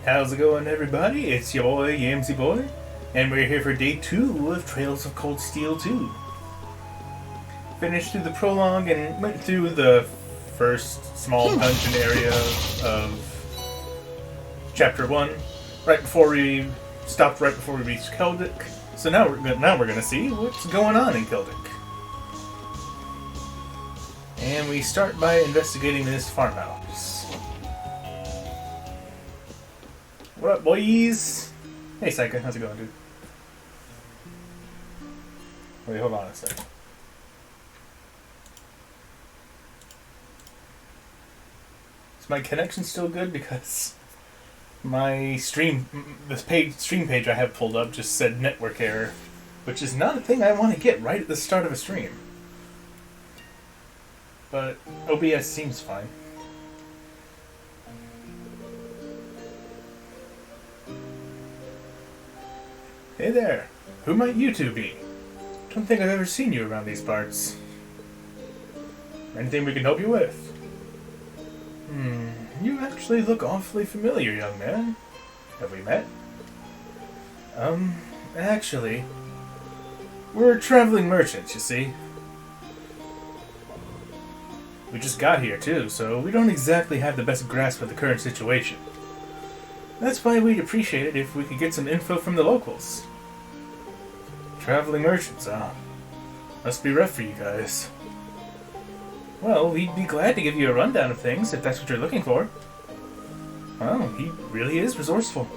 How's it going, everybody? It's your boy, Yamsy Boy, and we're here for day 2 of Trails of Cold Steel 2. Finished through the prologue and went through the first small dungeon area of Chapter 1, right before we reached Celdic. So now we're gonna see what's going on in Celdic. And we start by investigating this farmhouse. What up, boys? Hey, Psycho, how's it going, dude? Wait, hold on a second. Is my connection still good? Because my stream page I have pulled up just said network error, which is not a thing I want to get right at the start of a stream. But OBS seems fine. Hey there, who might you two be? Don't think I've ever seen you around these parts. Anything we can help you with? You actually look awfully familiar, young man. Have we met? Actually, we're traveling merchants, you see. We just got here, too, so we don't exactly have the best grasp of the current situation. That's why we'd appreciate it if we could get some info from the locals. Traveling merchants, huh? Must be rough for you guys. Well, we'd be glad to give you a rundown of things, if that's what you're looking for. Well, he really is resourceful.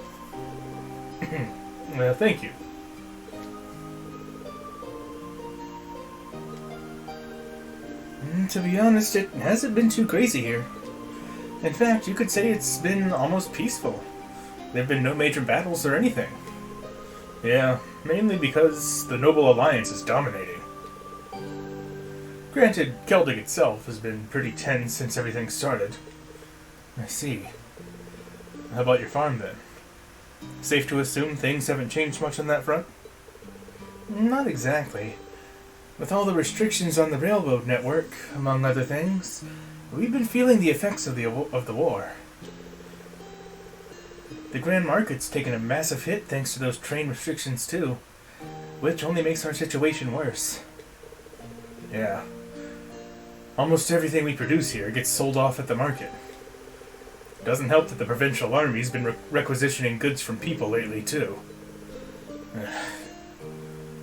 Well, thank you. To be honest, it hasn't been too crazy here. In fact, you could say it's been almost peaceful. There have been no major battles or anything. Yeah, mainly because the Noble Alliance is dominating. Granted, Celdic itself has been pretty tense since everything started. I see. How about your farm, then? Safe to assume things haven't changed much on that front? Not exactly. With all the restrictions on the railroad network, among other things, we've been feeling the effects of the war. The Grand Market's taken a massive hit thanks to those train restrictions too, which only makes our situation worse. Yeah. Almost everything we produce here gets sold off at the market. It doesn't help that the provincial army's been requisitioning goods from people lately too.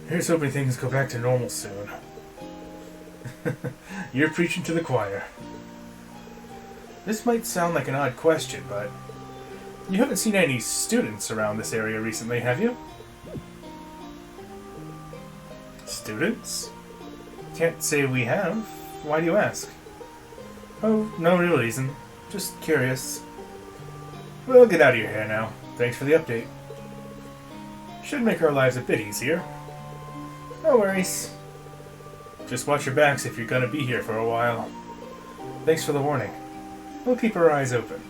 Here's hoping things go back to normal soon. You're preaching to the choir. This might sound like an odd question, but you haven't seen any students around this area recently, have you? Students? Can't say we have. Why do you ask? Oh, no real reason. Just curious. Well, get out of your hair now. Thanks for the update. Should make our lives a bit easier. No worries. Just watch your backs if you're gonna be here for a while. Thanks for the warning. We'll keep our eyes open.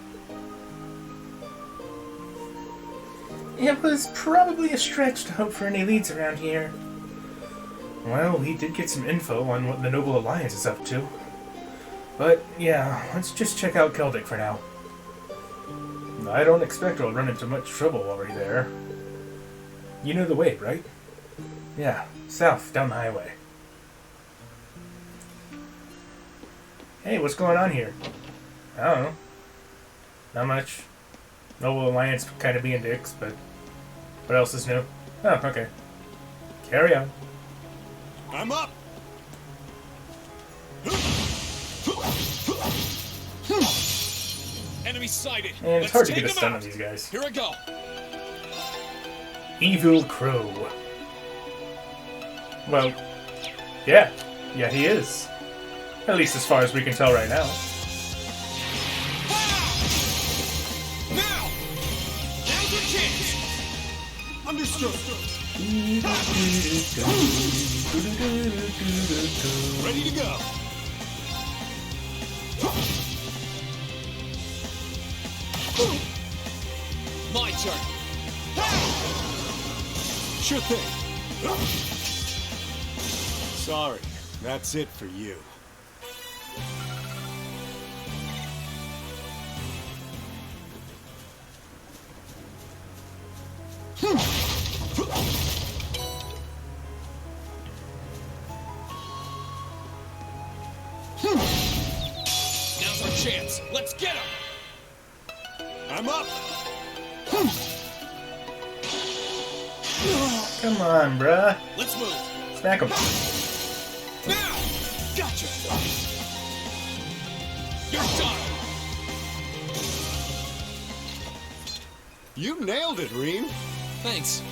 It was probably a stretch to hope for any leads around here. Well, we did get some info on what the Noble Alliance is up to. But, yeah, let's just check out Celdic for now. I don't expect we'll run into much trouble while we're there. You know the way, right? Yeah, south, down the highway. Hey, what's going on here? I don't know. Not much. Noble Alliance kind of being dicks, but what else is new? Oh, okay. Carry on. I'm up! Enemy sighted! And it's hard to get a stun on these guys. Here I go! Evil Crow. Well, yeah. Yeah, he is. At least as far as we can tell right now. Now! Now's your chance! Understood. Ready to go. My turn. Sure thing. Sorry, that's it for you. Now's our chance. Let's get him. I'm up. Come on, bruh. Let's move. Smack him. Now! Gotcha! You're done! You nailed it, Reem. Thanks.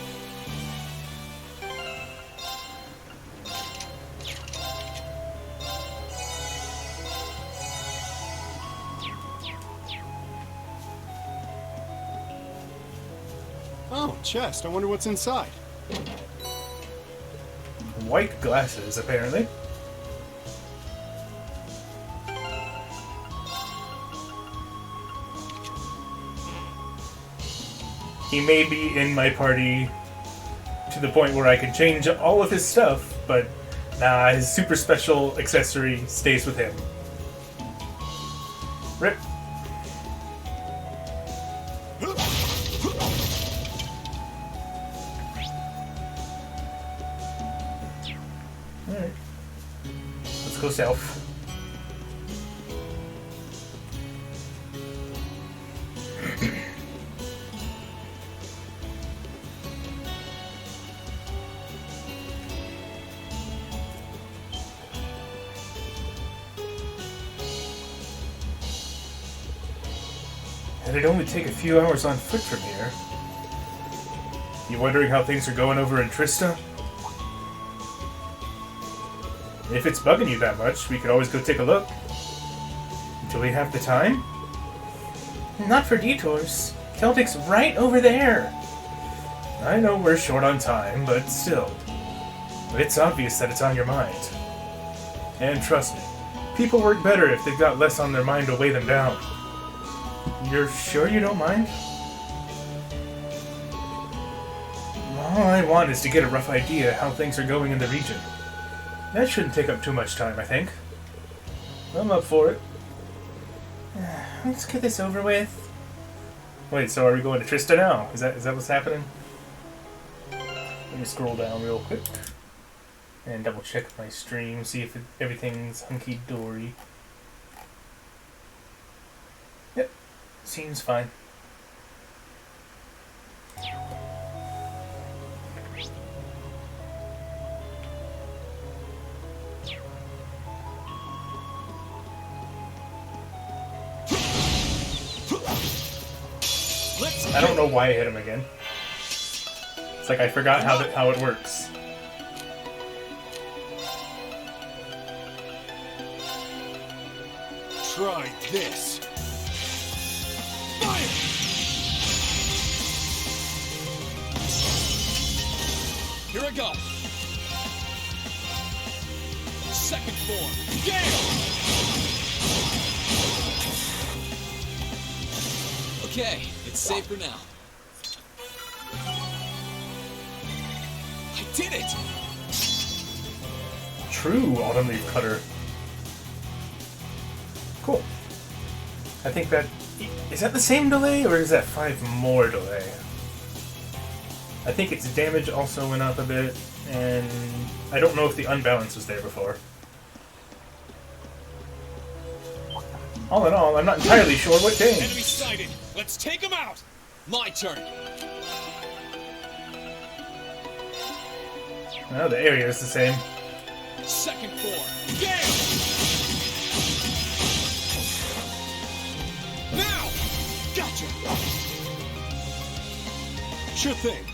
Oh, chest. I wonder what's inside. White glasses, apparently. He may be in my party to the point where I can change all of his stuff, but nah, his super special accessory stays with him. Rip. Alright. Let's go south. And it'd only take a few hours on foot from here. You wondering how things are going over in Trista? If it's bugging you that much, we could always go take a look. Do we have the time? Not for detours. Celdic's right over there. I know we're short on time, but still. It's obvious that it's on your mind. And trust me, people work better if they've got less on their mind to weigh them down. You're sure you don't mind? All I want is to get a rough idea how things are going in the region. That shouldn't take up too much time, I think. I'm up for it. Let's get this over with. Wait, so are we going to Trista now? Is that what's happening? Let me scroll down real quick and double check my stream, see if everything's hunky-dory. Yep, seems fine. I don't know why I hit him again. It's like I forgot how it works. Try this. Fire! Here I go. Second form. Gale! Okay, it's safe for now. I did it! True Autumn Leaf Cutter. Cool. I think that... Is that the same delay, or is that 5 more delay? I think its damage also went up a bit, and I don't know if the unbalance was there before. All in all, I'm not entirely sure what changed. Enemy sighted. Let's take him out. My turn. Well, the area is the same. Second form. Gale! Now! Gotcha! Sure thing.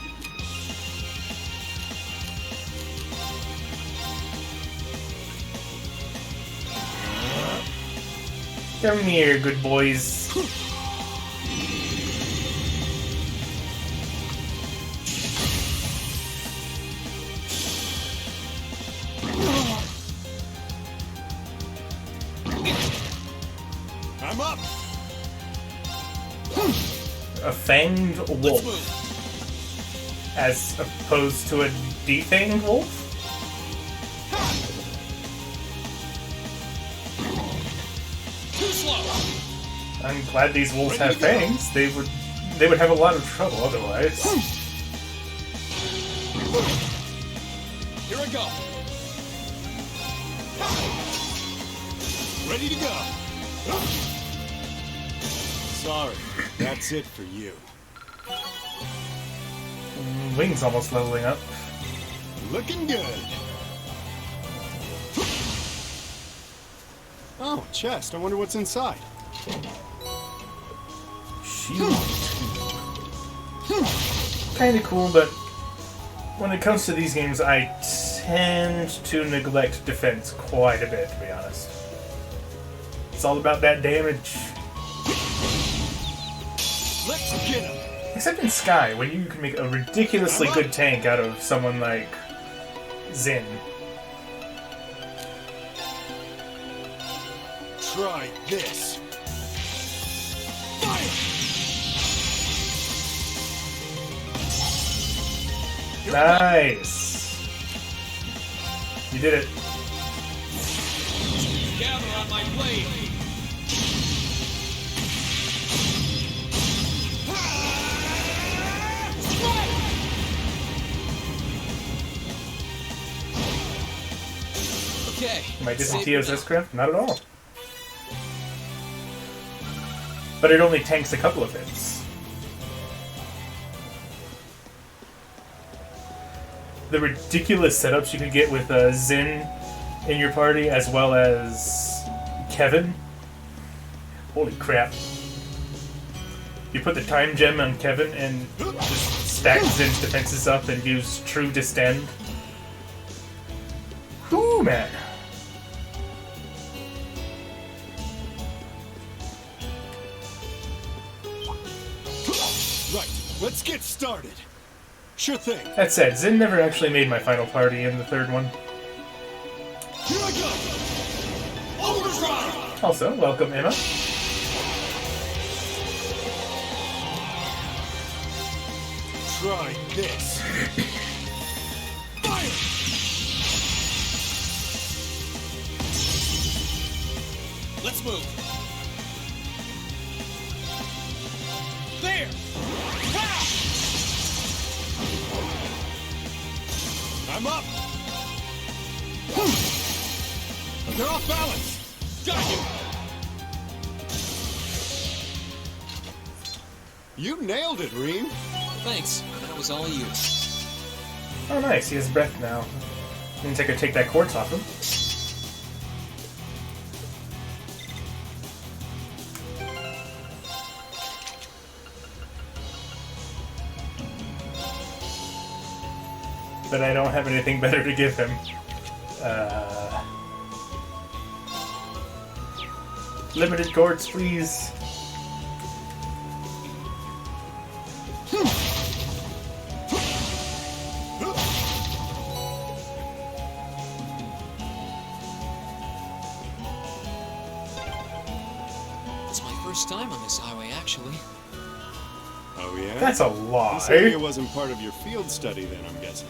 Come here, good boys. I'm up. A fanged Let's wolf, move. as opposed to a defanged wolf? Too slow. I'm glad these wolves have fangs. They would have a lot of trouble otherwise. Here I go. Ready to go. Sorry, that's it for you. Wing's almost leveling up. Looking good. Oh, chest. I wonder what's inside. Shield. Kinda cool, but when it comes to these games, I tend to neglect defense quite a bit, to be honest. It's all about that damage. Let's get him. Except in Sky, when you can make a ridiculously good tank out of someone like Zin. Try this. Fire! Nice! You did it. Gather on my blade. Okay. Am I dissing save Tio's for now. S-Craft? Not at all. But it only tanks a couple of hits. The ridiculous setups you could get with Zin in your party, as well as Kevin. Holy crap. You put the time gem on Kevin and just stack Zin's defenses up and use True Distend. Whew, man. Right, let's get started. Sure thing. That said, Zin never actually made my final party in the third one. Here I go. Overdrive. Also, welcome Emma. Try this. Fire! Let's move. There. Ha! I'm up. They're off balance. Got you. You nailed it, Reem. Thanks. That was all you. Oh nice, he has breath now. Means I could take that quartz off him. But I don't have anything better to give him. Limited quartz, please. It's my first time on this highway, actually. Oh, yeah? That's a This area lie. wasn't part of your field study then, I'm guessing.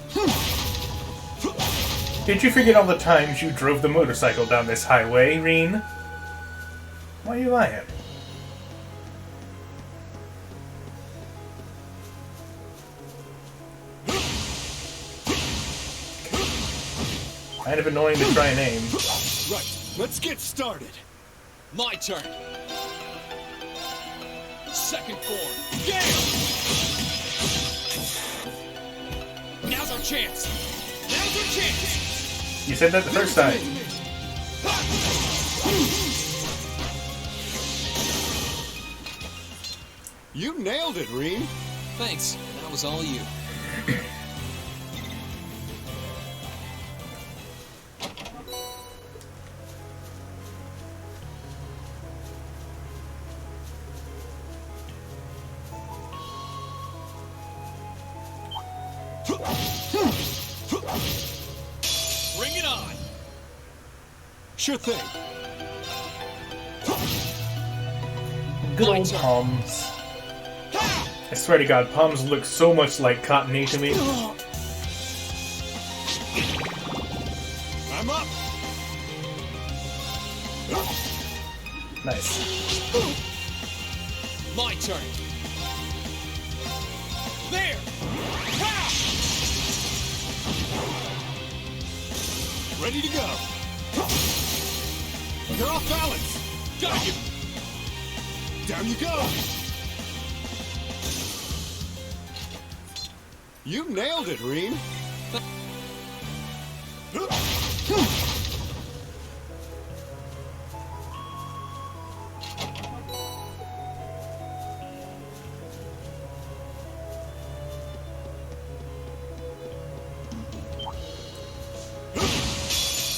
Did you forget all the times you drove the motorcycle down this highway, Reen? Why are you lying? Kind of annoying to try and aim. Right, let's get started. My turn. Second form. Game! Now's our chance. Now's our chance. You said that the first time. You nailed it, Reem. Thanks. That was all you. Bring it on. Sure thing. Good My old turn. palms. I swear to God, palms look so much like cottony to me. I'm up. Nice. My turn. There. Ha! Ready to go. You're off balance. Got you. Down you go. You nailed it, Reem.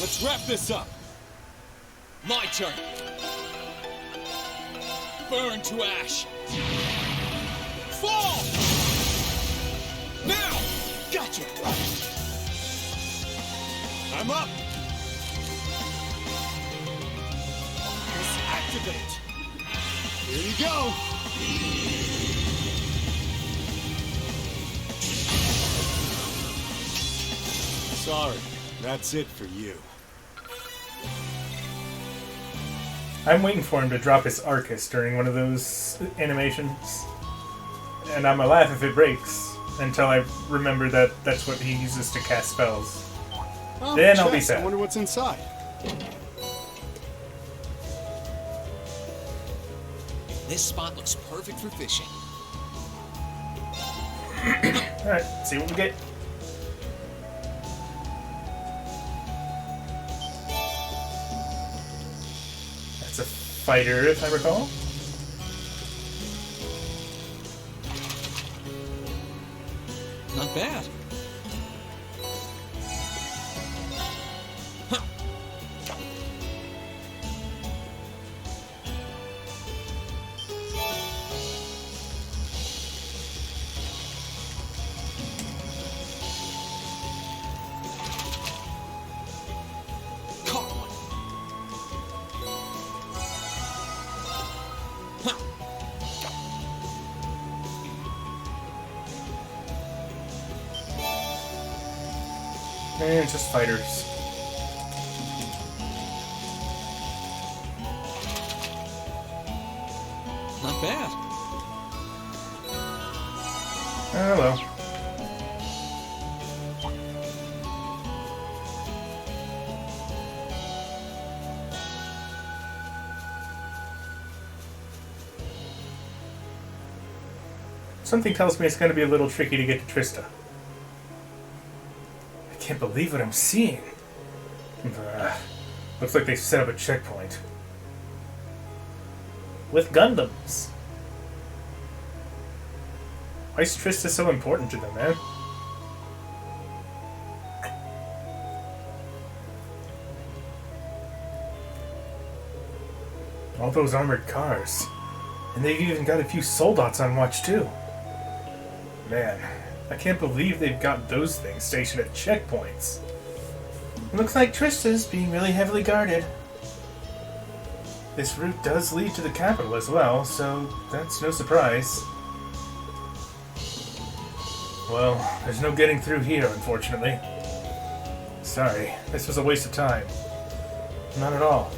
Let's wrap this up. My turn. Burn to ash. Fall! Now! Gotcha! I'm up. Let's activate. Here you go. Sorry, that's it for you. I'm waiting for him to drop his Arcus during one of those animations. And I'm gonna laugh if it breaks until I remember that that's what he uses to cast spells. Oh, Then I'll be chest. sad. I wonder what's inside. This spot looks perfect for fishing. Alright, see what we get. That's a fighter, if I recall. Not bad. Huh. Caught one. Huh. And it's just fighters. Not bad. Oh well. Something tells me it's going to be a little tricky to get to Trista. I can't believe what I'm seeing. Looks like they set up a checkpoint. With Gundams. Why is Trista so important to them, man? All those armored cars. And they've even got a few soldats on watch, too. Man, I can't believe they've got those things stationed at checkpoints. It looks like Trista's being really heavily guarded. This route does lead to the capital as well, so that's no surprise. Well, there's no getting through here, unfortunately. Sorry, this was a waste of time. Not at all.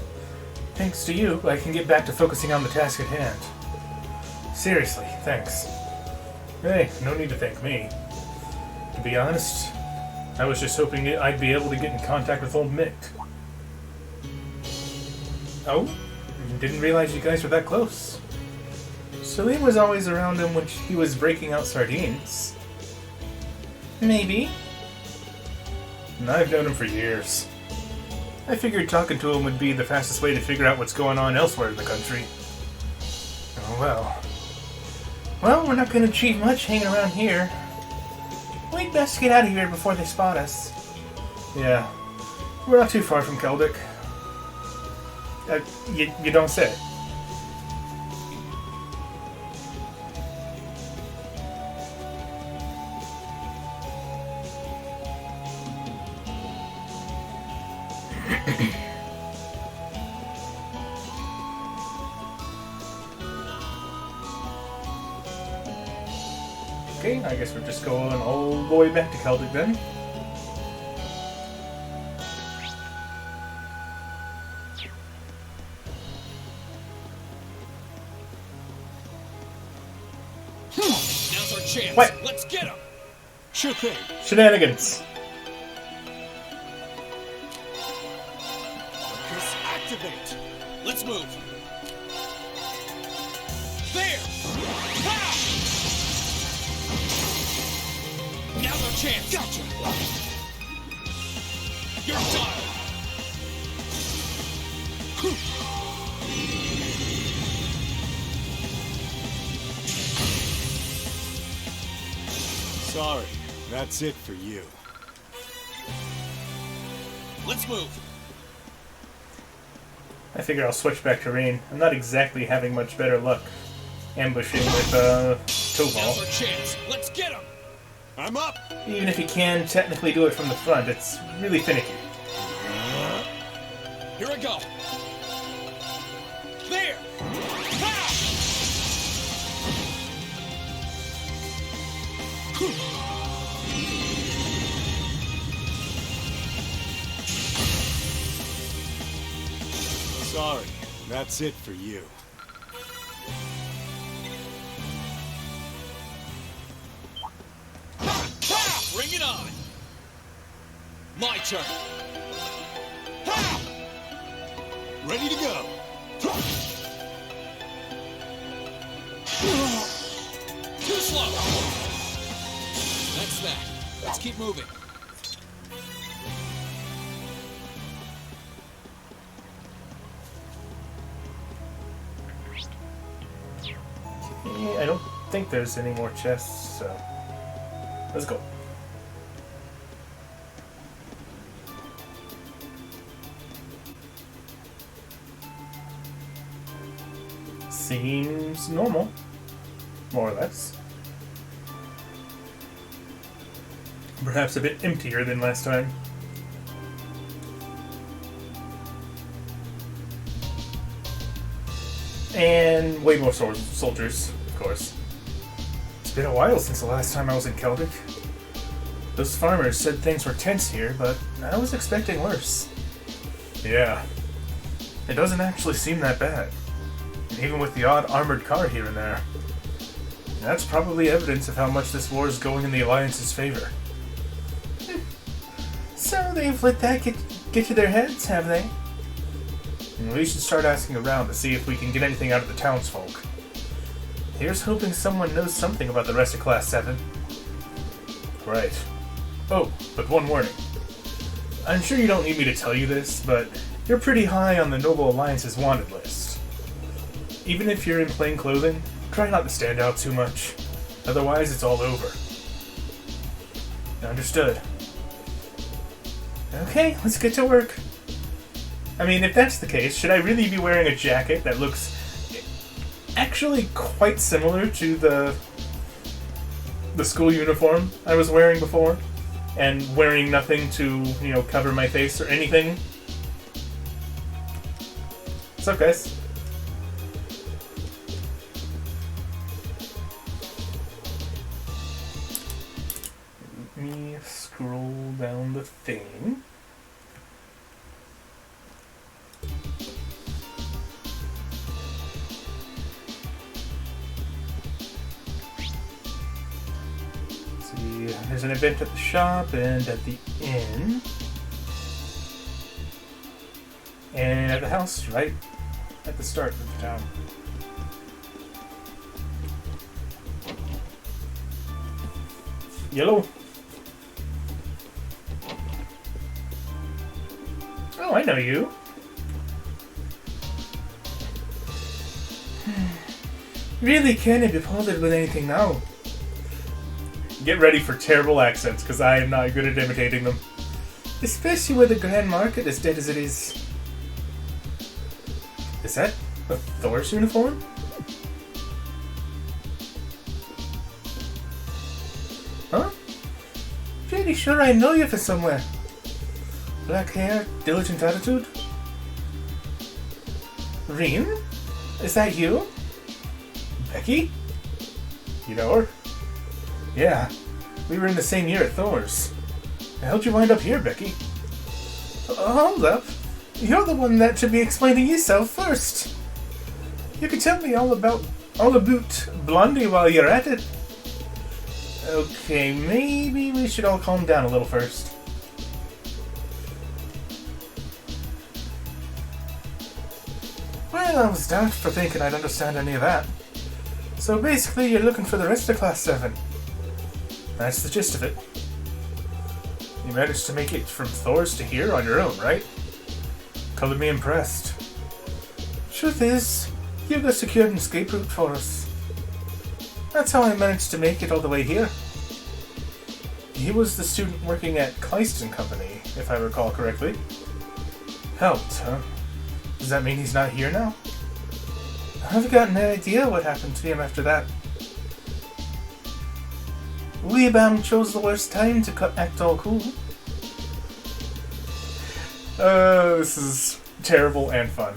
Thanks to you, I can get back to focusing on the task at hand. Seriously, thanks. Hey, no need to thank me. To be honest, I was just hoping I'd be able to get in contact with old Mick. Oh? Didn't realize you guys were that close. Celine was always around him when he was breaking out sardines. Maybe. And I've known him for years. I figured talking to him would be the fastest way to figure out what's going on elsewhere in the country. Oh well. Well, we're not going to achieve much hanging around here. We'd best get out of here before they spot us. Yeah, we're not too far from Celdic. You don't say. Okay, I guess we're just going all the way back to Celdic then. Now's our chance. What? Let's get him. Sure thing. Shenanigans. Let's move. There! Ha! Now's our chance. Gotcha. You're done. Sorry, that's it for you. Let's move. I figure I'll switch back to Rain. I'm not exactly having much better luck ambushing with Now's our Tobal. chance. Let's get him. I'm up! Even if he can technically do it from the front, it's really finicky. Here I go. There! Ha! Sorry, that's it for you. Ha! Ha! Bring it on. My turn. Ha! Ready to go! Too slow. That's that. Let's keep moving. I don't think there's any more chests, so let's go. Seems normal, more or less. Perhaps a bit emptier than last time. And way more soldiers, of course. It's been a while since the last time I was in Celdic. Those farmers said things were tense here, but I was expecting worse. Yeah, it doesn't actually seem that bad. And even with the odd armored car here and there. That's probably evidence of how much this war is going in the Alliance's favor. So they've let that get to their heads, have they? And we should start asking around to see if we can get anything out of the townsfolk. Here's hoping someone knows something about the rest of Class 7. Right. Oh, but one warning. I'm sure you don't need me to tell you this, but you're pretty high on the Noble Alliance's wanted list. Even if you're in plain clothing, try not to stand out too much. Otherwise, it's all over. Understood. Okay, let's get to work. I mean, if that's the case, should I really be wearing a jacket that looks actually quite similar to the school uniform I was wearing before? And wearing nothing to, cover my face or anything? What's up, guys? Let me scroll down the thing. See, there's an event at the shop and at the inn. And at the house, right at the start of the town. Yellow. Oh, I know you. Really can't be bothered with anything now. Get ready for terrible accents, because I am not good at imitating them. Especially with the Grand Market as dead as it is. Is that a Thor's uniform? Huh? Pretty sure I know you from somewhere. Black hair, diligent attitude. Reen? Is that you? Becky? You know her? Yeah, we were in the same year at Thor's. How'd you wind up here, Becky? Hold up. You're the one that should be explaining yourself first. You can tell me all about Blondie while you're at it. Okay, maybe we should all calm down a little first. Well, I was daft for thinking I'd understand any of that. So basically, you're looking for the rest of Class 7. That's the gist of it. You managed to make it from Thor's to here on your own, right? Colored me impressed. Truth is, Hugo secured an escape route for us. That's how I managed to make it all the way here. He was the student working at Kleist & Company, if I recall correctly. Helped, huh? Does that mean he's not here now? I haven't gotten any idea what happened to him after that. Weebam chose the worst time to act all cool. This is terrible and fun.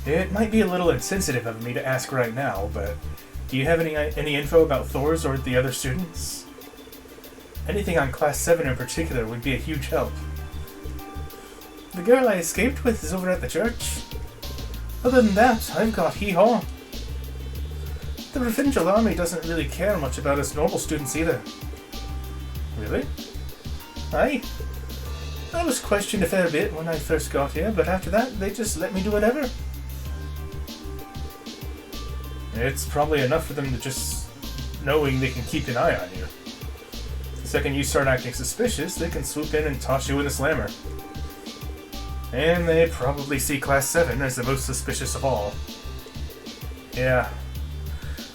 It might be a little insensitive of me to ask right now, but do you have any info about Thor's or the other students? Anything on Class 7 in particular would be a huge help. The girl I escaped with is over at the church. Other than that, I've got hee-haw. The Provincial Army doesn't really care much about us normal students either. Really? Aye. I was questioned a fair bit when I first got here, but after that, they just let me do whatever. It's probably enough for them to just knowing they can keep an eye on you. The second you start acting suspicious, they can swoop in and toss you in a slammer. And they probably see Class 7 as the most suspicious of all. Yeah.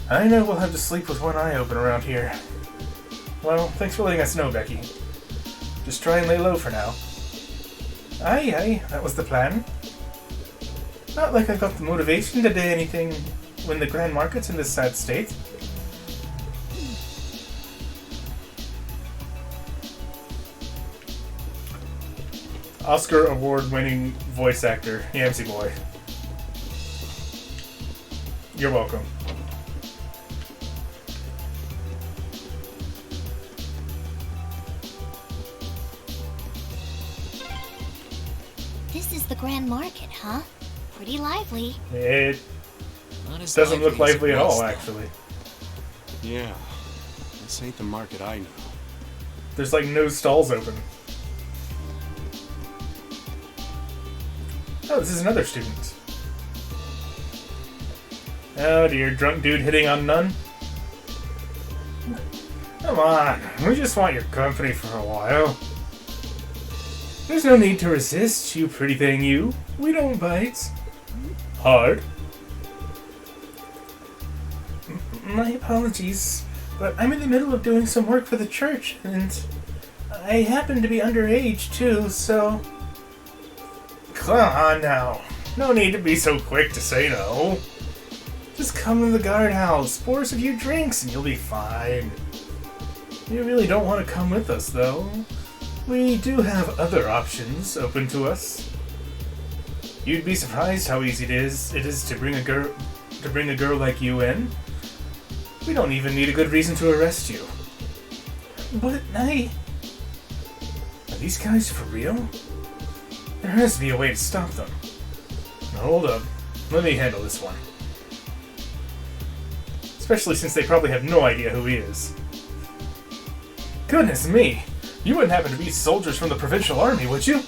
I know we'll have to sleep with one eye open around here. Well, thanks for letting us know, Becky. Just try and lay low for now. Aye, that was the plan. Not like I've got the motivation to do anything when the Grand Market's in this sad state. Oscar award-winning voice actor, Yamsy Boy. You're welcome. This is the Grand Market, huh? Pretty lively. It Not as doesn't look as it lively at was, all, though. actually. Yeah, this ain't the market I know. There's like no stalls open. Oh, this is another student. Oh dear, drunk dude hitting on none? Come on, we just want your company for a while. There's no need to resist, you pretty thing, you. We don't bite. Hard. My apologies, but I'm in the middle of doing some work for the church, and I happen to be underage too, so... Come on now. No need to be so quick to say no. Just come to the guardhouse, pour us a few drinks, and you'll be fine. You really don't want to come with us, though. We do have other options open to us. You'd be surprised how easy it is to bring a girl like you in. We don't even need a good reason to arrest you. But are these guys for real? There has to be a way to stop them. Now, hold up. Let me handle this one. Especially since they probably have no idea who he is. Goodness me! You wouldn't happen to be soldiers from the Provincial Army, would you?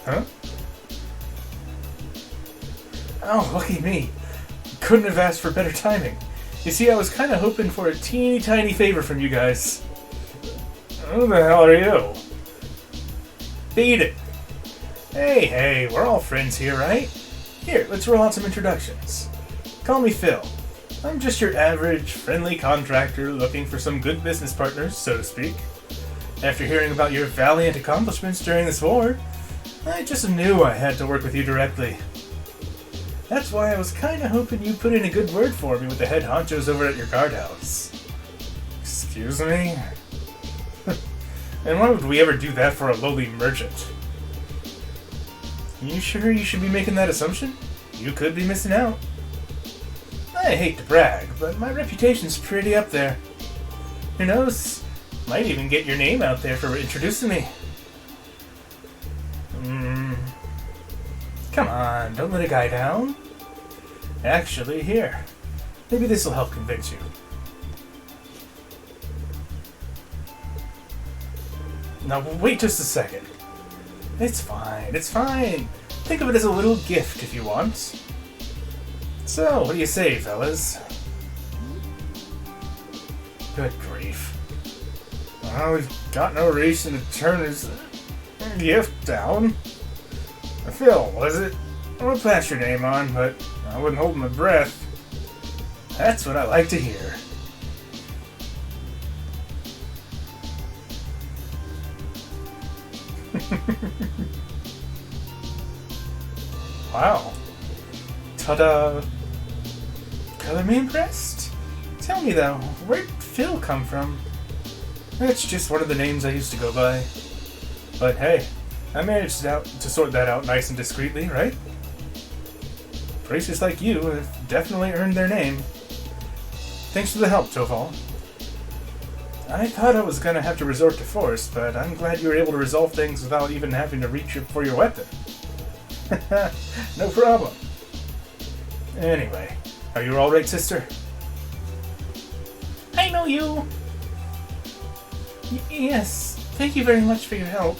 Huh? Oh, lucky me. Couldn't have asked for better timing. You see, I was kind of hoping for a teeny tiny favor from you guys. Who the hell are you? Beat it. Hey, we're all friends here, right? Here, let's roll out some introductions. Call me Phil. I'm just your average, friendly contractor looking for some good business partners, so to speak. After hearing about your valiant accomplishments during this war, I just knew I had to work with you directly. That's why I was kinda hoping you'd put in a good word for me with the head honchos over at your guardhouse. Excuse me? And why would we ever do that for a lowly merchant? You sure you should be making that assumption? You could be missing out. I hate to brag, but my reputation's pretty up there. Who knows? Might even get your name out there for introducing me. Come on, don't let a guy down. Actually, here. Maybe this'll help convince you. Now, wait just a second. It's fine, it's fine. Think of it as a little gift if you want. So, what do you say, fellas? Good grief. Well, we've got no reason to turn his gift down. Phil, was it? I'll pass your name on, but I wouldn't hold my breath. That's what I like to hear. Wow. Ta-da! Color me impressed? Tell me though, where'd Phil come from? It's just one of the names I used to go by. But hey, I managed to sort that out nice and discreetly, right? Places like you have definitely earned their name. Thanks for the help, Tofal. I thought I was gonna have to resort to force, but I'm glad you were able to resolve things without even having to reach for your weapon. No problem. Anyway, are you alright, sister? I know you! Yes, thank you very much for your help.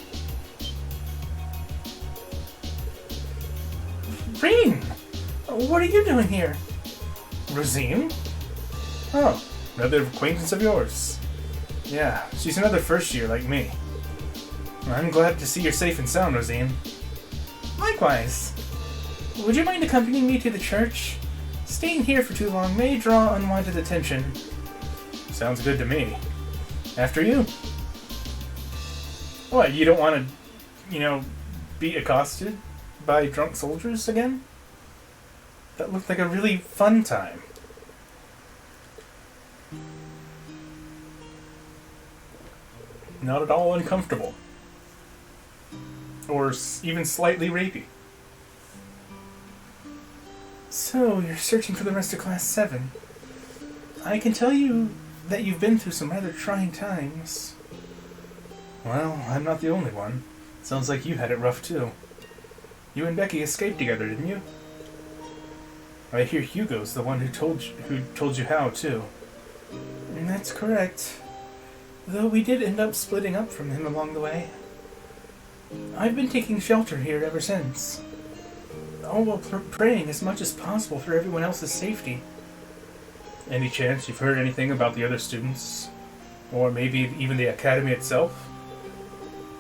Reen! What are you doing here? Rosine? Oh, another acquaintance of yours. Yeah, she's another first year like me. I'm glad to see you're safe and sound, Rosine. Likewise. Would you mind accompanying me to the church? Staying here for too long may draw unwanted attention. Sounds good to me. After you. What, you don't want to, be accosted by drunk soldiers again? That looked like a really fun time. Not at all uncomfortable. Or even slightly rapey. So, you're searching for the rest of Class 7. I can tell you that you've been through some rather trying times. Well, I'm not the only one. Sounds like you had it rough too. You and Becky escaped together, didn't you? I hear Hugo's the one who told you how too. And that's correct. Though we did end up splitting up from him along the way. I've been taking shelter here ever since. All while praying as much as possible for everyone else's safety. Any chance you've heard anything about the other students? Or maybe even the academy itself?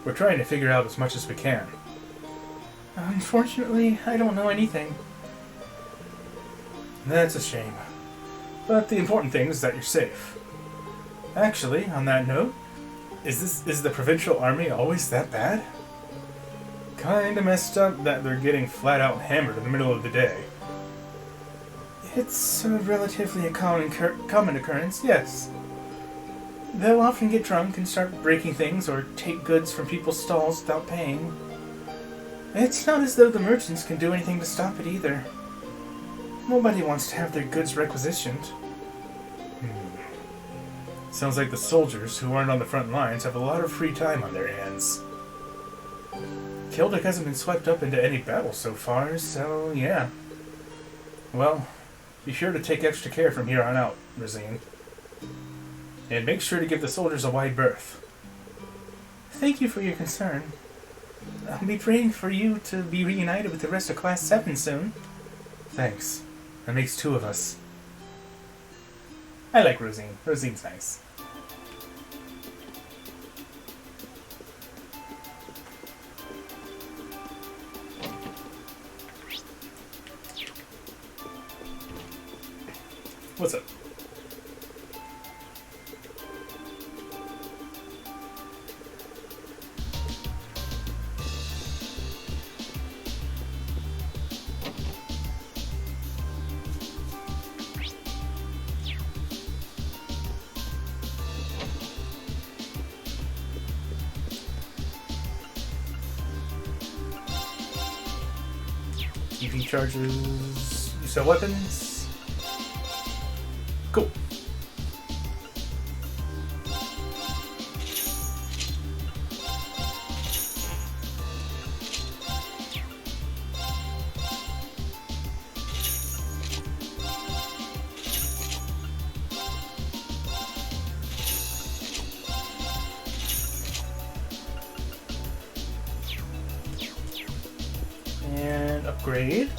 We're trying to figure out as much as we can. Unfortunately, I don't know anything. That's a shame. But the important thing is that you're safe. Actually, on that note, is the provincial army always that bad? Kinda messed up that they're getting flat out hammered in the middle of the day. It's a relatively common occurrence, yes. They'll often get drunk and start breaking things or take goods from people's stalls without paying. It's not as though the merchants can do anything to stop it either. Nobody wants to have their goods requisitioned. Sounds like the soldiers who aren't on the front lines have a lot of free time on their hands. Celdic hasn't been swept up into any battle so far, so yeah. Well, be sure to take extra care from here on out, Rosine. And make sure to give the soldiers a wide berth. Thank you for your concern. I'll be praying for you to be reunited with the rest of Class 7 soon. Thanks. That makes two of us. I like Rosine. Rosine's nice. What's up? EV charges. You sell weapons? Cool. upgrade.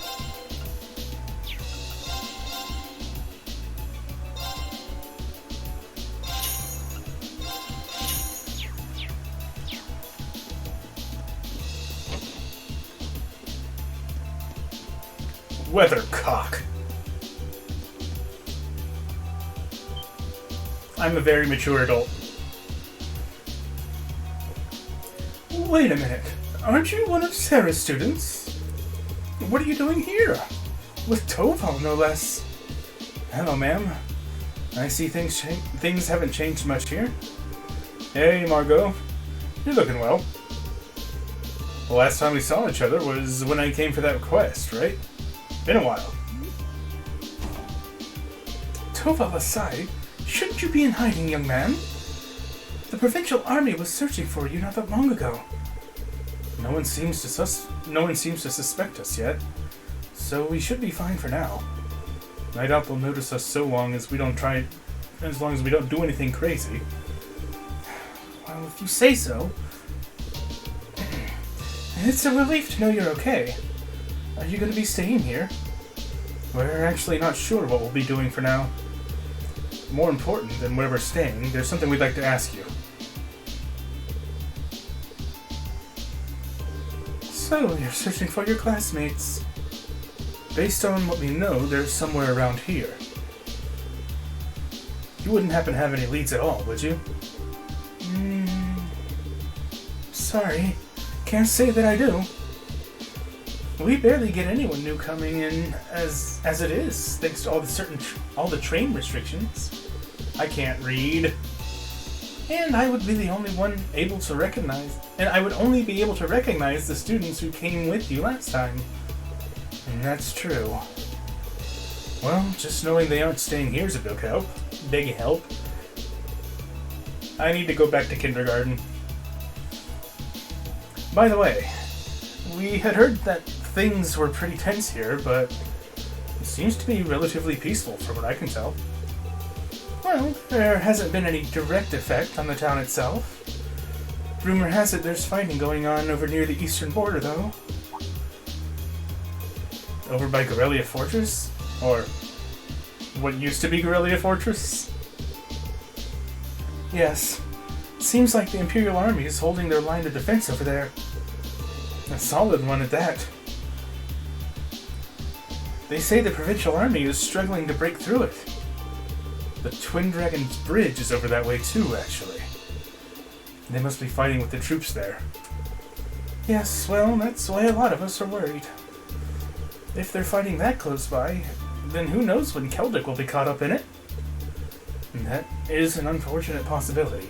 Weathercock. I'm a very mature adult. Wait a minute. Aren't you one of Sarah's students? What are you doing here? With Toval, no less. Hello, ma'am. I see things haven't changed much here. Hey, Margot. You're looking well. The last time we saw each other was when I came for that quest, right? Been a while. Toval aside, shouldn't you be in hiding, young man? The provincial army was searching for you not that long ago. No one seems to suspect us yet, so we should be fine for now. I doubt they'll notice us so long as we don't do anything crazy. Well, if you say so. It's a relief to know you're okay. Are you going to be staying here? We're actually not sure what we'll be doing for now. More important than where we're staying, there's something we'd like to ask you. So, you're searching for your classmates. Based on what we know, they're somewhere around here. You wouldn't happen to have any leads at all, would you? Sorry. Can't say that I do. We barely get anyone new coming in as it is, thanks to all the train restrictions. I can't read. And I would be the only one able to recognize, and I would only be able to recognize the students who came with you last time. And that's true. Well, just knowing they aren't staying here is a big help. Big help. I need to go back to kindergarten. By the way, we had heard that things were pretty tense here, but it seems to be relatively peaceful from what I can tell. Well, there hasn't been any direct effect on the town itself. Rumor has it there's fighting going on over near the eastern border, though. Over by Guerrilla Fortress? Or what used to be Guerrilla Fortress? Yes. Seems like the Imperial Army is holding their line of defense over there. A solid one at that. They say the Provincial Army is struggling to break through it. The Twin Dragons Bridge is over that way too, actually. They must be fighting with the troops there. Yes, well, that's why a lot of us are worried. If they're fighting that close by, then who knows when Celdic will be caught up in it? And that is an unfortunate possibility.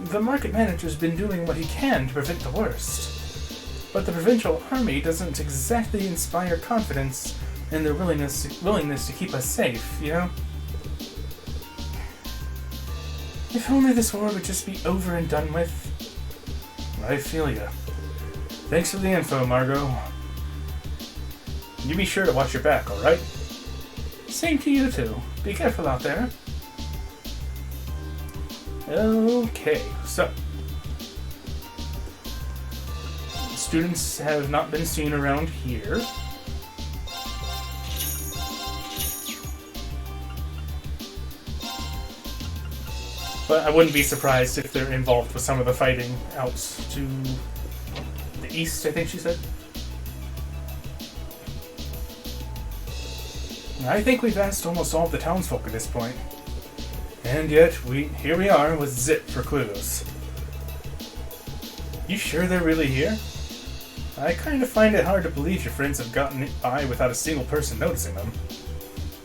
The market manager's been doing what he can to prevent the worst. But the Provincial Army doesn't exactly inspire confidence in their willingness to keep us safe, you know? If only this war would just be over and done with. I feel ya. Thanks for the info, Margot. You be sure to watch your back, alright? Same to you too. Be careful out there. Okay, so. Students have not been seen around here. But I wouldn't be surprised if they're involved with some of the fighting out to the east, I think she said. I think we've asked almost all of the townsfolk at this point. And yet, here we are with zip for clues. You sure they're really here? I kind of find it hard to believe your friends have gotten by without a single person noticing them.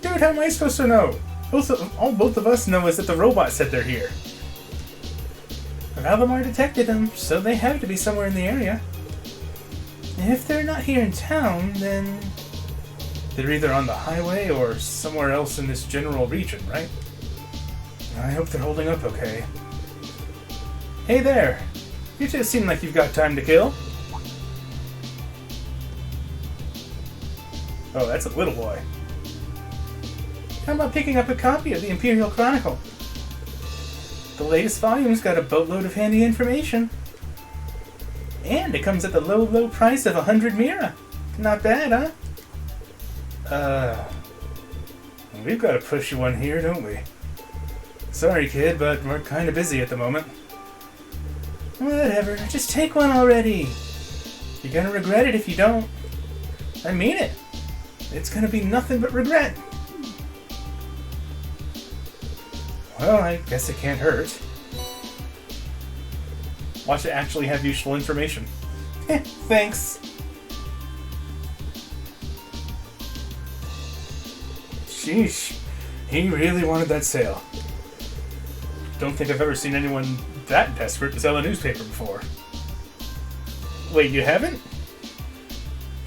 Dude, how am I supposed to know? All both of us know is that the robot said they're here. Valamar detected them, so they have to be somewhere in the area. If they're not here in town, then they're either on the highway or somewhere else in this general region, right? I hope they're holding up okay. Hey there! You two seem like you've got time to kill. Oh, that's a little boy. How about picking up a copy of the Imperial Chronicle? The latest volume's got a boatload of handy information. And it comes at the low, low price of 100 Mira. Not bad, huh? We've got to push you one here, don't we? Sorry, kid, but we're kind of busy at the moment. Whatever, just take one already. You're gonna regret it if you don't. I mean it. It's gonna be nothing but regret. Well, I guess it can't hurt. Watch it actually have useful information. Thanks. Sheesh. He really wanted that sale. Don't think I've ever seen anyone that desperate to sell a newspaper before. Wait, you haven't?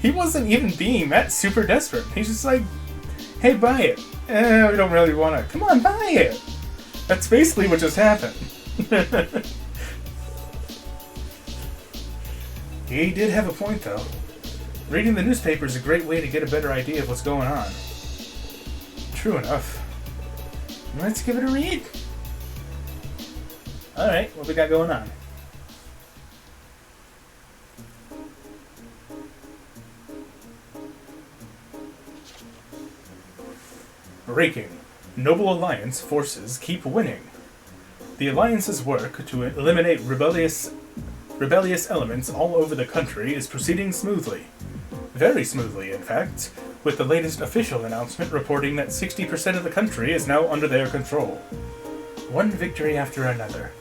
He wasn't even being that super desperate. He's just like, hey, buy it. We don't really want to. Come on, buy it. That's basically what just happened. He did have a point, though. Reading the newspaper is a great way to get a better idea of what's going on. True enough. Let's give it a read. Alright, what we got going on? Breaking. Noble Alliance forces keep winning. The Alliance's work to eliminate rebellious elements all over the country is proceeding smoothly. Very smoothly, in fact, with the latest official announcement reporting that 60% of the country is now under their control. One victory after another.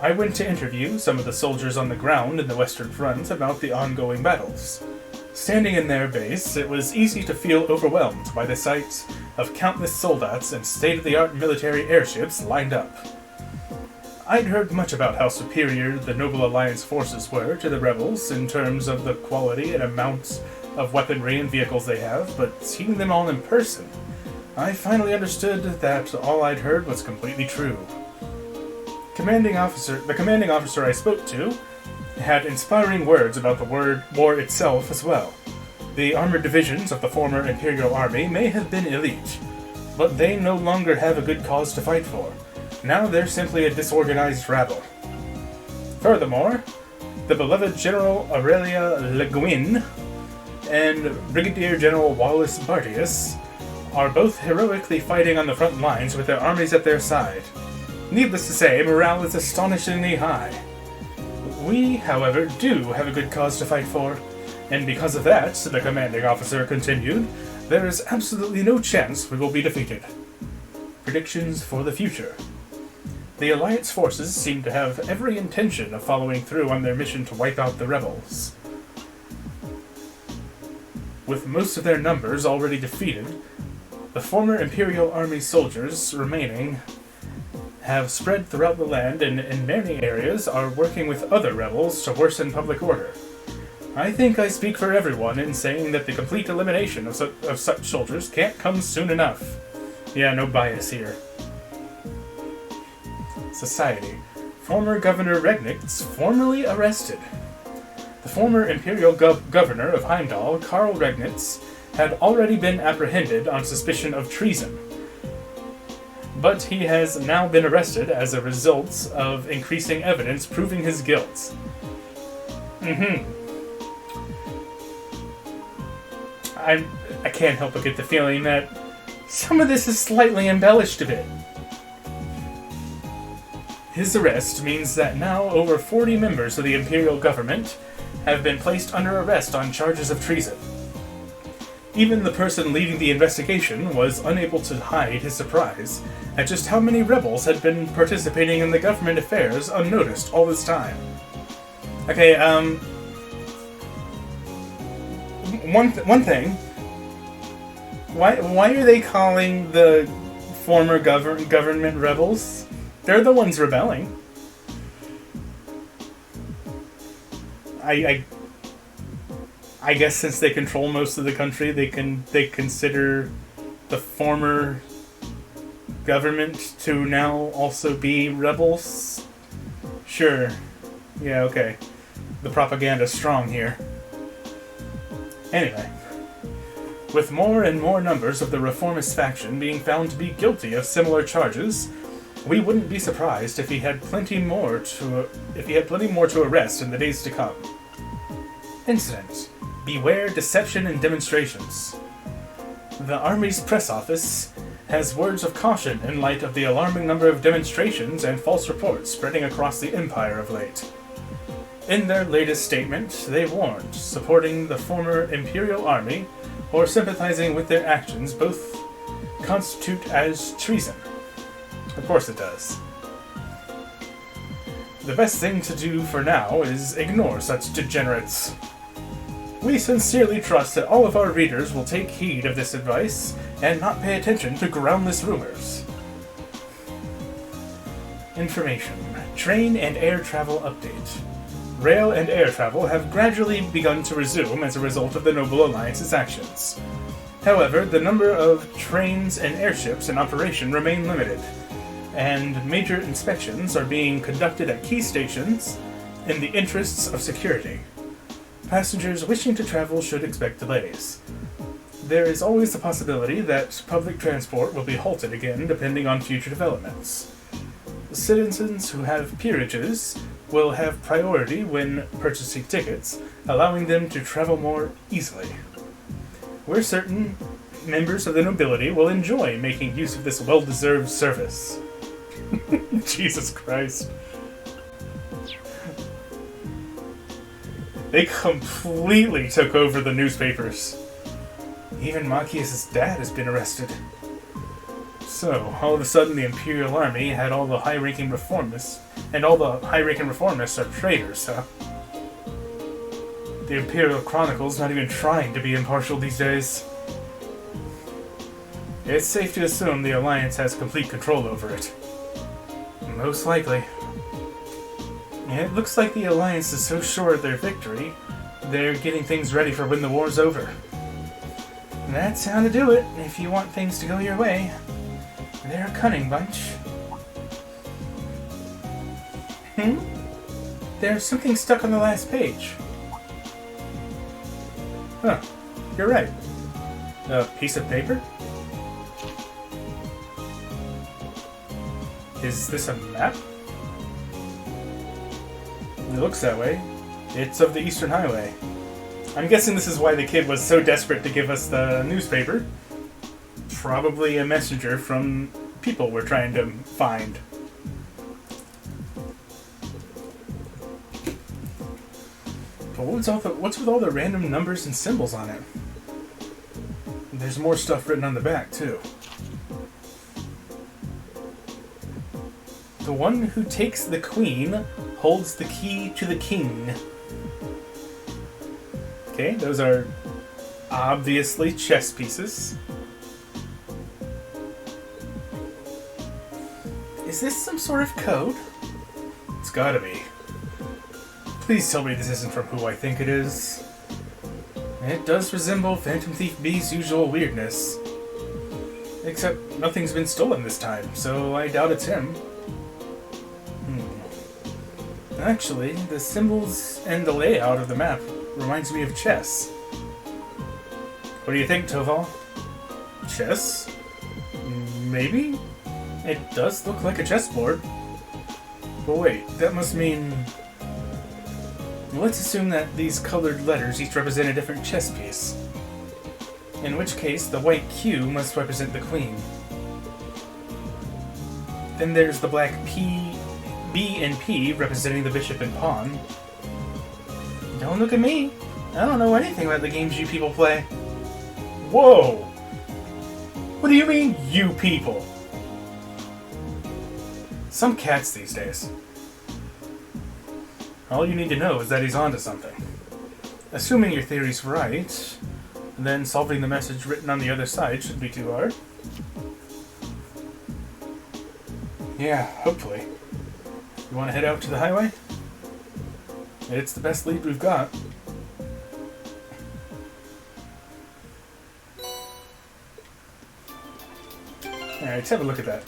I went to interview some of the soldiers on the ground in the Western Front about the ongoing battles. Standing in their base, it was easy to feel overwhelmed by the sight of countless soldats and state-of-the-art military airships lined up. I'd heard much about how superior the Noble Alliance forces were to the rebels in terms of the quality and amount of weaponry and vehicles they have, but seeing them all in person, I finally understood that all I'd heard was completely true. The commanding officer I spoke to had inspiring words about the war itself as well. The armored divisions of the former Imperial Army may have been elite, but they no longer have a good cause to fight for. Now they're simply a disorganized rabble. Furthermore, the beloved General Aurelia Le Guin and Brigadier General Wallace Bartius are both heroically fighting on the front lines with their armies at their side. Needless to say, morale is astonishingly high. We, however, do have a good cause to fight for, and because of that, the commanding officer continued, there is absolutely no chance we will be defeated. Predictions for the future. The Alliance forces seem to have every intention of following through on their mission to wipe out the rebels. With most of their numbers already defeated, the former Imperial Army soldiers remaining have spread throughout the land and in many areas are working with other rebels to worsen public order. I think I speak for everyone in saying that the complete elimination of such soldiers can't come soon enough. Yeah, no bias here. Society. Former Governor Regnitz formally arrested. The former Imperial Governor of Heimdall, Karl Regnitz, had already been apprehended on suspicion of treason. But he has now been arrested as a result of increasing evidence proving his guilt. I can't help but get the feeling that some of this is slightly embellished a bit. His arrest means that now over 40 members of the Imperial government have been placed under arrest on charges of treason. Even the person leading the investigation was unable to hide his surprise at just how many rebels had been participating in the government affairs unnoticed all this time. Okay, one thing. Why are they calling the former government rebels? They're the ones rebelling. I guess since they control most of the country, they consider the former government to now also be rebels. Sure. Yeah, okay. The propaganda's strong here. Anyway, with more and more numbers of the reformist faction being found to be guilty of similar charges, we wouldn't be surprised if he had plenty more to arrest in the days to come. Incident. beware deception and demonstrations. The Army's press office has words of caution in light of the alarming number of demonstrations and false reports spreading across the Empire of late. In their latest statement, they warned supporting the former Imperial Army or sympathizing with their actions both constitute as treason. Of course it does. The best thing to do for now is ignore such degenerates. We sincerely trust that all of our readers will take heed of this advice and not pay attention to groundless rumors. Information. Train and air travel update. Rail and air travel have gradually begun to resume as a result of the Noble Alliance's actions. However, the number of trains and airships in operation remain limited, and major inspections are being conducted at key stations in the interests of security. Passengers wishing to travel should expect delays. There is always the possibility that public transport will be halted again depending on future developments. Citizens who have peerages will have priority when purchasing tickets, allowing them to travel more easily. We're certain members of the nobility will enjoy making use of this well-deserved service. Jesus Christ. They completely took over the newspapers. Even Machias' dad has been arrested. So, all of a sudden the Imperial Army had all the high-ranking reformists, and all the high-ranking reformists are traitors, huh? The Imperial Chronicle's not even trying to be impartial these days. It's safe to assume the Alliance has complete control over it. Most likely. It looks like the Alliance is so sure of their victory, they're getting things ready for when the war's over. That's how to do it if you want things to go your way. They're a cunning bunch. There's something stuck on the last page. Huh. You're right. A piece of paper? Is this a map? It looks that way. It's of the Eastern Highway. I'm guessing this is why the kid was so desperate to give us the newspaper. Probably a messenger from people we're trying to find. But what's with all the random numbers and symbols on it? There's more stuff written on the back, too. The one who takes the queen holds the key to the king. Okay, those are obviously chess pieces. Is this some sort of code? It's gotta be. Please tell me this isn't from who I think it is. It does resemble Phantom Thief B's usual weirdness. Except nothing's been stolen this time, so I doubt it's him. Actually, the symbols and the layout of the map reminds me of chess. What do you think, Toval? Chess? Maybe? It does look like a chessboard. But wait, that must mean... Let's assume that these colored letters each represent a different chess piece. In which case, the white Q must represent the queen. Then there's the black B and P representing the bishop and pawn. Don't look at me. I don't know anything about the games you people play. Whoa! What do you mean, you people? Some cats these days. All you need to know is that he's onto something. Assuming your theory's right, then solving the message written on the other side shouldn't be too hard. Yeah, hopefully. You want to head out to the highway? It's the best lead we've got. Alright, let's have a look at that.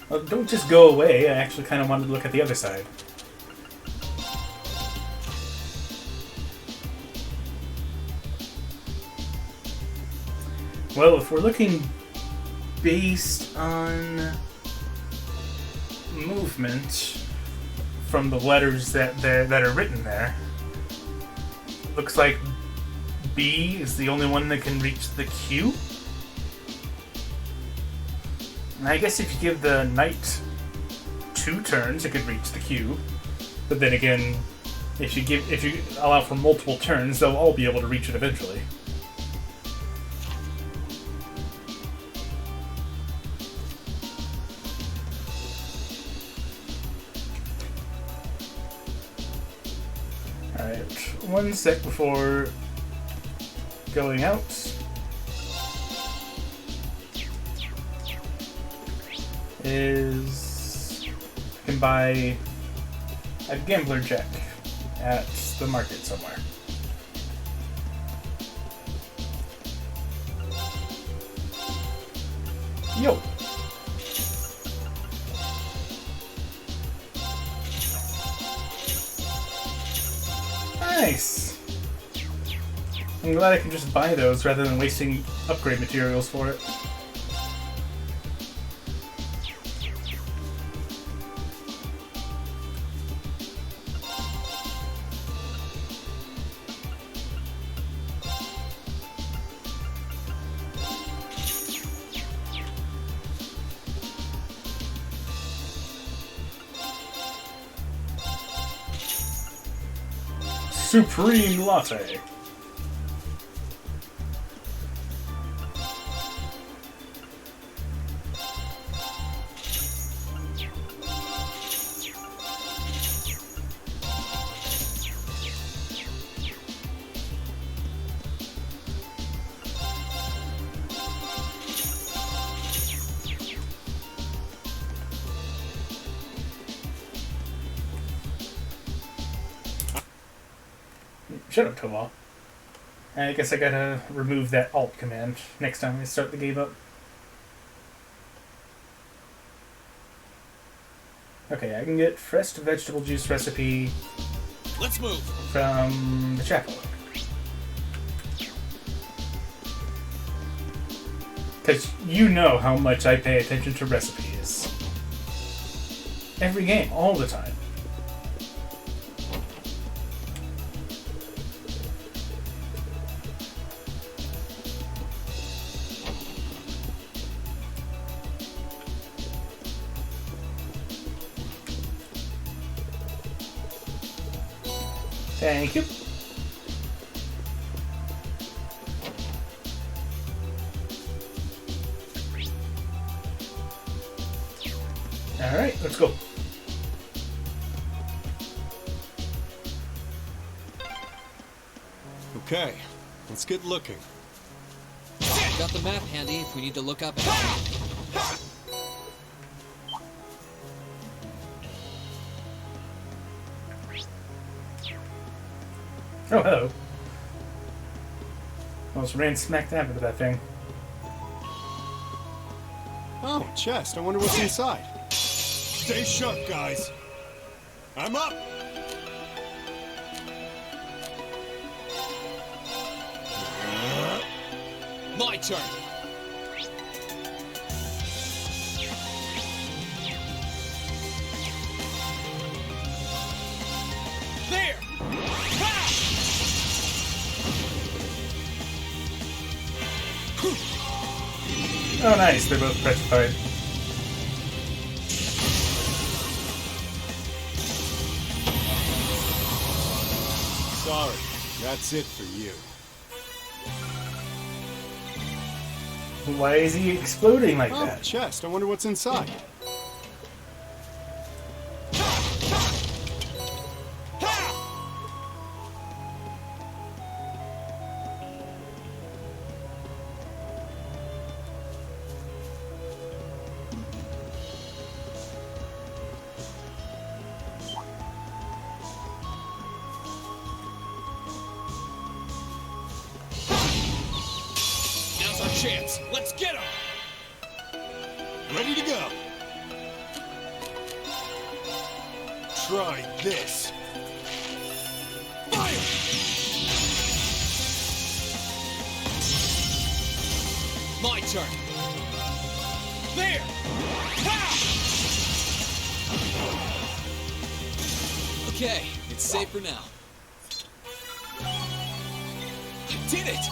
Well, don't just go away. I actually kind of wanted to look at the other side. Well, if we're looking based on movement from the letters that are written there, looks like B is the only one that can reach the Q. And I guess if you give the knight 2 turns, it could reach the Q. But then again, if you allow for multiple turns, they'll all be able to reach it eventually. Alright, 1 sec before going out. Is I can buy a gambler check at the market somewhere. Yo! Nice! I'm glad I can just buy those rather than wasting upgrade materials for it. Supreme Latte. Shut up, Tobal. I guess I gotta remove that alt command next time I start the game up. Okay, I can get fresh vegetable juice recipe. Let's move. From the chapel. Because you know how much I pay attention to recipes. Every game, all the time. Thank you. Alright, let's go. Okay, let's get looking. Got the map handy if we need to look up anything. Oh, hello. Almost ran smack dab into that thing. Oh, chest. I wonder what's inside. Stay sharp, guys. I'm up. My turn. There. Oh, nice. They're both petrified. Sorry, that's it for you. Why is he exploding like Oh, that? chest. I wonder what's inside. Now's our chance. Let's get him. Ready to go. Try this. Fire! My turn. There! Ha! Okay, it's safe for now. I did it!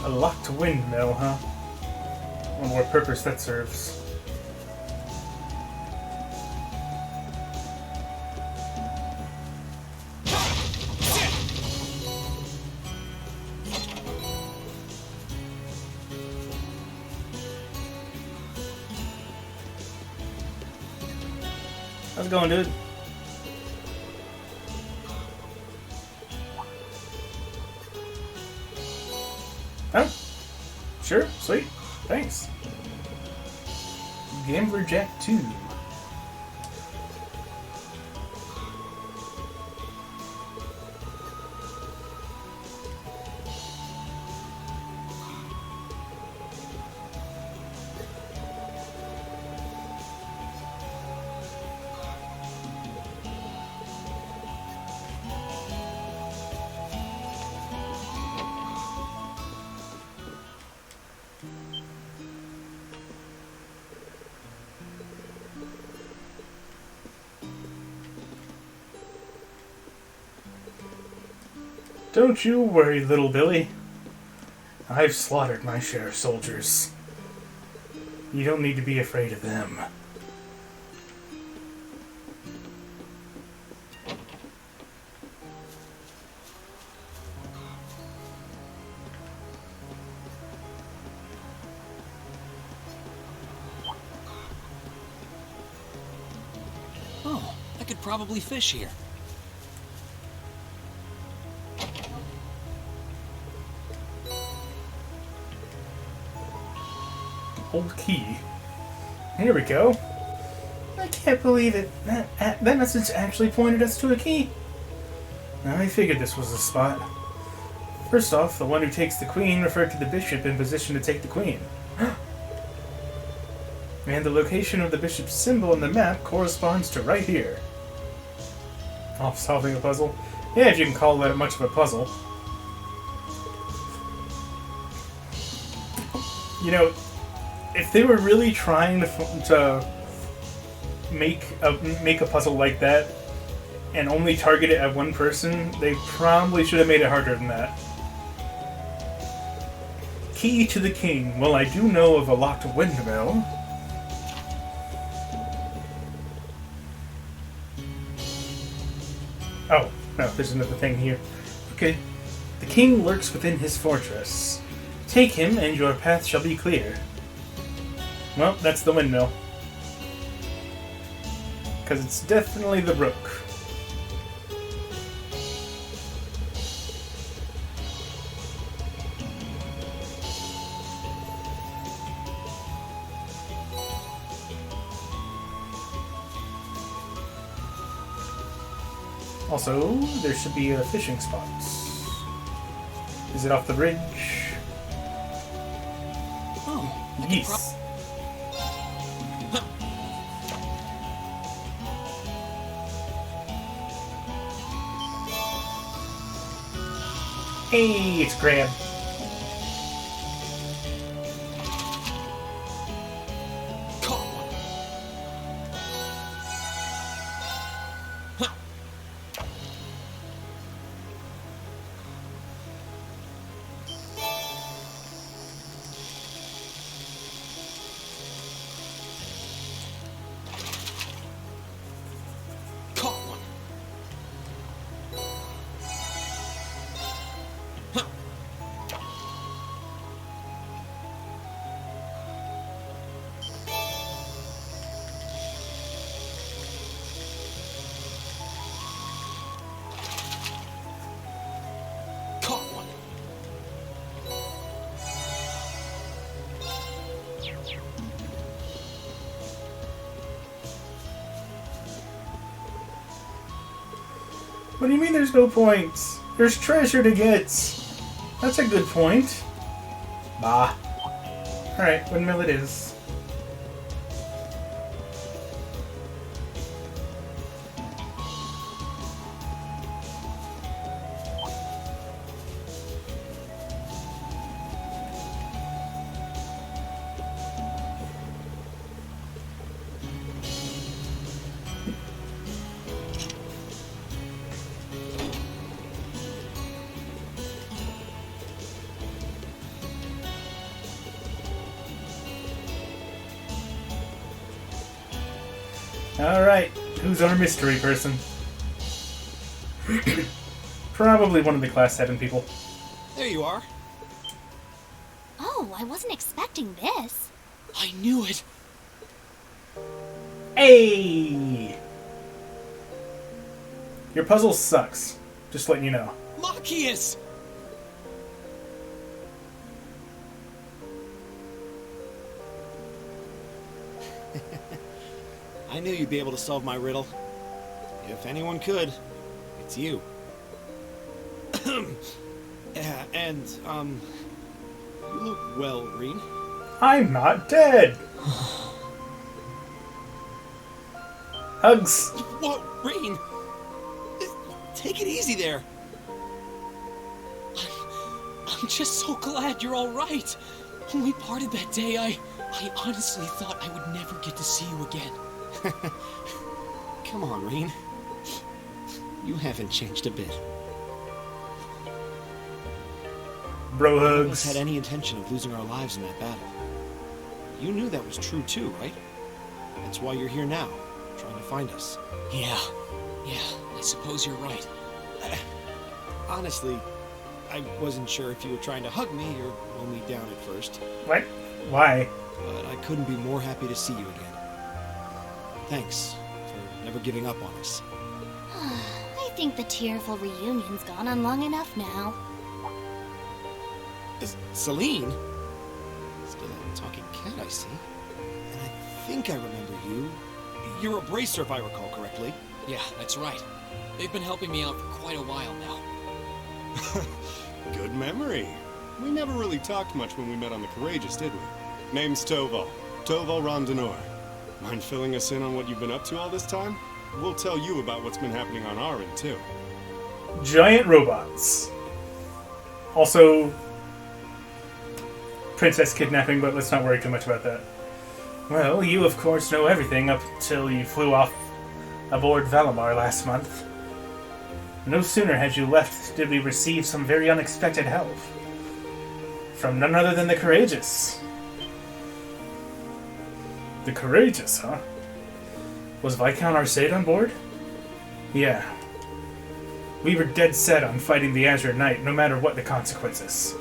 A locked windmill, huh? I wonder what purpose that serves. How's it going, dude? Oh, sure, sweet, thanks. Gambler Jack 2. Don't you worry, little Billy. I've slaughtered my share of soldiers. You don't need to be afraid of them. Oh, I could probably fish here. Old key. Here we go. I can't believe it. That message actually pointed us to a key. I figured this was the spot. First off, the one who takes the queen referred to the bishop in position to take the queen. And the location of the bishop's symbol in the map corresponds to right here. Off solving a puzzle? Yeah, if you can call that much of a puzzle. You know, if they were really trying to make a puzzle like that and only target it at one person, they probably should have made it harder than that. Key to the king. Well, I do know of a locked windmill. Oh, no, there's another thing here. Okay. The king lurks within his fortress. Take him, and your path shall be clear. Well, that's the windmill. Because it's definitely the brook. Also, there should be a fishing spot. Is it off the bridge? Oh, Yes. Hey, it's Graham. Caught one. Huh. Caught one. Huh. Caught one. What do you mean there's no points? There's treasure to get. That's a good point. Bah. Alright, windmill it is. Alright, who's our mystery person? Probably one of the Class 7 people. There you are. Oh, I wasn't expecting this. I knew it. Hey! Your puzzle sucks. Just letting you know. Machias! I knew you'd be able to solve my riddle. If anyone could, it's you. And, you look well, Reen. I'm not dead! Hugs! What, Reen? Take it easy there. I'm just so glad you're all right. When we parted that day, I honestly thought I would never get to see you again. Come on, Reen. You haven't changed a bit. Bro None of us hugs. had any intention of losing our lives in that battle. You knew that was true too, right? That's why you're here now, trying to find us. Yeah, I suppose you're right. Honestly, I wasn't sure if you were trying to hug me or roll me down at first, What? Why? but I couldn't be more happy to see you again. Thanks for never giving up on us. I think the tearful reunion's gone on long enough now. Celine? Still a talking cat, I see. And I think I remember you. You're a bracer, if I recall correctly. Yeah, that's right. They've been helping me out for quite a while now. Good memory. We never really talked much when we met on the Courageous, did we? Name's Toval. Toval Rondinor. Mind filling us in on what you've been up to all this time? We'll tell you about what's been happening on our end, too. Giant robots. Also, princess kidnapping, but let's not worry too much about that. Well, you of course know everything up till you flew off aboard Valimar last month. No sooner had you left did we receive some very unexpected help. From none other than the Courageous. The Courageous, huh? Was Viscount Arcade on board? Yeah. We were dead set on fighting the Azure Knight, no matter what the consequences.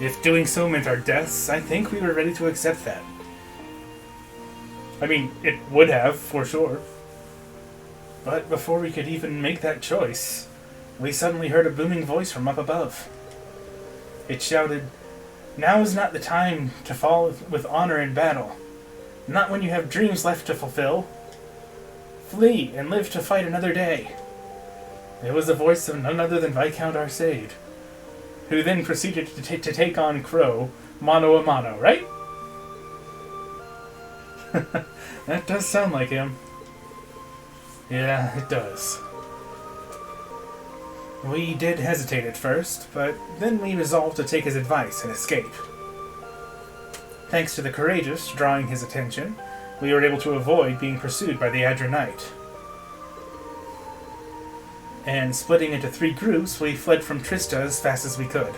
If doing so meant our deaths, I think we were ready to accept that. I mean, it would have, for sure. But before we could even make that choice, we suddenly heard a booming voice from up above. It shouted, "Now is not the time to fall with honor in battle. Not when you have dreams left to fulfill. Flee and live to fight another day." It was the voice of none other than Viscount Arcade, who then proceeded to take on Crow mano a mano, right? That does sound like him. Yeah, it does. We did hesitate at first, but then we resolved to take his advice and escape. Thanks to the Courageous drawing his attention, we were able to avoid being pursued by the Azure Knight. And splitting into 3 groups, we fled from Trista as fast as we could.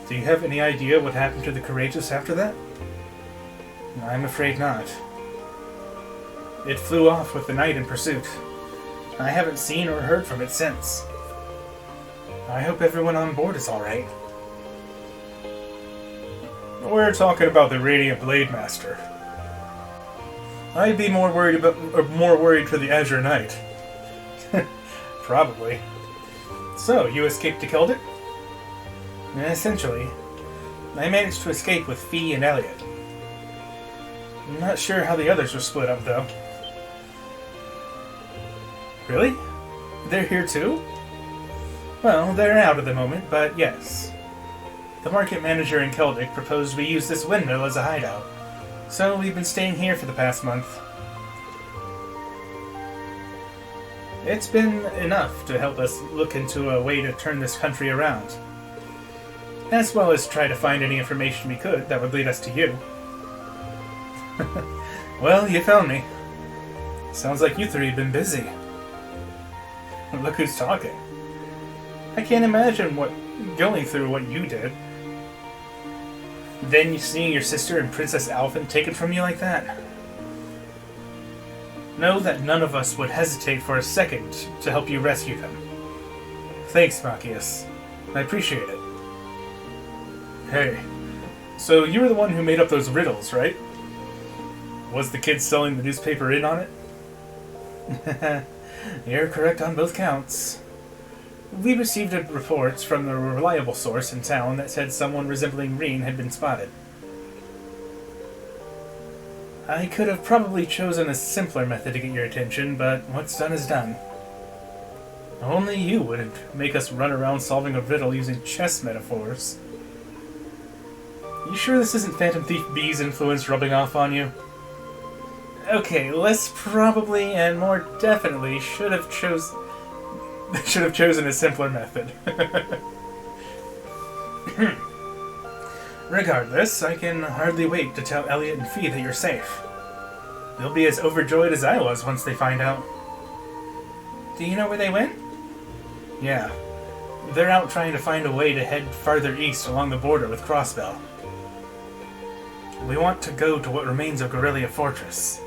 Do you have any idea what happened to the Courageous after that? I'm afraid not. It flew off with the Knight in pursuit. I haven't seen or heard from it since. I hope everyone on board is alright. We're talking about the Radiant Blade Master. I'd be more worried for the Azure Knight. Probably. So, you escaped to Celdic? Essentially. I managed to escape with Fee and Elliot. I'm not sure how the others were split up, though. Really? They're here too? Well, they're out at the moment, but yes. The market manager in Celdic proposed we use this windmill as a hideout, so we've been staying here for the past month. It's been enough to help us look into a way to turn this country around, as well as try to find any information we could that would lead us to you. Well, you found me. Sounds like you 3 have been busy. Look who's talking. I can't imagine going through what you did. Then seeing your sister and Princess Alphen taken from you like that? Know that none of us would hesitate for a second to help you rescue them. Thanks, Machias. I appreciate it. Hey, so you were the one who made up those riddles, right? Was the kid selling the newspaper in on it? You're correct on both counts. We received a report from a reliable source in town that said someone resembling Reen had been spotted. I could have probably chosen a simpler method to get your attention, but what's done is done. Only you would make us run around solving a riddle using chess metaphors. You sure this isn't Phantom Thief B's influence rubbing off on you? Okay, less probably and more definitely should have chosen a simpler method. Regardless, I can hardly wait to tell Elliot and Fee that you're safe. They'll be as overjoyed as I was once they find out. Do you know where they went? Yeah. They're out trying to find a way to head farther east along the border with Crossbell. We want to go to what remains of Guerrilla Fortress.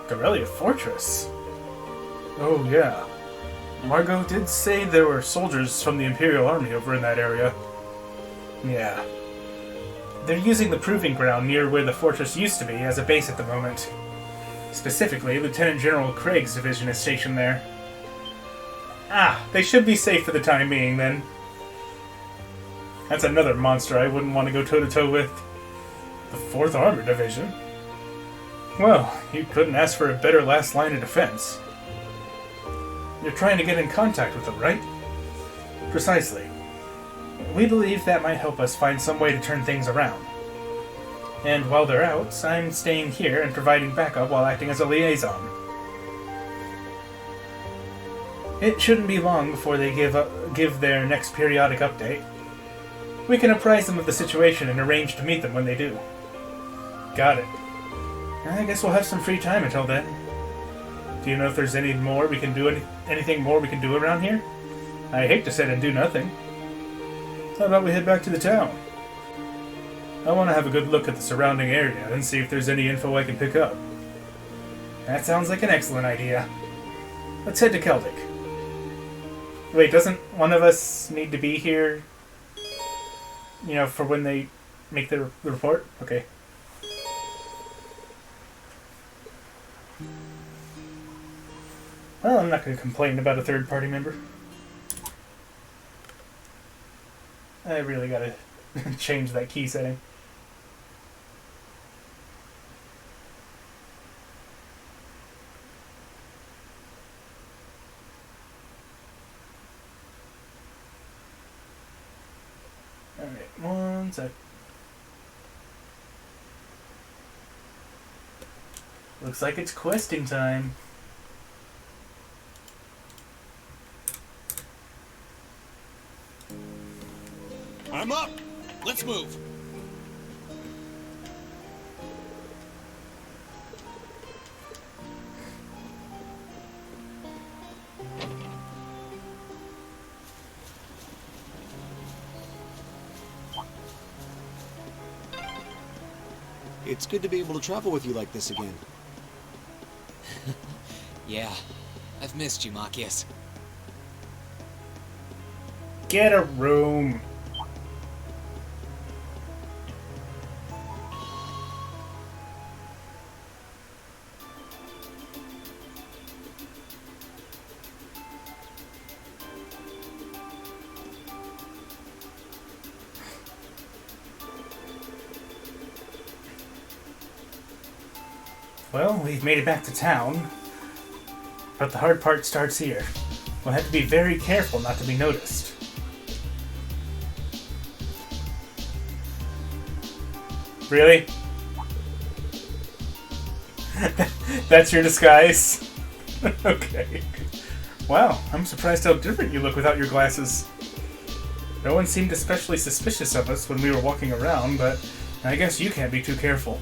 Guerrilla Fortress? Oh, yeah. Margot did say there were soldiers from the Imperial Army over in that area. Yeah. They're using the proving ground near where the fortress used to be as a base at the moment. Specifically, Lieutenant General Craig's division is stationed there. Ah, they should be safe for the time being, then. That's another monster I wouldn't want to go toe-to-toe with. The 4th Armored Division? Well, you couldn't ask for a better last line of defense. You're trying to get in contact with them, right? Precisely. We believe that might help us find some way to turn things around. And while they're out, I'm staying here and providing backup while acting as a liaison. It shouldn't be long before they give their next periodic update. We can apprise them of the situation and arrange to meet them when they do. Got it. I guess we'll have some free time until then. Do you know if there's anything more we can do around here? I hate to sit and do nothing. How about we head back to the town? I want to have a good look at the surrounding area and see if there's any info I can pick up. That sounds like an excellent idea. Let's head to Celdic. Wait, doesn't one of us need to be here, for when they make the report? Okay. Well, I'm not going to complain about a third-party member. I really got to change that key setting. Alright, one sec. Looks like it's questing time. I'm up! Let's move! It's good to be able to travel with you like this again. Yeah, I've missed you, Machias. Get a room. Well, we've made it back to town, but the hard part starts here. We'll have to be very careful not to be noticed. Really? That's your disguise? Okay. Wow, I'm surprised how different you look without your glasses. No one seemed especially suspicious of us when we were walking around, but I guess you can't be too careful.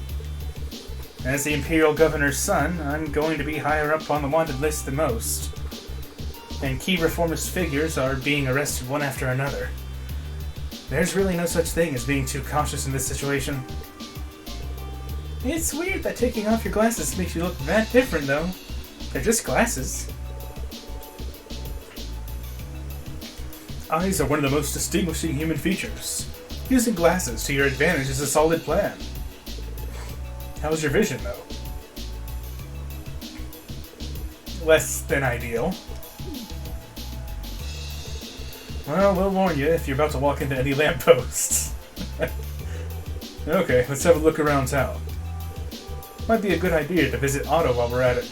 As the Imperial Governor's son, I'm going to be higher up on the wanted list than most. And key reformist figures are being arrested one after another. There's really no such thing as being too cautious in this situation. It's weird that taking off your glasses makes you look that different, though. They're just glasses. Eyes are one of the most distinguishing human features. Using glasses to your advantage is a solid plan. How's your vision, though? Less than ideal. Well, we'll warn you if you're about to walk into any lampposts. Okay, let's have a look around town. Might be a good idea to visit Otto while we're at it.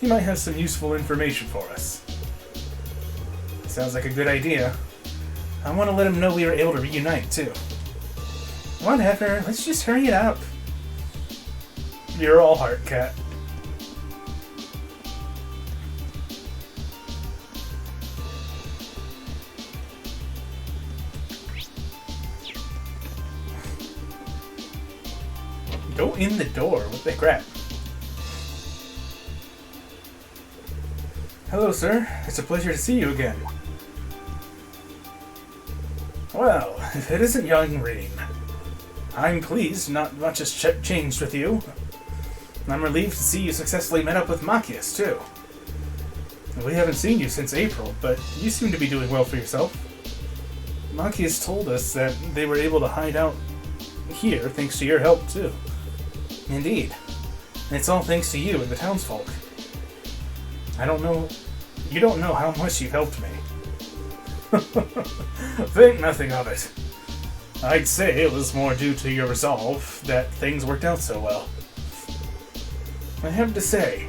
He might have some useful information for us. Sounds like a good idea. I want to let him know we were able to reunite, too. Whatever, let's just hurry it up. You're all heart, Cat. Go in the door. What the crap? Hello, sir. It's a pleasure to see you again. Well, if it isn't young Rain. I'm pleased not much has changed with you. I'm relieved to see you successfully met up with Machias, too. We haven't seen you since April, but you seem to be doing well for yourself. Machias told us that they were able to hide out here thanks to your help, too. Indeed. And it's all thanks to you and the townsfolk. You don't know how much you've helped me. Think nothing of it. I'd say it was more due to your resolve that things worked out so well. I have to say,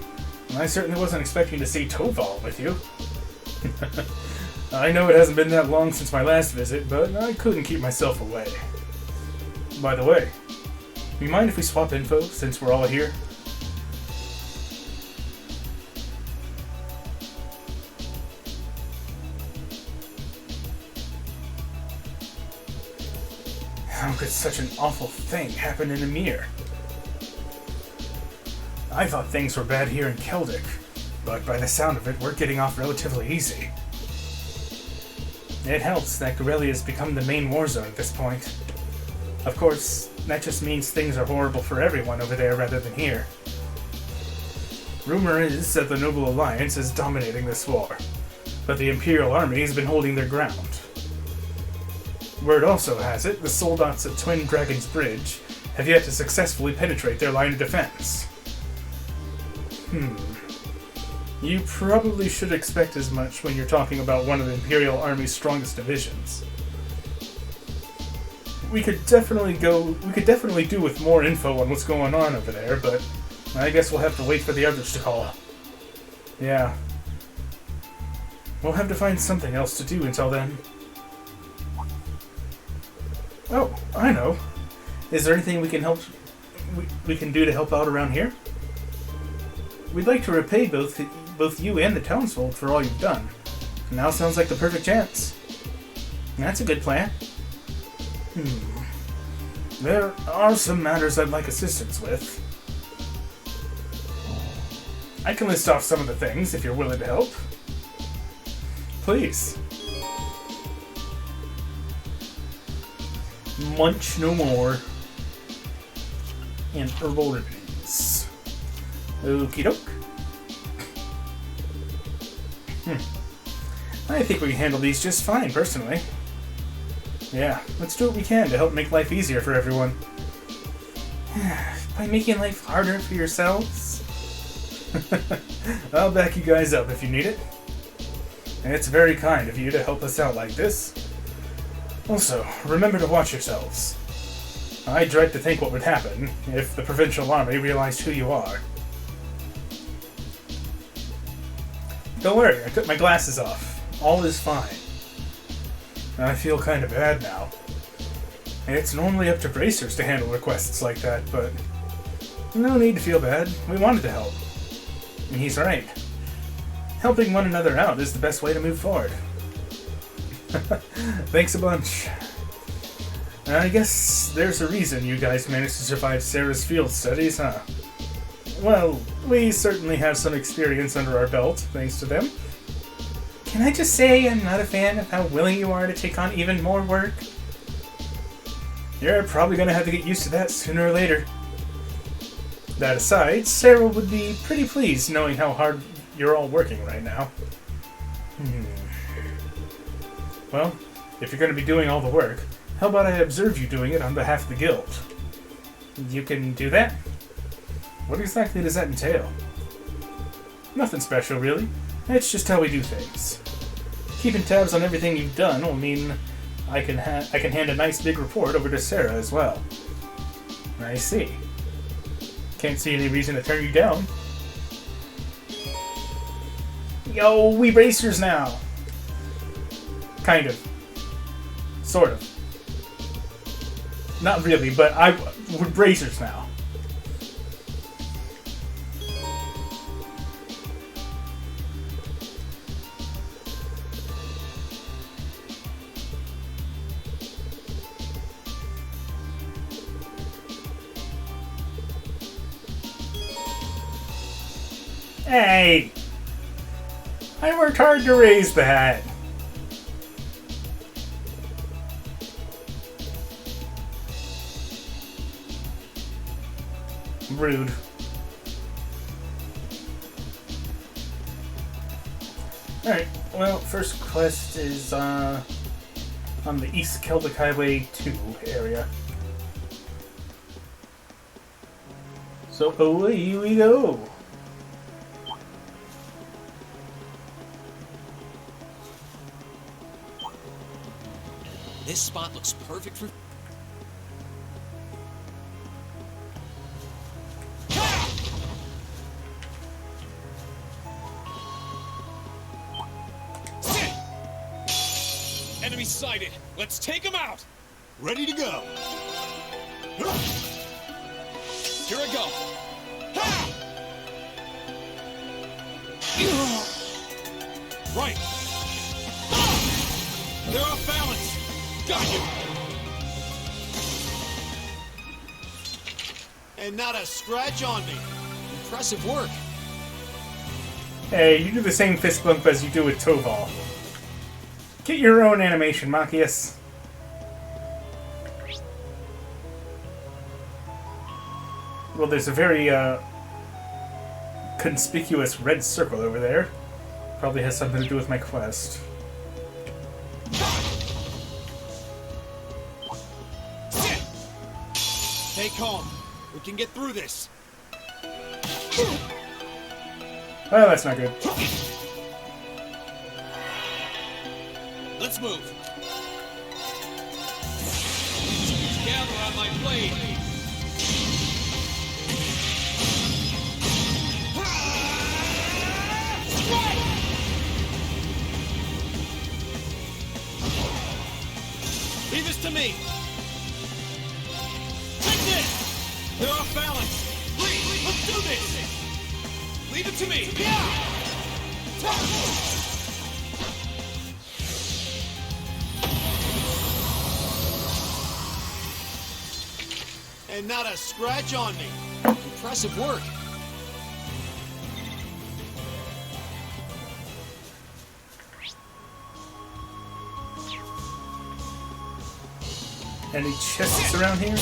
I certainly wasn't expecting to see Toval with you. I know it hasn't been that long since my last visit, but I couldn't keep myself away. By the way, you mind if we swap info since we're all here? How could such an awful thing happen in Emir? I thought things were bad here in Celdic, but by the sound of it, we're getting off relatively easy. It helps that Corellia's become the main war zone at this point. Of course, that just means things are horrible for everyone over there rather than here. Rumor is that the Noble Alliance is dominating this war, but the Imperial Army has been holding their ground. Word also has it the Soldats at Twin Dragons Bridge have yet to successfully penetrate their line of defense. You probably should expect as much when you're talking about one of the Imperial Army's strongest divisions. We could definitely do with more info on what's going on over there, but I guess we'll have to wait for the others to call up. Yeah. We'll have to find something else to do until then. Oh, I know. Is there anything we can do to help out around here? We'd like to repay both you and the townsfolk for all you've done. Now sounds like the perfect chance. That's a good plan. There are some matters I'd like assistance with. I can list off some of the things if you're willing to help. Please. Munch no more. And herbal remedies. Okie doke. I think we can handle these just fine, personally. Yeah, let's do what we can to help make life easier for everyone. By making life harder for yourselves? I'll back you guys up if you need it. And it's very kind of you to help us out like this. Also, remember to watch yourselves. I dread to think what would happen if the Provincial Army realized who you are. Don't worry, I took my glasses off. All is fine. I feel kind of bad now. It's normally up to bracers to handle requests like that, but no need to feel bad. We wanted to help. And he's right. Helping one another out is the best way to move forward. Thanks a bunch. I guess there's a reason you guys managed to survive Sarah's field studies, huh? Well, we certainly have some experience under our belt, thanks to them. Can I just say I'm not a fan of how willing you are to take on even more work? You're probably gonna have to get used to that sooner or later. That aside, Sarah would be pretty pleased knowing how hard you're all working right now. Well, if you're gonna be doing all the work, how about I observe you doing it on behalf of the guild? You can do that? What exactly does that entail? Nothing special, really. It's just how we do things. Keeping tabs on everything you've done will mean I can hand a nice big report over to Sarah as well. I see. Can't see any reason to turn you down. Yo, we racers now! Kind of. Sort of. Not really, but we're bracers now. Hey! I worked hard to raise that. Rude. Alright, well, first quest is on the East Celdic Highway 2 area. So away we go! This spot looks perfect for... Enemy sighted! Let's take him out! Ready to go. Here I go! Right! They're off balance! Got you! And not a scratch on me. Impressive work. Hey, you do the same fist bump as you do with Toval. Get your own animation, Machias. Well, there's a very, conspicuous red circle over there. Probably has something to do with my quest. Stay calm. We can get through this. Well, that's not good. Let's move. Gather on my blade. Leave this to me. Take this. They're off balance. Let's do this. Leave it to me. Yeah. And not a scratch on me. Impressive work. Any chests around here?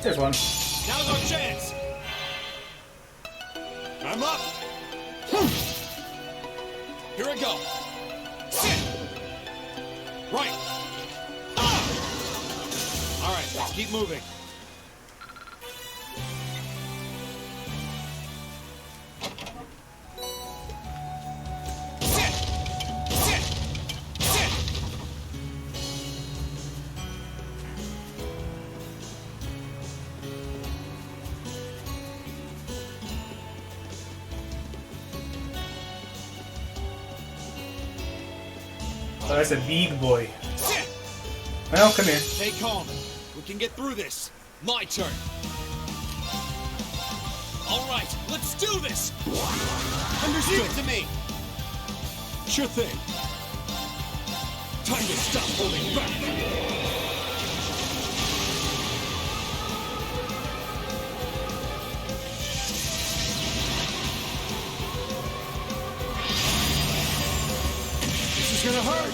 There's one. Now's our chance. I'm up. Here I go. Right. All right, let's keep moving. Oh, that's a big boy. Well, come here. Stay calm. We can get through this. My turn. All right, let's do this. Understood. Leave it to me. Sure thing. Time to stop holding back! This is gonna hurt!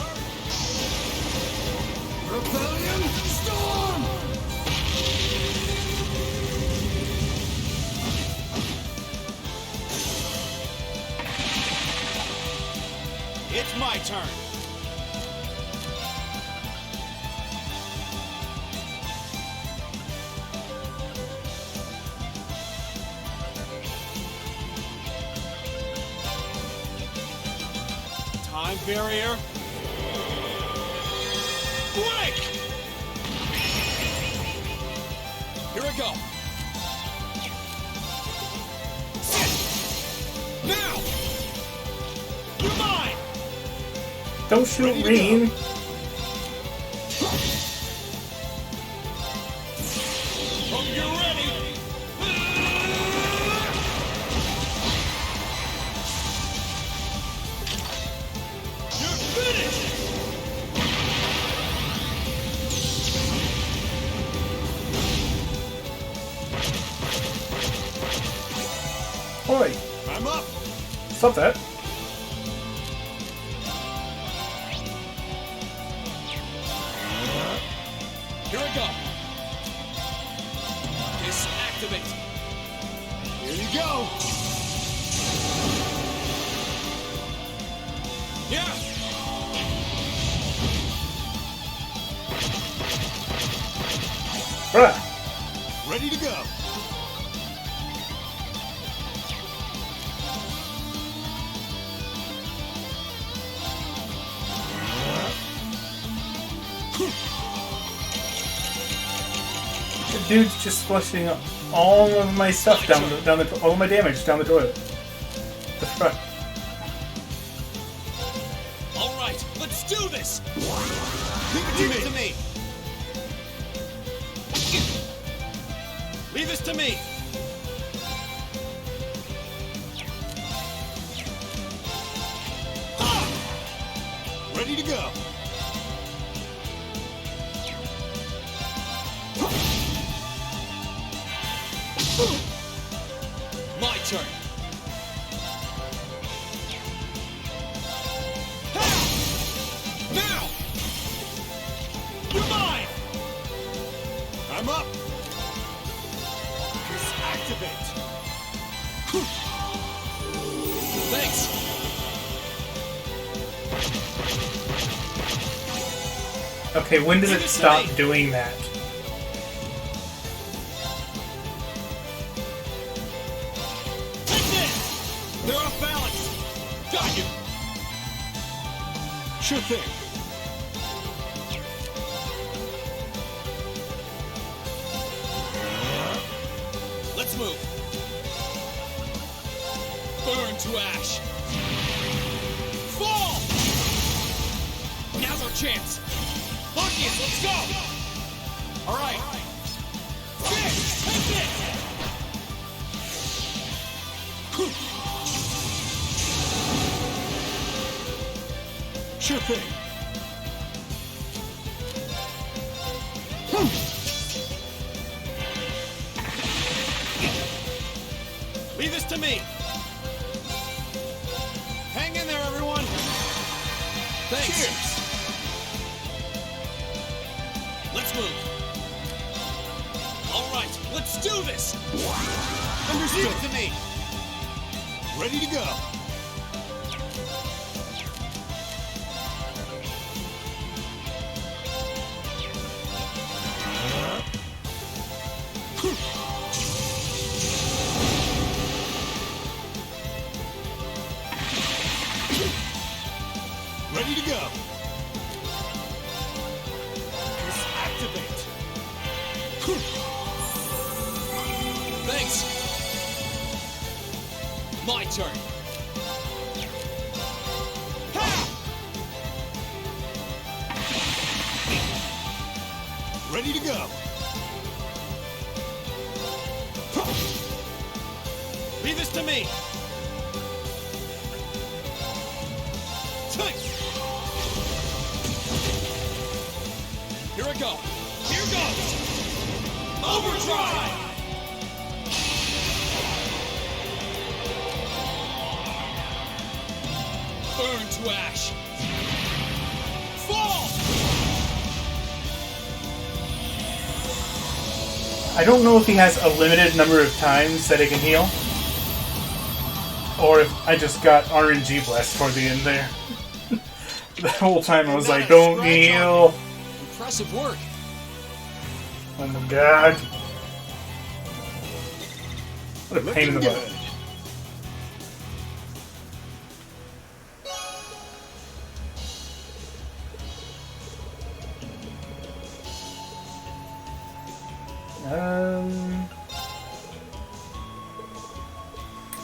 Rebellion Storm! It's my turn! Time barrier. Break! Here I go. Sit! Now! You're mine! Don't shoot Rain. Hope you're ready! You're finished! Oi, I'm up. stop that. Here I go. Disactivate. Here you go. Yeah. Bruh. Ready to go. The dude's just flushing all of my stuff down the all my damage down the toilet. The fuck? All right, let's do this. Leave it to me! Leave this to me! Ready to go. My turn. Now! You're mine! I'm up. Disactivate! Thanks. Okay, when does Give it it to stop me. doing that? Take this! They're off balance. Got you. Sure thing. Let's move. Burn to ash. Fall! Now's our chance. Buckies, let's go! All right. Six, take it! Sure thing. Leave this to me! Hang in there, everyone! Thanks. Cheers! Let's move. All right, let's do this. Leave it to me! Ready to go. Ready to go. Disactivate! Thanks. My turn. Ready to go. Leave this to me! Take. gotta go. Here goes. Overdrive. Burn to ash. Fall. I don't know if he has a limited number of times that he can heal, or if I just got RNG blessed for the end there. The whole time I was like, don't heal. Impressive work. Oh my god. What a pain in the Looking butt.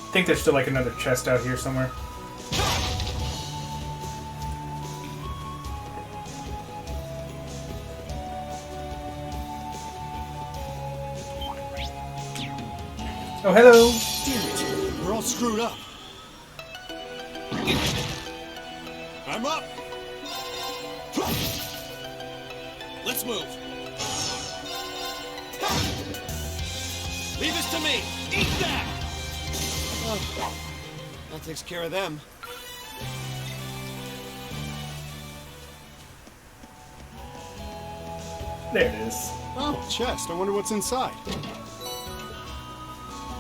I think there's still like another chest out here somewhere. Oh, hello! Damn it, we're all screwed up. I'm up. Let's move. Leave this to me. Eat that. Oh, that takes care of them. There it is. Oh, chest. I wonder what's inside.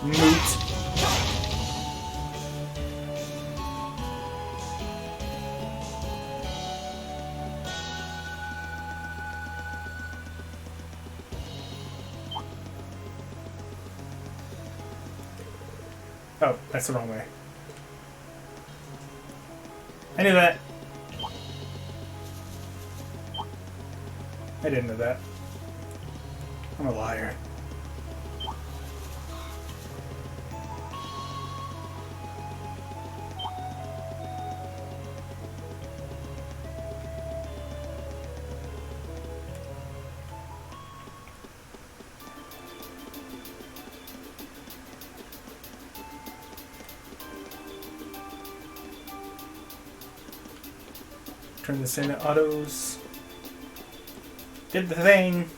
Moot. Oh, that's the wrong way. I knew that. I didn't know that. I'm a liar. Turn this into autos. Did the thing.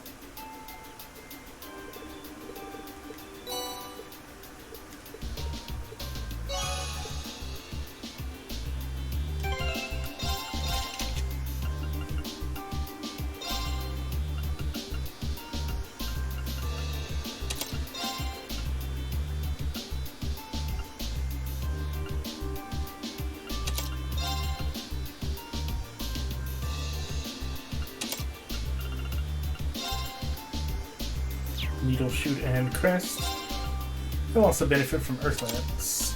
Needle, shoot, and crest. They'll also benefit from earthlands.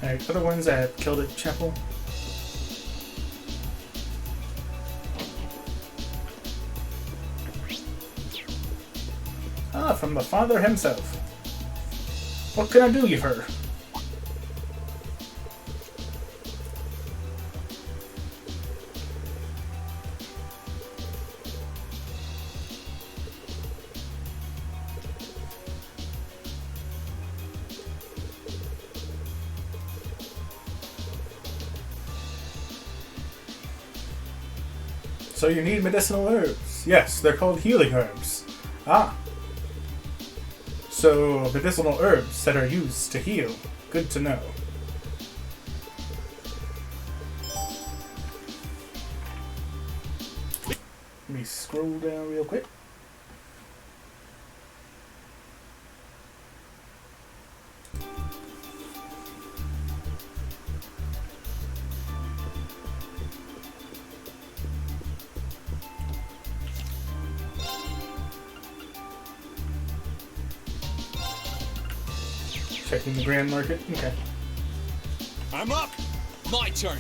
Alright, other ones at Celdic Chapel. Ah, from the Father himself. What can I do you for? So you need medicinal herbs. Yes, they're called healing herbs. Ah. So, medicinal herbs that are used to heal. Good to know. Let me scroll down real quick. Checking the grand market. Okay. I'm up. My turn.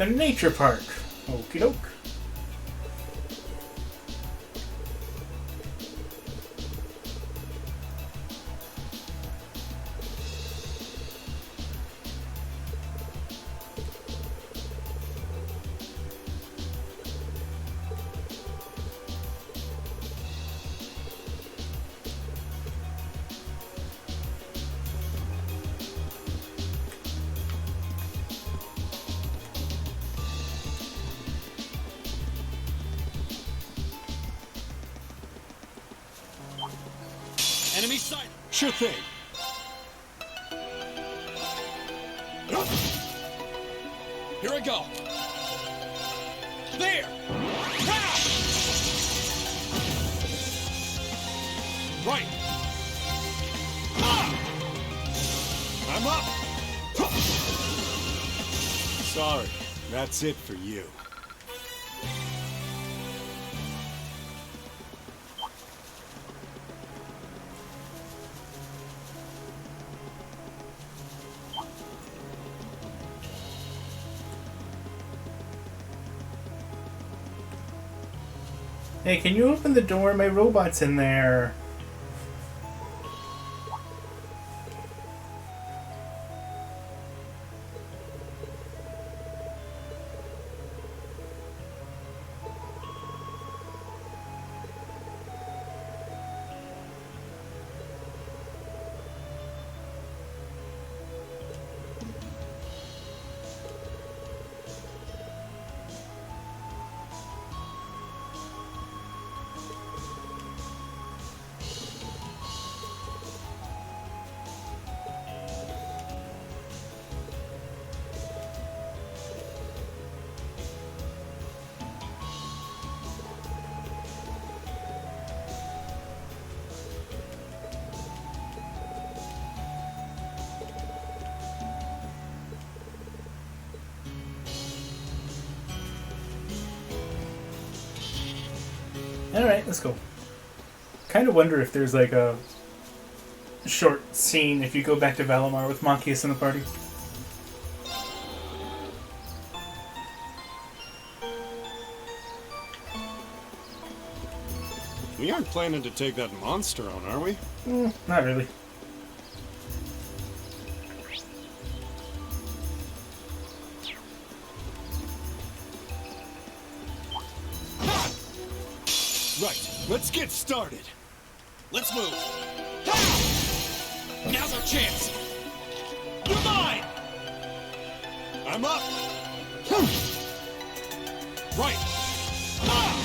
A nature park. Okie doke. Enemy sight! Sure thing. Here I go! There! Ha! Right! Ah! I'm up! Sorry, that's it for you. Hey, can you open the door? My robot's in there. Alright, let's go. Kind of wonder if there's like a short scene if you go back to Valimar with Machias in the party. We aren't planning to take that monster on, are we? Not really. Right, let's get started. Let's move! Ha! Now's our chance! You're mine! I'm up! Right! Ah!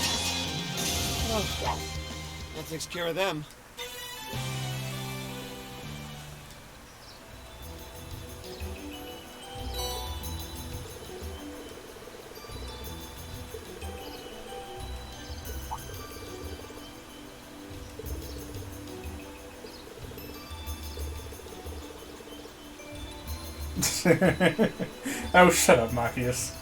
Oh, that takes care of them. Oh, shut up, Machias.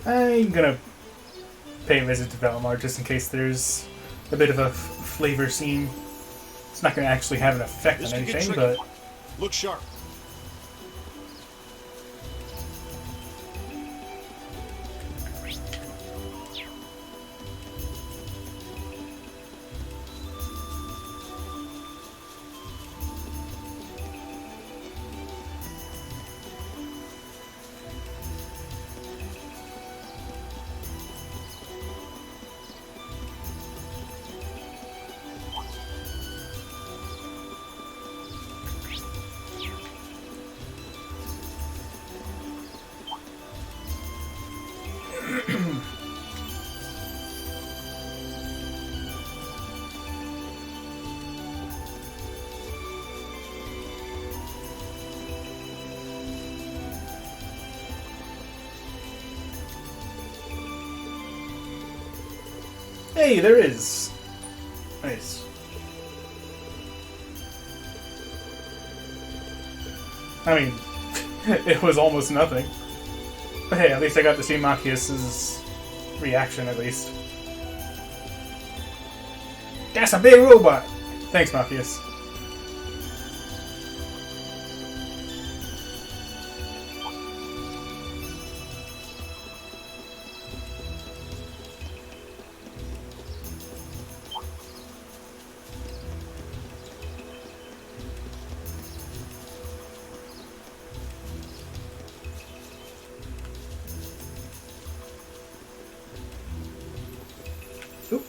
I'm gonna pay a visit to Valimar just in case there's a bit of a flavor scene. It's not gonna actually have an effect This on could get anything, tricky. but Look sharp. hey, there is. Nice. I mean, it was almost nothing. But hey, at least I got to see Machias's reaction, at least. That's a big robot! Thanks, Machias. Oop.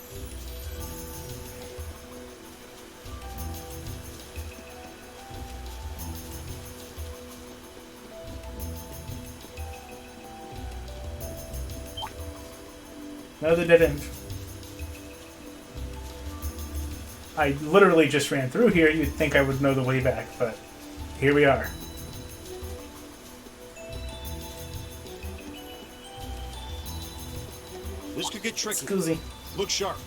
Another dead end. I literally just ran through here. You'd think I would know the way back, but here we are. This could get tricky. Scusi. Look sharp.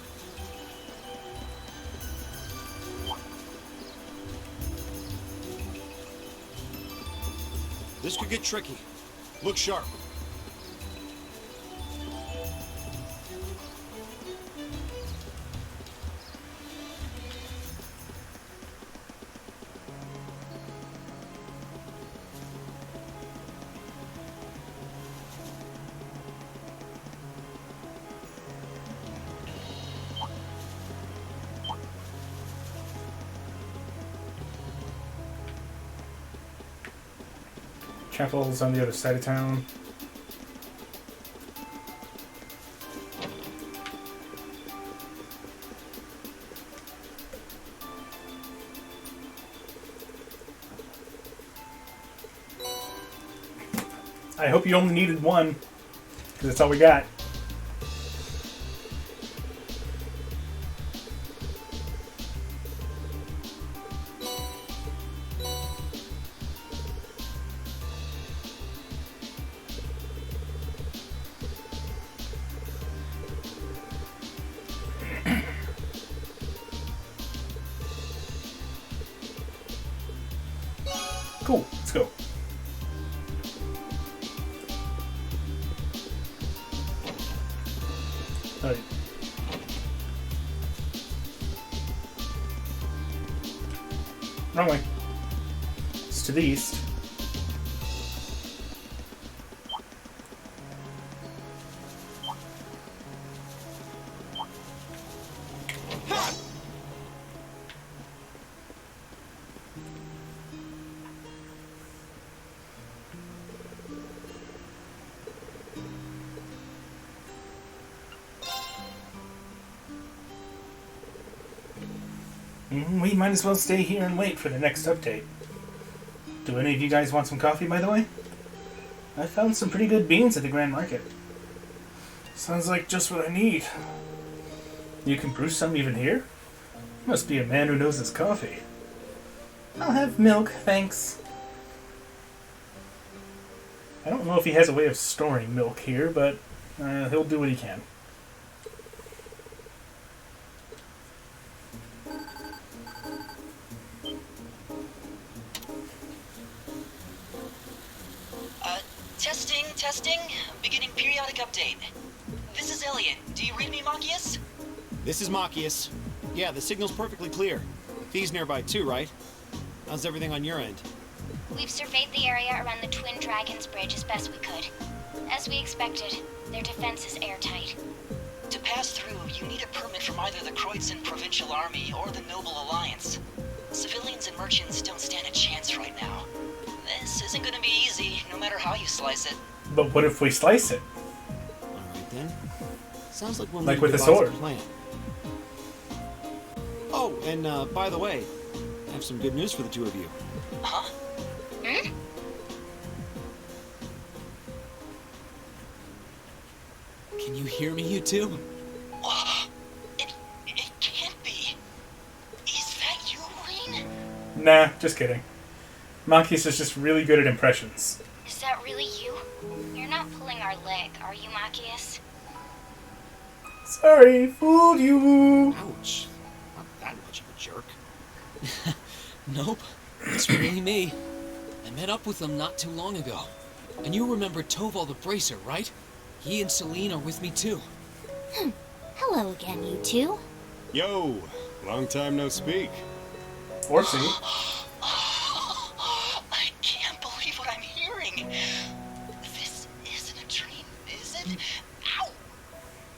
This could get tricky. Look sharp. Chapel's on the other side of town. I hope you only needed one, because that's all we got. Cool, let's go. All right. Wrong way. It's to the east. We might as well stay here and wait for the next update. Do any of you guys want some coffee, by the way? I found some pretty good beans at the Grand Market. Sounds like just what I need. You can brew some even here? Must be a man who knows his coffee. I'll have milk, thanks. I don't know if he has a way of storing milk here, but he'll do what he can. Testing. Beginning periodic update. This is Elliot. Do you read me, Machias? This is Machias. Yeah, the signal's perfectly clear. Fee's nearby too, right? How's everything on your end? We've surveyed the area around the Twin Dragons Bridge as best we could. As we expected, their defense is airtight. To pass through, you need a permit from either the Kreuzin Provincial Army or the Noble Alliance. Civilians and merchants don't stand a chance right now. This isn't gonna be easy, no matter how you slice it. But what if we slice it? Alright then. Sounds like we'll Like need with to a devise sword. plan. Oh, and by the way, I have some good news for the two of you. Huh? Hmm? Can you hear me, you two? It can't be. Is that you, Wayne? Nah, just kidding. Machias is just really good at impressions. Is that really you? You're not pulling our leg, are you, Machias? Sorry, fooled you. Ouch. Not that much of a jerk. Nope. It's really me. I met up with them not too long ago. And you remember Toval the Bracer, right? He and Celine are with me too. Hello again, you two. Yo, long time no speak. Or see. I can't believe what I'm hearing. This isn't a dream, is it? Ow!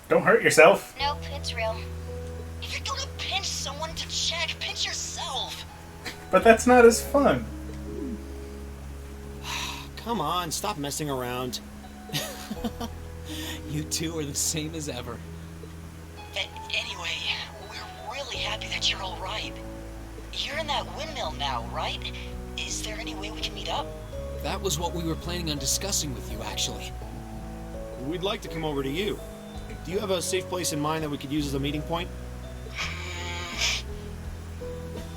Don't hurt yourself. Nope, it's real. If you're gonna pinch someone to check, pinch yourself. But that's not as fun. Come on, stop messing around. You two are the same as ever. Anyway, we're really happy that you're all right. You're in that windmill now, right? Is there any way we can meet up? That was what we were planning on discussing with you, actually. We'd like to come over to you. Do you have a safe place in mind that we could use as a meeting point?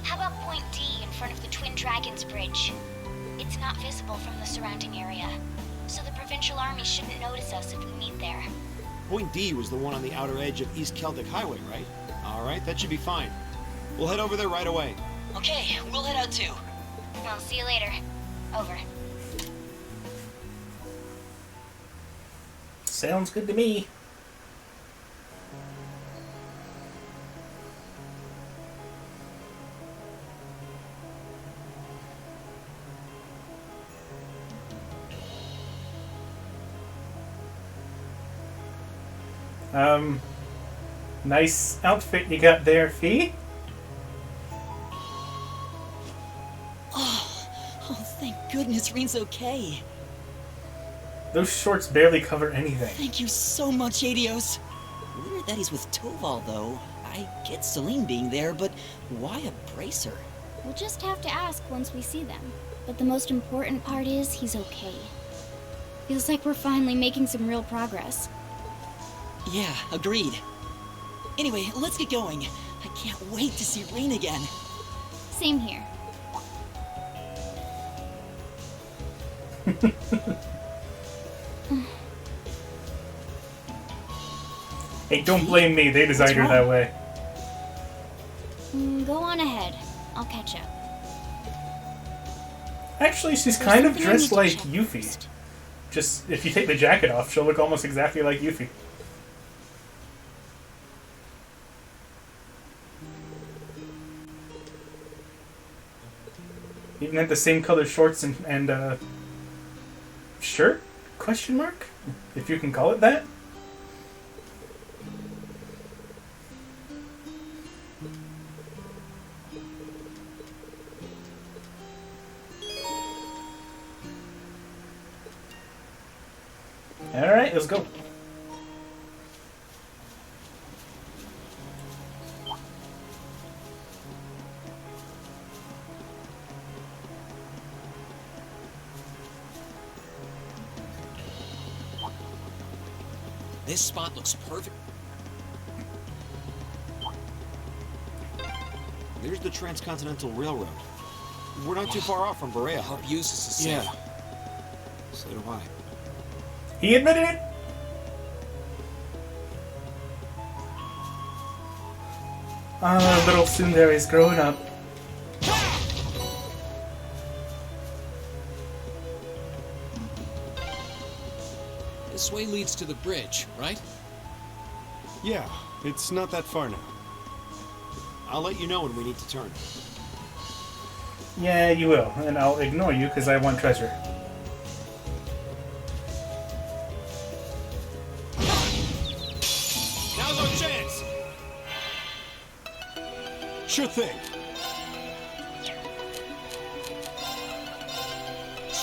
How about Point D in front of the Twin Dragons Bridge? It's not visible from the surrounding area, so the Provincial Army shouldn't notice us if we meet there. Point D was the one on the outer edge of East Celdic Highway, right? Alright, that should be fine. We'll head over there right away. Okay, we'll head out too. I'll see you later. Over. Sounds good to me. Nice outfit you got there, Fee. Oh, thank goodness Reen's okay. Those shorts barely cover anything. Thank you so much, Adios. Weird that he's with Toval, though. I get Celine being there, but why a bracer? We'll just have to ask once we see them. But the most important part is he's okay. Feels like we're finally making some real progress. Yeah, agreed. Anyway, let's get going. I can't wait to see Reen again. Same here. Hey, don't blame me. They designed her that way. Go on ahead. I'll catch up. Actually, she's There's kind of something I dressed need to like check Yuffie. first. Just, if you take the jacket off, she'll look almost exactly like Yuffie. Even had the same color shorts and shirt? Question mark? If you can call it that. Alright, let's go. This spot looks perfect. There's the Transcontinental Railroad. We're not too far off from I Berea. hope Eustace is safe. Yeah. So do I. He admitted it! Ah, little Tsundere is growing up. This way leads to the bridge, right? Yeah, it's not that far now. I'll let you know when we need to turn. Yeah, you will, and I'll ignore you because I want treasure. Now's our chance! Sure thing.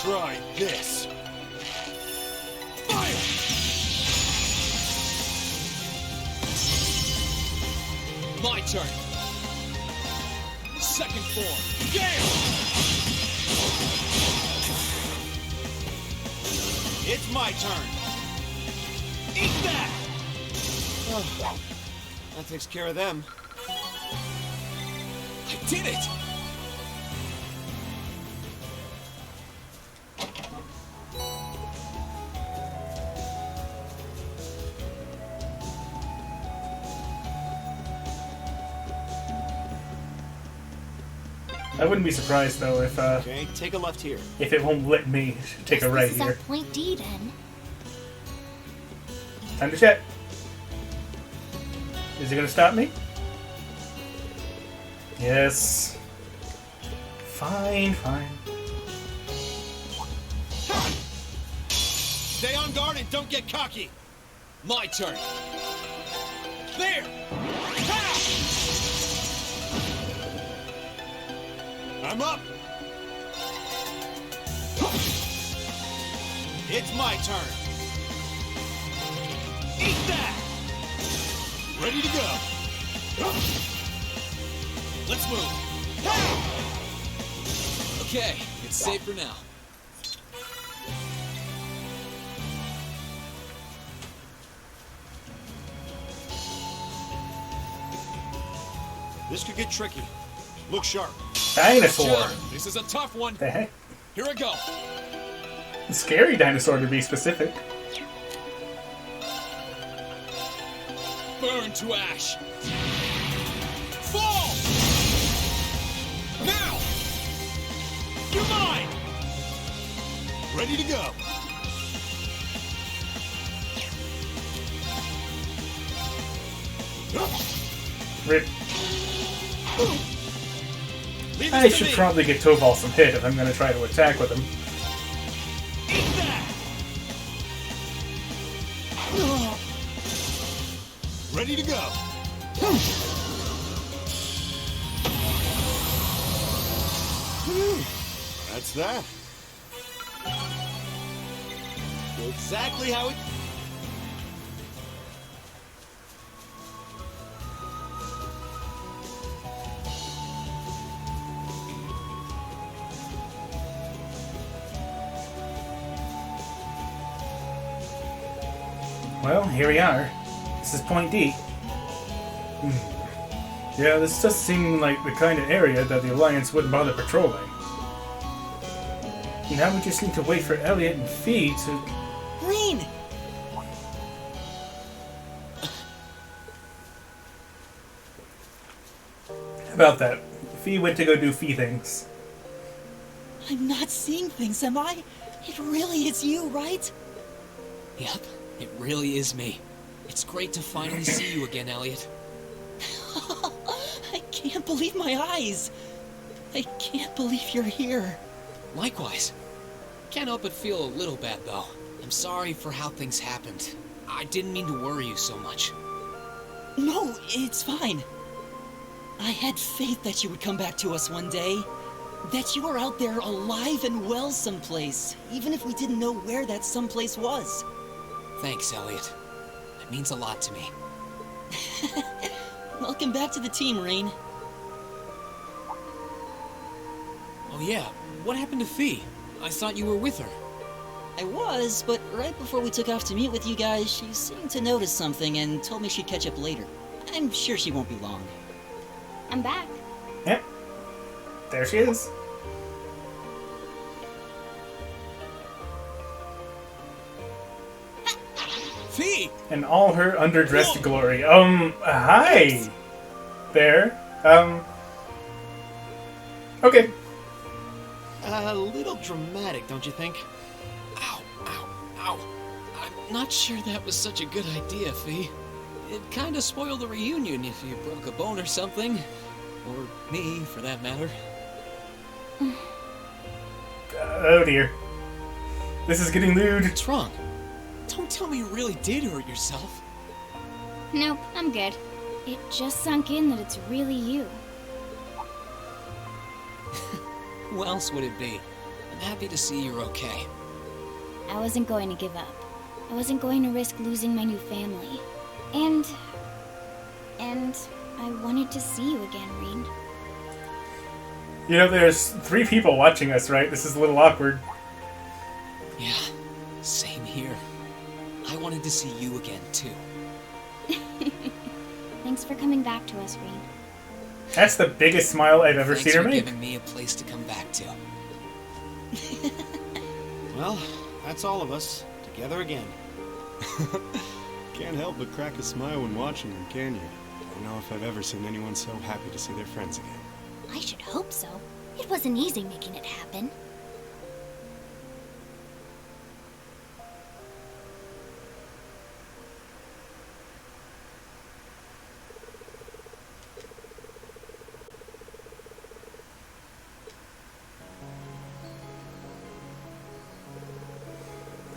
Try this. Fire! My turn. Second form. Gale! It's my turn! Eat that! That takes care of them. I did it! I wouldn't be surprised though Okay, take a left here. if it won't let me take Guess a right this is our here. point D then. Time to check. Is it gonna stop me? Yes. Fine, fine. Stay on guard and don't get cocky. My turn. There! I'm up. It's my turn. Eat that! Ready to go. Let's move. Okay, it's safe for now. This could get tricky. Look sharp. Dinosaur! Sure, this is a tough one. The heck? Here I go. Scary dinosaur to be specific. Burn to ash. Fall! Now! You're mine! Ready to go. Rip. Leave I this to should me. probably get Toval some hit if I'm gonna try to attack with him. Eat that! Ready to go. That's that. Exactly how it... Well, here we are. This is point D. Yeah, this does seem like the kind of area that the Alliance wouldn't bother patrolling. Now we just need to wait for Elliot and Fee to... Green! How about that? Fee went to go do Fee things. I'm not seeing things, am I? It really is you, right? Yep, it really is me. It's great to finally see you again, Elliot. I can't believe my eyes. I can't believe you're here. Likewise. Can't help but feel a little bad, though. I'm sorry for how things happened. I didn't mean to worry you so much. No, it's fine. I had faith that you would come back to us one day. That you were out there alive and well someplace, even if we didn't know where that someplace was. Thanks, Elliot. It means a lot to me. Welcome back to the team, Rain. Oh yeah, what happened to Fee? I thought you were with her. I was, but right before we took off to meet with you guys, she seemed to notice something and told me she'd catch up later. I'm sure she won't be long. I'm back. Yep. There she is. Fee! In all her underdressed Whoa. glory. Hi! There. Okay. A little dramatic, don't you think? Ow, ow, ow. I'm not sure that was such a good idea, Fee. It kinda spoiled the reunion if you broke a bone or something. Or me, for that matter. Oh dear. This is getting lewd. What's wrong? Don't tell me you really did hurt yourself. Nope, I'm good. It just sunk in that it's really you. Who else would it be? I'm happy to see you're okay. I wasn't going to give up. I wasn't going to risk losing my new family. And I wanted to see you again, Reed. You know, there's 3 people watching us, right? This is a little awkward. Yeah, same here. I wanted to see you again, too. Thanks for coming back to us, Reed. That's the biggest smile I've ever Thanks seen her for make. giving me a place to come back to. Well, that's all of us, together again. Can't help but crack a smile when watching them, can you? I don't know if I've ever seen anyone so happy to see their friends again. I should hope so. It wasn't easy making it happen.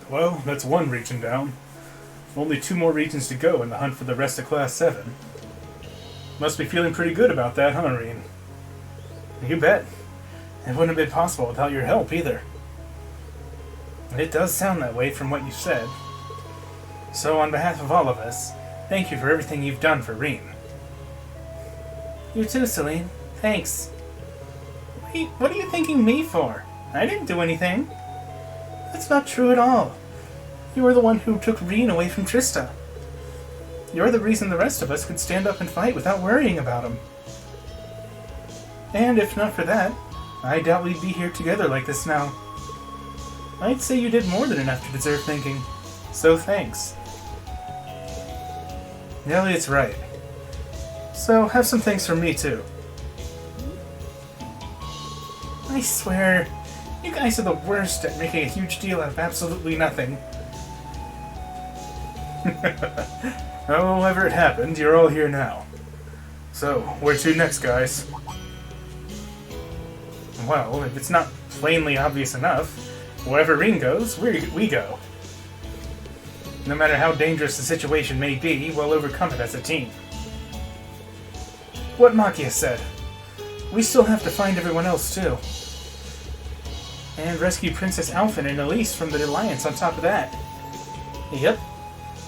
Well, that's one region down. Only 2 more regions to go in the hunt for the rest of Class 7. Must be feeling pretty good about that, huh, Reen? You bet. It wouldn't have been possible without your help, either. It does sound that way from what you said. So, on behalf of all of us, thank you for everything you've done for Reen. You too, Celine. Thanks. Wait, what are you thanking me for? I didn't do anything. That's not true at all. You were the one who took Reen away from Trista. You're the reason the rest of us could stand up and fight without worrying about him. And if not for that, I doubt we'd be here together like this now. I'd say you did more than enough to deserve thanking. So thanks. Elliot's right. So have some thanks from me too. I swear, you guys are the worst at making a huge deal out of absolutely nothing. However it happened, you're all here now. So, where to next, guys? Well, if it's not plainly obvious enough, wherever Reen goes, we go. No matter how dangerous the situation may be, we'll overcome it as a team. What Makia said. We still have to find everyone else, too. And rescue Princess Alphen and Elise from the Alliance on top of that. Yep.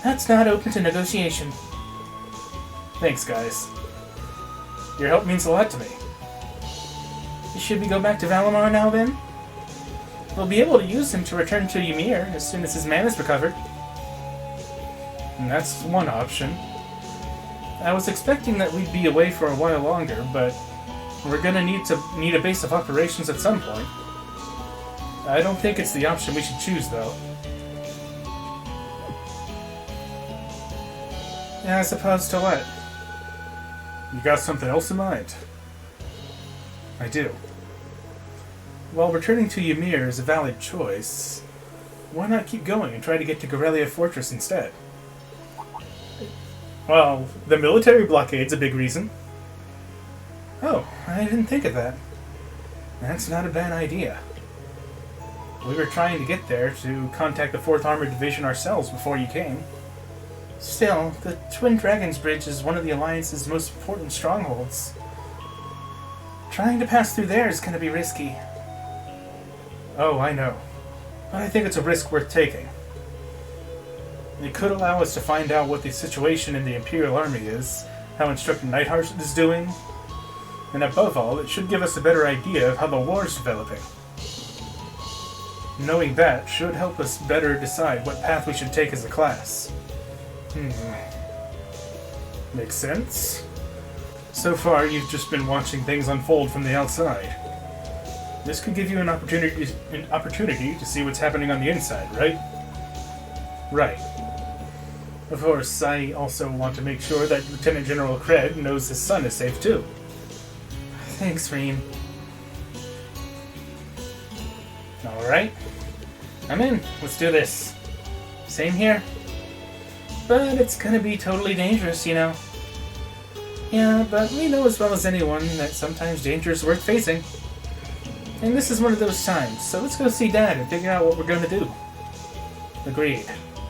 That's not open to negotiation. Thanks, guys. Your help means a lot to me. Should we go back to Valimar now, then? We'll be able to use him to return to Ymir as soon as his mana's recovered. And that's one option. I was expecting that we'd be away for a while longer, but we're gonna need a base of operations at some point. I don't think it's the option we should choose, though. As opposed to what? You got something else in mind? I do. While returning to Ymir is a valid choice, why not keep going and try to get to Gorelia Fortress instead? Well, the military blockade's a big reason. Oh, I didn't think of that. That's not a bad idea. We were trying to get there to contact the 4th Armored Division ourselves before you came. Still, the Twin Dragons Bridge is one of the Alliance's most important strongholds. Trying to pass through there is going to be risky. Oh, I know. But I think it's a risk worth taking. It could allow us to find out what the situation in the Imperial Army is, how Instructor Neidhart is doing, and above all, it should give us a better idea of how the war's developing. Knowing that should help us better decide what path we should take as a class. Makes sense. So far, you've just been watching things unfold from the outside. This could give you an opportunity to see what's happening on the inside, right? Right. Of course, I also want to make sure that Lieutenant General Cred knows his son is safe too. Thanks, Reen. Alright. I'm in. Let's do this. Same here. But it's gonna be totally dangerous, you know. Yeah, but we know as well as anyone that sometimes danger is worth facing. And this is one of those times, so let's go see Dad and figure out what we're gonna do. Agreed.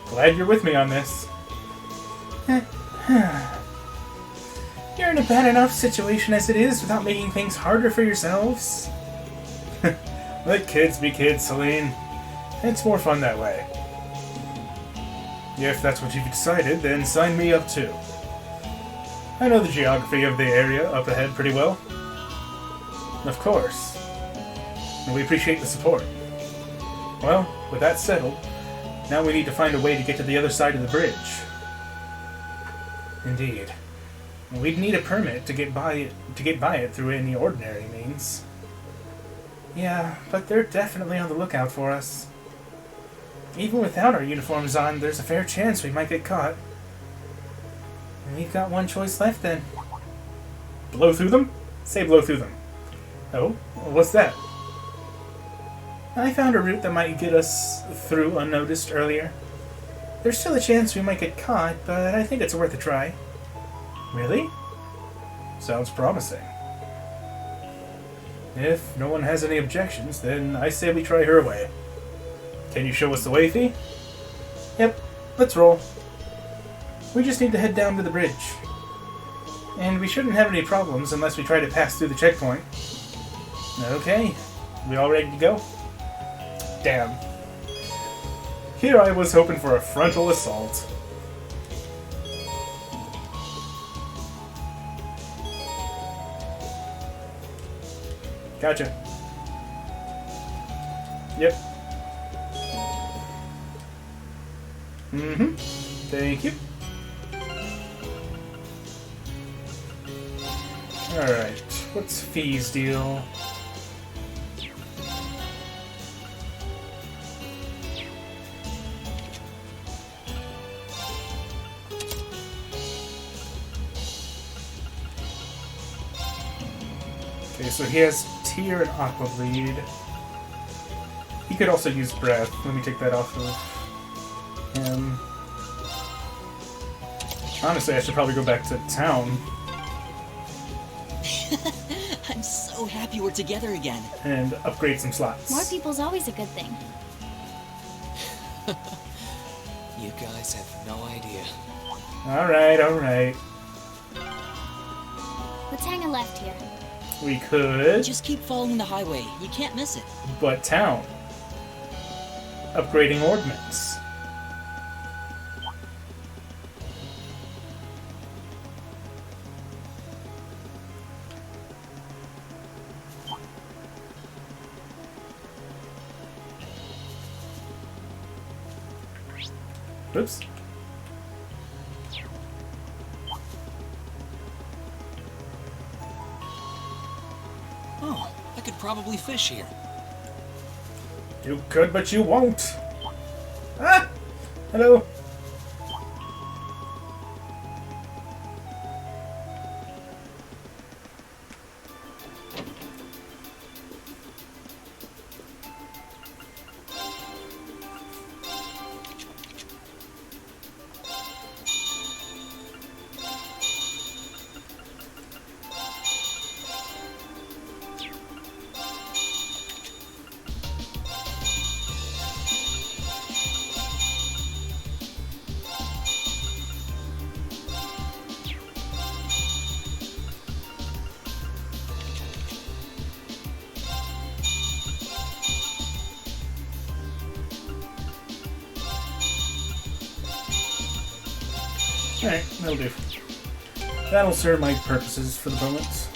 Glad you're with me on this. You're in a bad enough situation as it is without making things harder for yourselves. Let kids be kids, Celine. It's more fun that way. If that's what you've decided, then sign me up too. I know the geography of the area up ahead pretty well. Of course. And we appreciate the support. Well, with that settled, now we need to find a way to get to the other side of the bridge. Indeed. We'd need a permit to get by it through any ordinary means. Yeah, but they're definitely on the lookout for us. Even without our uniforms on, there's a fair chance we might get caught. And we've got one choice left then. Blow through them? Say blow through them. Oh? What's that? I found a route that might get us through unnoticed earlier. There's still a chance we might get caught, but I think it's worth a try. Really? Sounds promising. If no one has any objections, then I say we try her way. Can you show us the way, Fee? Yep, let's roll. We just need to head down to the bridge. And we shouldn't have any problems unless we try to pass through the checkpoint. Okay, we all ready to go? Damn. Here I was hoping for a frontal assault. Gotcha. Yep. Mm-hmm. Thank you. Alright, what's Fee's deal? Okay, so he has Tear and Aqua Bleed. He could also use Breath. Let me take that off of him. Honestly, I should probably go back to town I'm so happy we're together again. and upgrade some slots. More people's always a good thing. You guys have no idea. Alright, alright. Let's hang a left here. We could, Just keep following the highway. You can't miss it. but town. Upgrading ordnance. Oops. Oh, I could probably fish here. You could, but you won't. Ah! Hello. Alright, that'll do. That'll serve my purposes for the moment.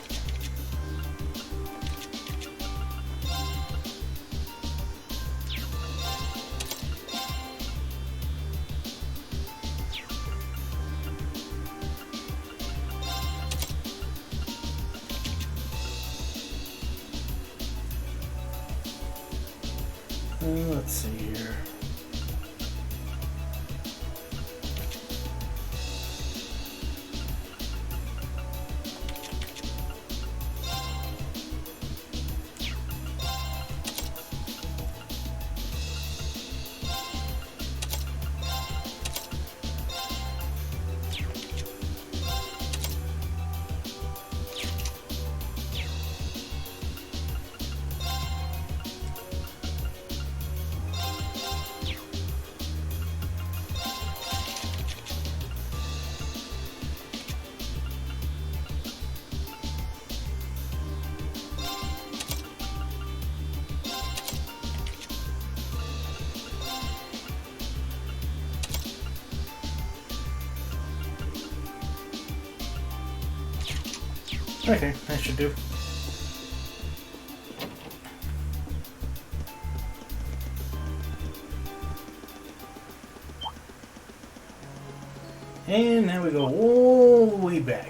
Let's see here. Okay, that should do. And now we go all the way back.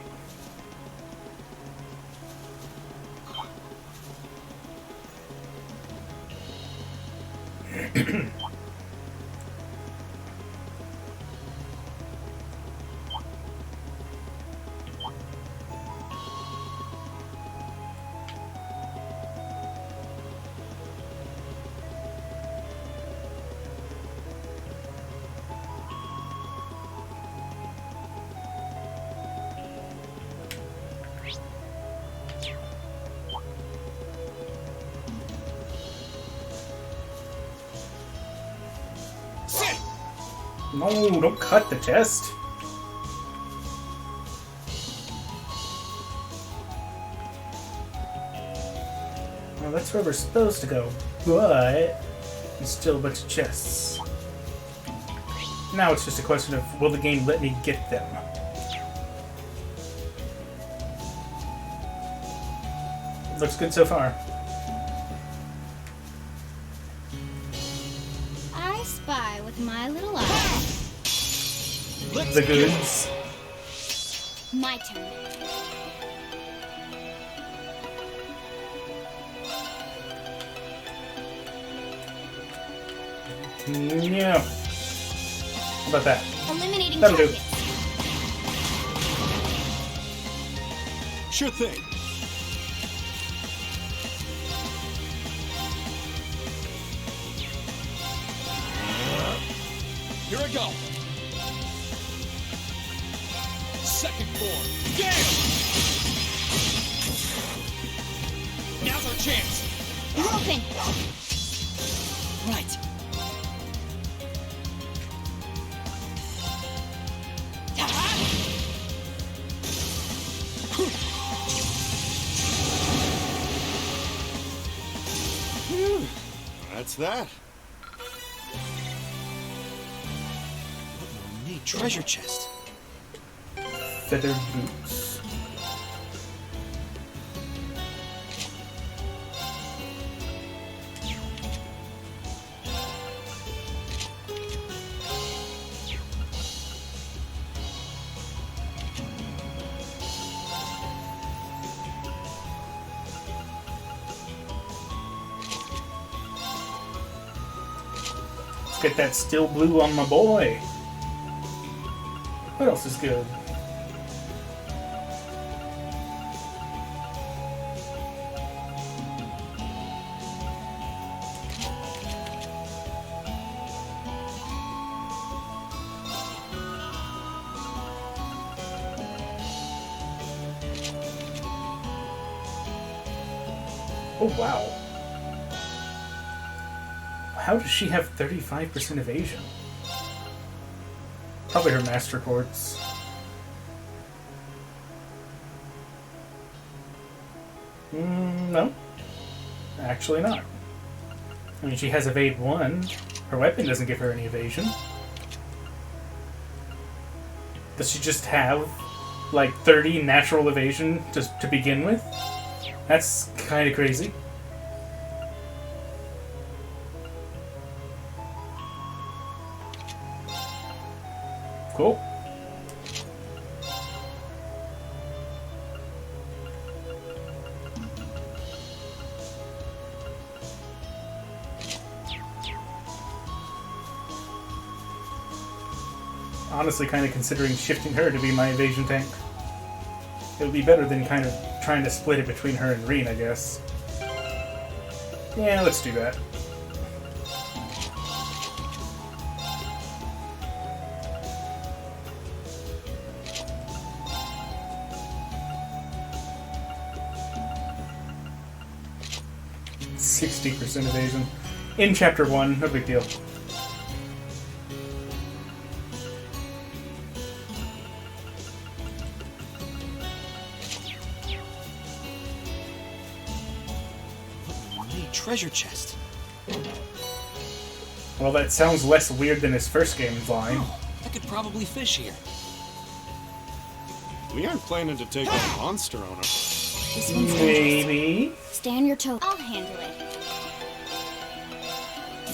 No, don't cut the chest. Well, that's where we're supposed to go, but there's still a bunch of chests. Now it's just a question of, will the game let me get them? Looks good so far. I spy with my little eye. The goods. My turn. Yeah. How about that? Eliminating That'll do. targets. Sure thing. Here I go. Second floor. Damn! Now's our chance. You're open. Right. That's that. What will we need? Treasure chest. Feathered boots. Let's get that still blue on my boy. What else is good? Oh, wow. How does she have 35% evasion? Probably her master chords. No. Actually not. I mean, she has evade 1. Her weapon doesn't give her any evasion. Does she just have, like, 30 natural evasion to begin with? That's kind of crazy. Cool. Honestly, kind of considering shifting her to be my evasion tank. It would be better than kind of trying to split it between her and Reen, I guess. Yeah, let's do that. %60 evasion. In Chapter 1, no big deal. Treasure chest. Well, that sounds less weird than his first game's line. Oh, I could probably fish here. We aren't planning to take a monster on her. This one's Maybe. Stay on your toes. I'll handle it.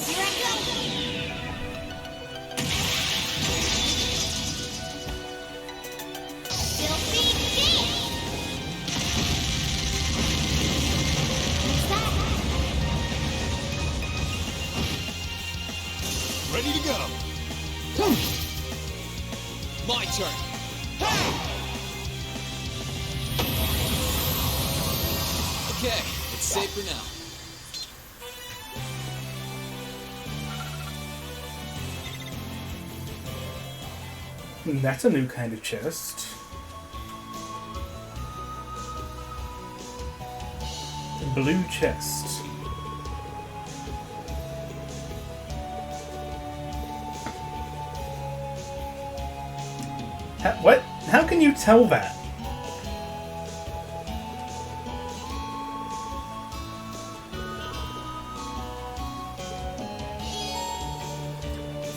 Here I go. Filthy dance. What's that? Ready to go. My turn. Okay, it's safe for now. That's a new kind of chest. Blue chest. What? How can you tell that?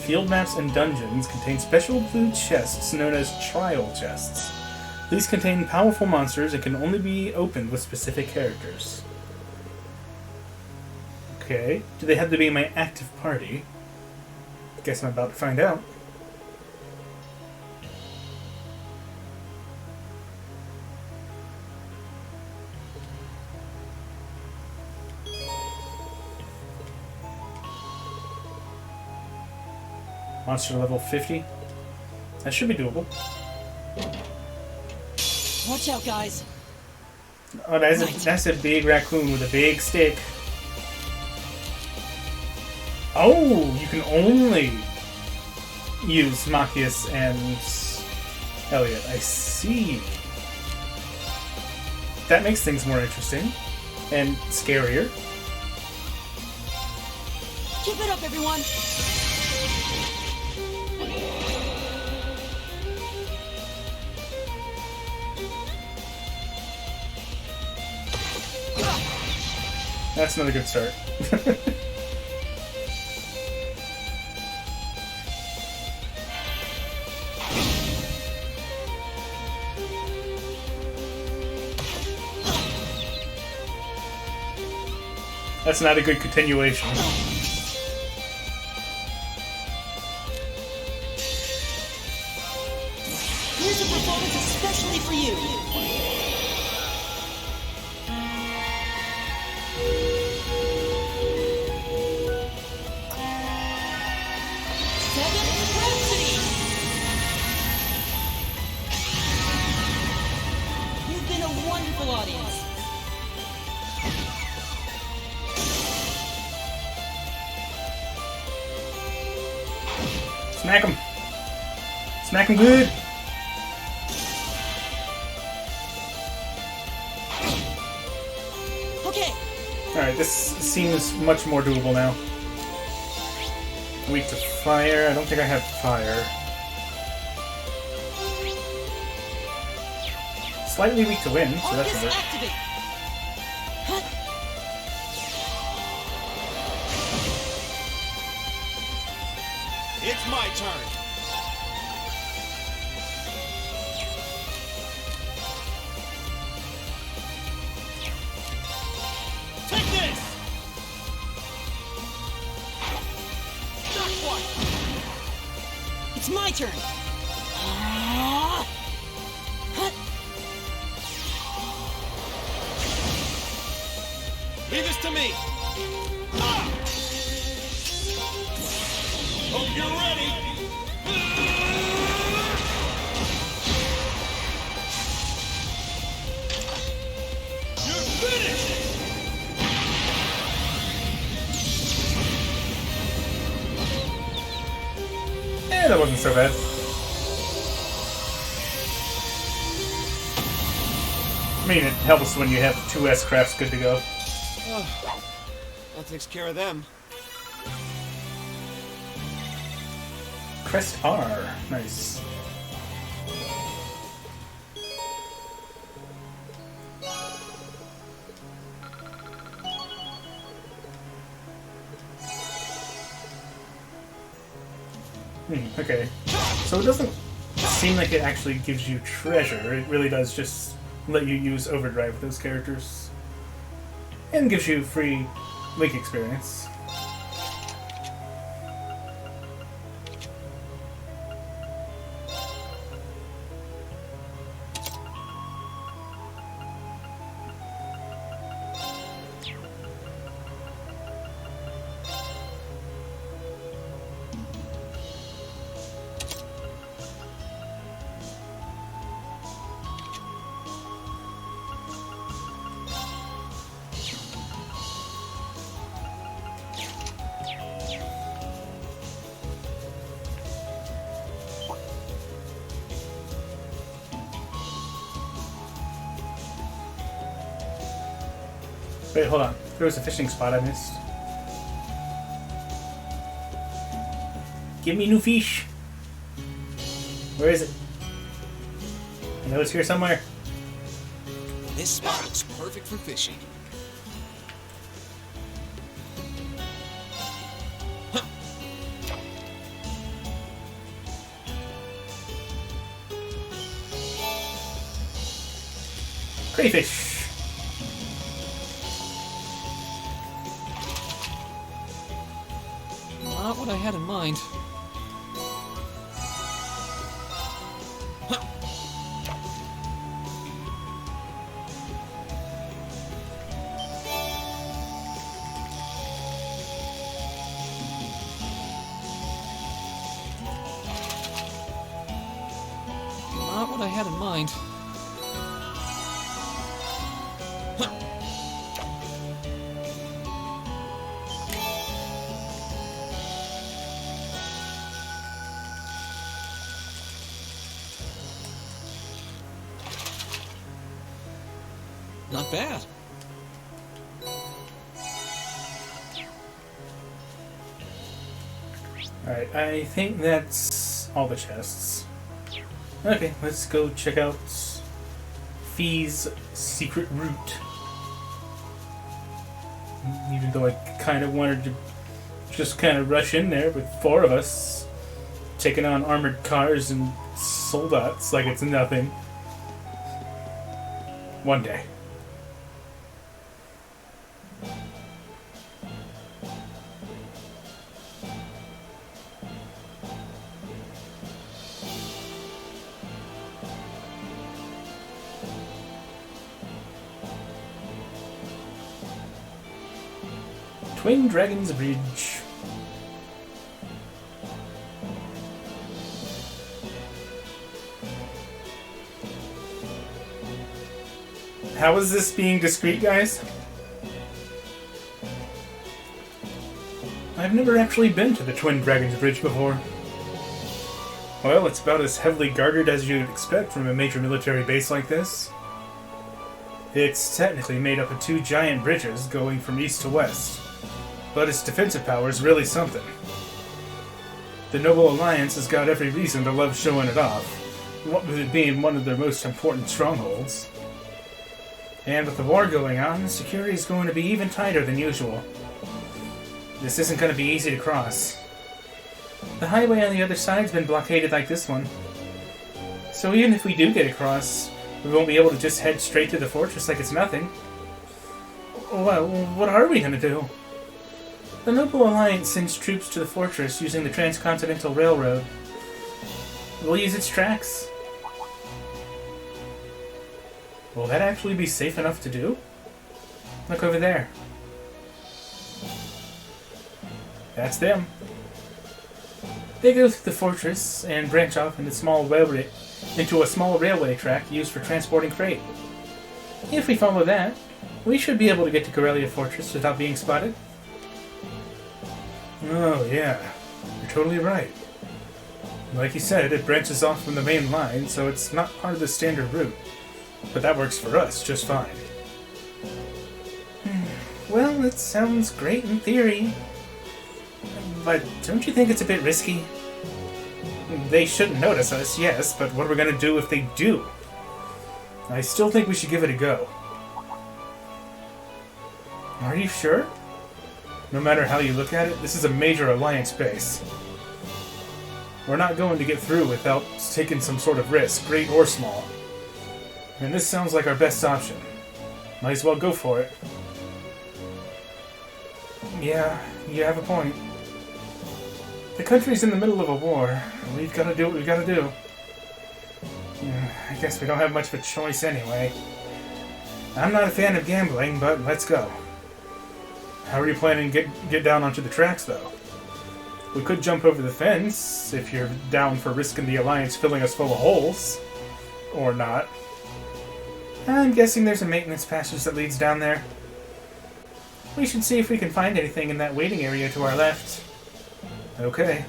Field maps and dungeons contain special blue chests known as trial chests. These contain powerful monsters and can only be opened with specific characters. Okay, do they have to be in my active party? Guess I'm about to find out. Monster level 50. That should be doable. Watch out, guys. Oh, that's a big raccoon with a big stick. Oh, you can only use Machias and Elliot. I see. That makes things more interesting and scarier. Keep it up, everyone. That's not a good start. That's not a good continuation. Here's a performance especially for you. You've been a wonderful audience. Smack him! Smack him good! Okay. Alright, this seems much more doable now. Weak to fire. I don't think I have fire. Slightly weak to wind, so that's Arcus good. activate. Huh? It's my turn. Take this. Not one. It's my turn. Ah! Huh? Leave this to me. Ah! Hope you're ready. You're finished. That wasn't so bad. I mean, it helps when you have 2 S-crafts good to go. That takes care of them. Crest R. Nice. Okay. So it doesn't seem like it actually gives you treasure. It really does just let you use Overdrive with those characters. And gives you free Link experience. Wait, hold on. There was a fishing spot I missed. Give me new fish. Where is it? I know it's here somewhere. This spot looks perfect for fishing. Crayfish. Not what I had in mind. Not what I had in mind. Not bad. Alright, I think that's all the chests. Okay, let's go check out Fee's secret route. Even though I kind of wanted to just kind of rush in there with 4 of us, taking on armored cars and soldats like it's nothing. One day. Twin Dragons Bridge. How is this being discreet, guys? I've never actually been to the Twin Dragons Bridge before. Well, it's about as heavily guarded as you'd expect from a major military base like this. It's technically made up of 2 giant bridges going from east to west, but its defensive power is really something. The Noble Alliance has got every reason to love showing it off, what with it being one of their most important strongholds. And with the war going on, security is going to be even tighter than usual. This isn't going to be easy to cross. The highway on the other side's been blockaded like this one. So even if we do get across, we won't be able to just head straight to the fortress like it's nothing. Well, what are we going to do? The Noble Alliance sends troops to the fortress using the Transcontinental Railroad. We'll use its tracks. Will that actually be safe enough to do? Look over there. That's them. They go through the fortress and branch off into a small railway track used for transporting freight. If we follow that, we should be able to get to Corellia Fortress without being spotted. Oh yeah, you're totally right. Like you said, it branches off from the main line, so it's not part of the standard route. But that works for us just fine. Well, it sounds great in theory. But don't you think it's a bit risky? They shouldn't notice us, yes, but what are we going to do if they do? I still think we should give it a go. Are you sure? No matter how you look at it, this is a major Alliance base. We're not going to get through without taking some sort of risk, great or small. And this sounds like our best option. Might as well go for it. Yeah, you have a point. The country's in the middle of a war. We've got to do what we've got to do. I guess we don't have much of a choice anyway. I'm not a fan of gambling, but let's go. How are you planning to get down onto the tracks, though? We could jump over the fence, if you're down for risking the Alliance filling us full of holes. Or not. I'm guessing there's a maintenance passage that leads down there. We should see if we can find anything in that waiting area to our left. Okay.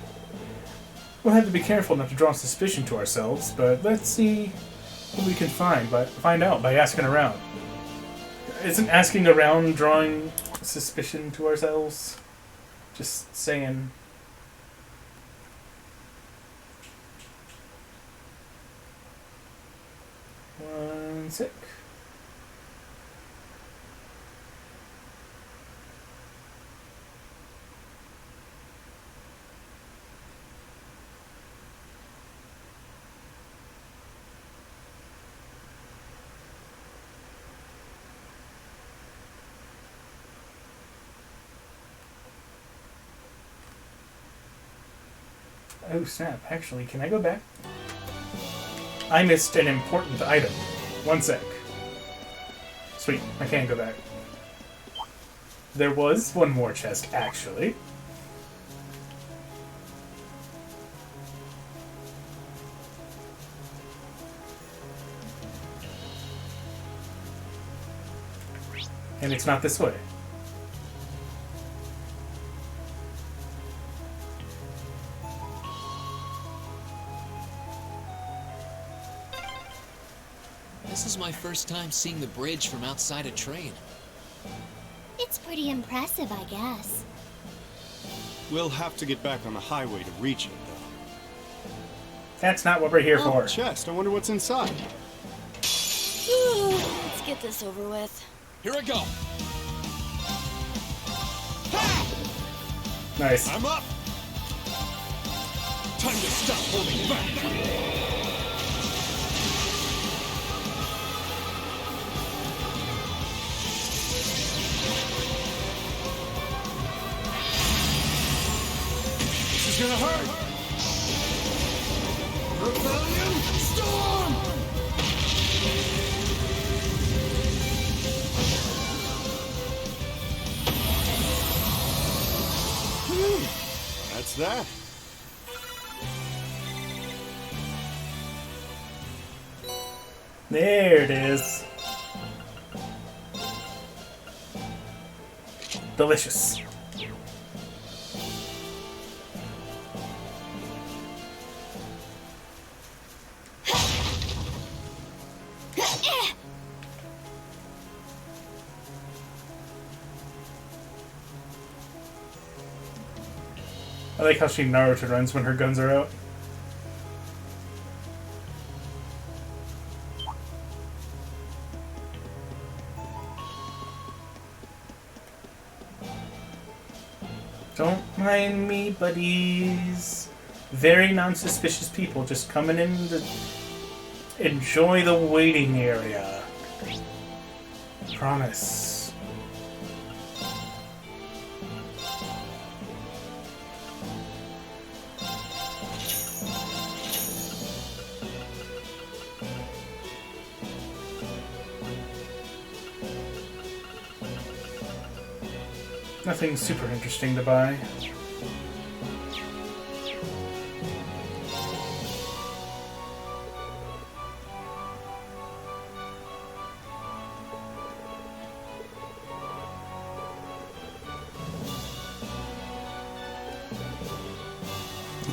We'll have to be careful not to draw suspicion to ourselves, but let's see what we can find out by asking around. Isn't asking around drawing suspicion to ourselves? Just saying. Feeling sick? Oh snap, actually, can I go back? I missed an important item. One sec. Sweet, I can go back. There was one more chest, actually. And it's not this way. This is my first time seeing the bridge from outside a train. It's pretty impressive, I guess. We'll have to get back on the highway to reach it, though. That's not what we're here Oh, for. chest. I wonder what's inside. Let's get this over with. Here I go. Nice. I'm up. Time to stop holding back. This is gonna hurt. Rebellion storm. That's that. There it is. Delicious. I like how she Naruto runs when her guns are out. Don't mind me, buddies. Very non-suspicious people just coming in to enjoy the waiting area. Promise. Nothing super interesting to buy.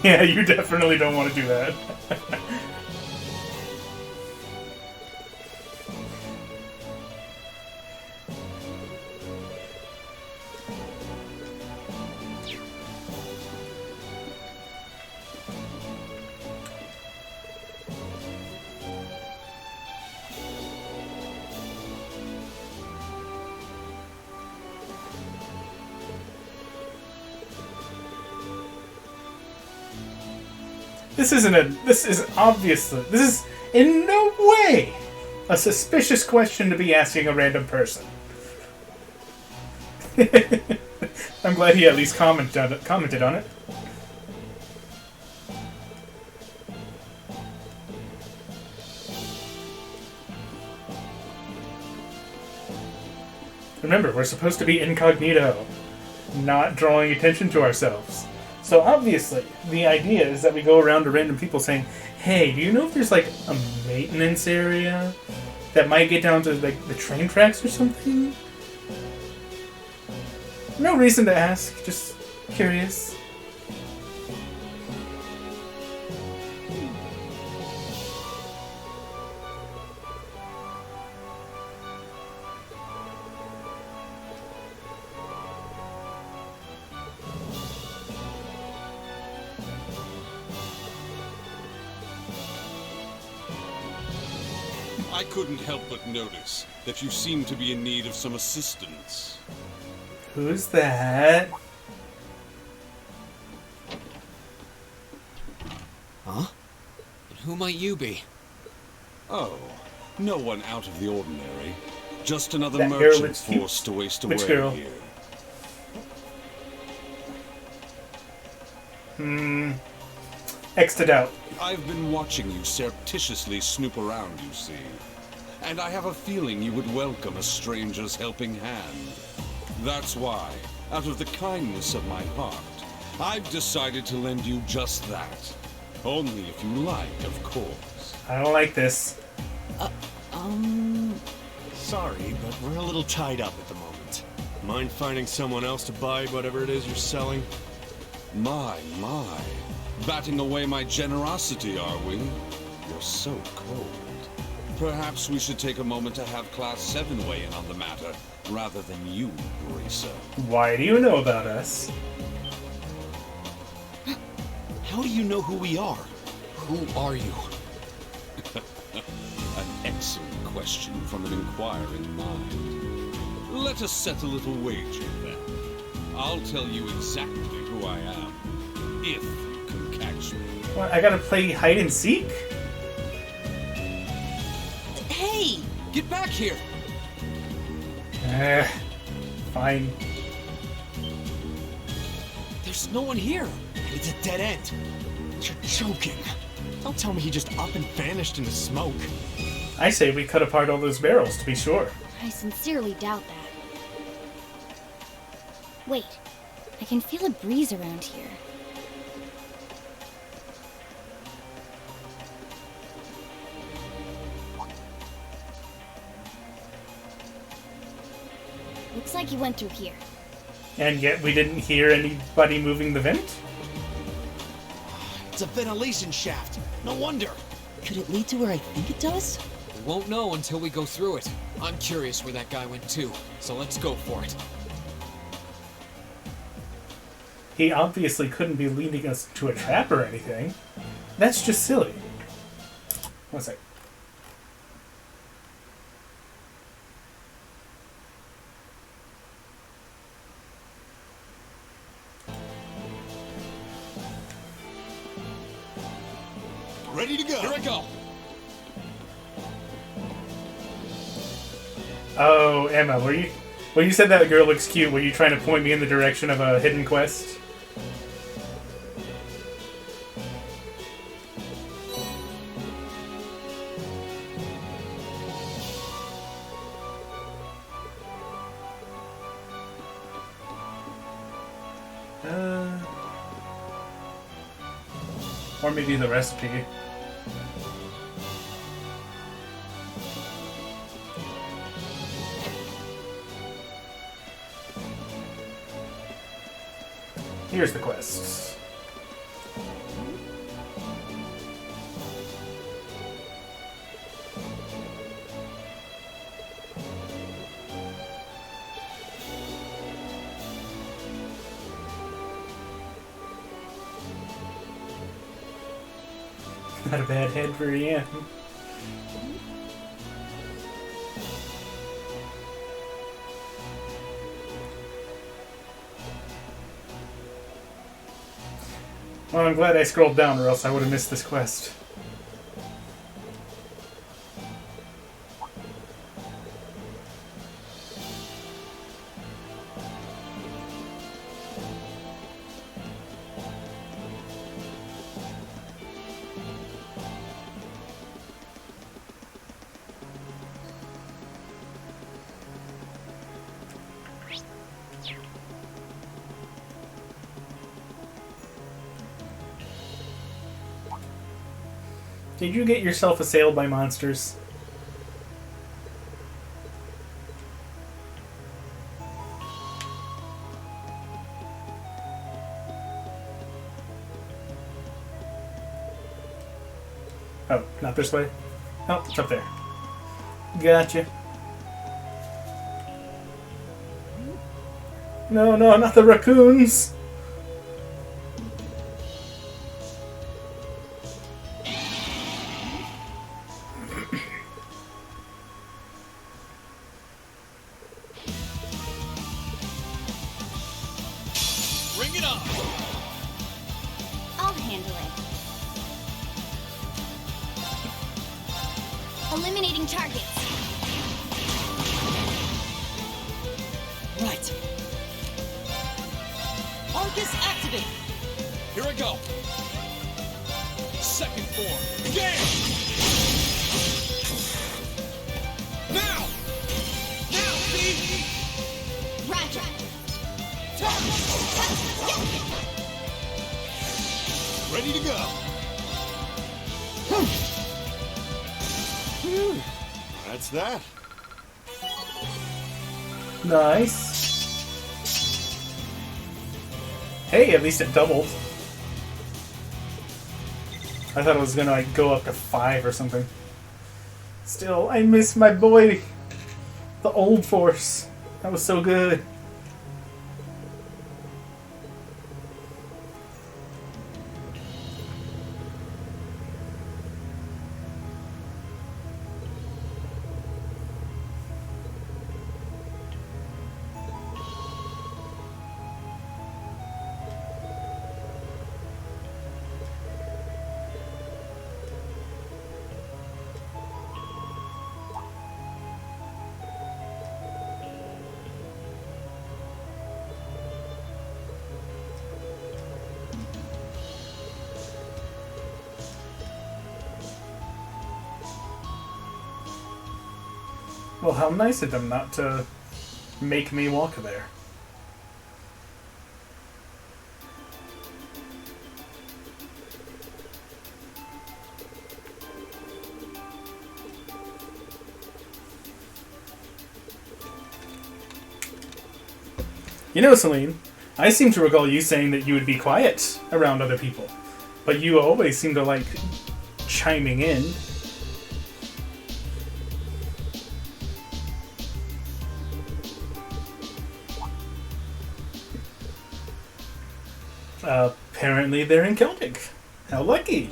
Yeah, you definitely don't want to do that. This is in no way a suspicious question to be asking a random person. I'm glad he at least commented on it. Remember, we're supposed to be incognito, not drawing attention to ourselves. So obviously, the idea is that we go around to random people saying, hey, do you know if there's like a maintenance area that might get down to like the train tracks or something? No reason to ask, just curious. I couldn't help but notice that you seem to be in need of some assistance. Who's that? Huh? And who might you be? Oh, no one out of the ordinary. Just another That girl merchant looks cute. forced to waste Which away girl? here. X to doubt. I've been watching you surreptitiously snoop around, you see. And I have a feeling you would welcome a stranger's helping hand. That's why, out of the kindness of my heart, I've decided to lend you just that. Only if you like, of course. I don't like this. Sorry, but we're a little tied up at the moment. Mind finding someone else to buy whatever it is you're selling? My. Batting away my generosity, are we? You're so cold. Perhaps we should take a moment to have Class 7 weigh in on the matter, rather than you, Bracer. Why do you know about us? How do you know who we are? Who are you? An excellent question from an inquiring mind. Let us set a little wager, then. I'll tell you exactly who I am, if you can catch me. What, I gotta play hide and seek? Hey! Get back here! Fine. There's no one here. It's a dead end. You're joking. Don't tell me he just up and vanished into smoke. I say we cut apart all those barrels to be sure. I sincerely doubt that. Wait, I can feel a breeze around here. Looks like he went through here. And yet we didn't hear anybody moving the vent? It's a ventilation shaft. No wonder. Could it lead to where I think it does? We won't know until we go through it. I'm curious where that guy went to, so let's go for it. He obviously couldn't be leading us to a trap or anything. That's just silly. One sec. Ready to go! Here I go! Oh, Emma, when you said that girl looks cute, were you trying to point me in the direction of a hidden quest? Or maybe the recipe. Here's the quest. Not a bad head for Ian. Well, I'm glad I scrolled down, or else I would have missed this quest. Did you get yourself assailed by monsters? Oh, not this way? Oh, it's up there. Gotcha. No, not the raccoons! Bring it on! I'll handle it. Eliminating targets. Right. Arcus activate! Here I go! Second form, engage! Now! Now, see? Roger. Ready to go. That's that. Nice. Hey, at least it doubled. I thought it was gonna like go up to 5 or something. Still, I miss my boy, the old force. That was so good. Well, how nice of them not to make me walk there. You know, Celine, I seem to recall you saying that you would be quiet around other people, but you always seem to like chiming in. Apparently they're in Celdic. How lucky.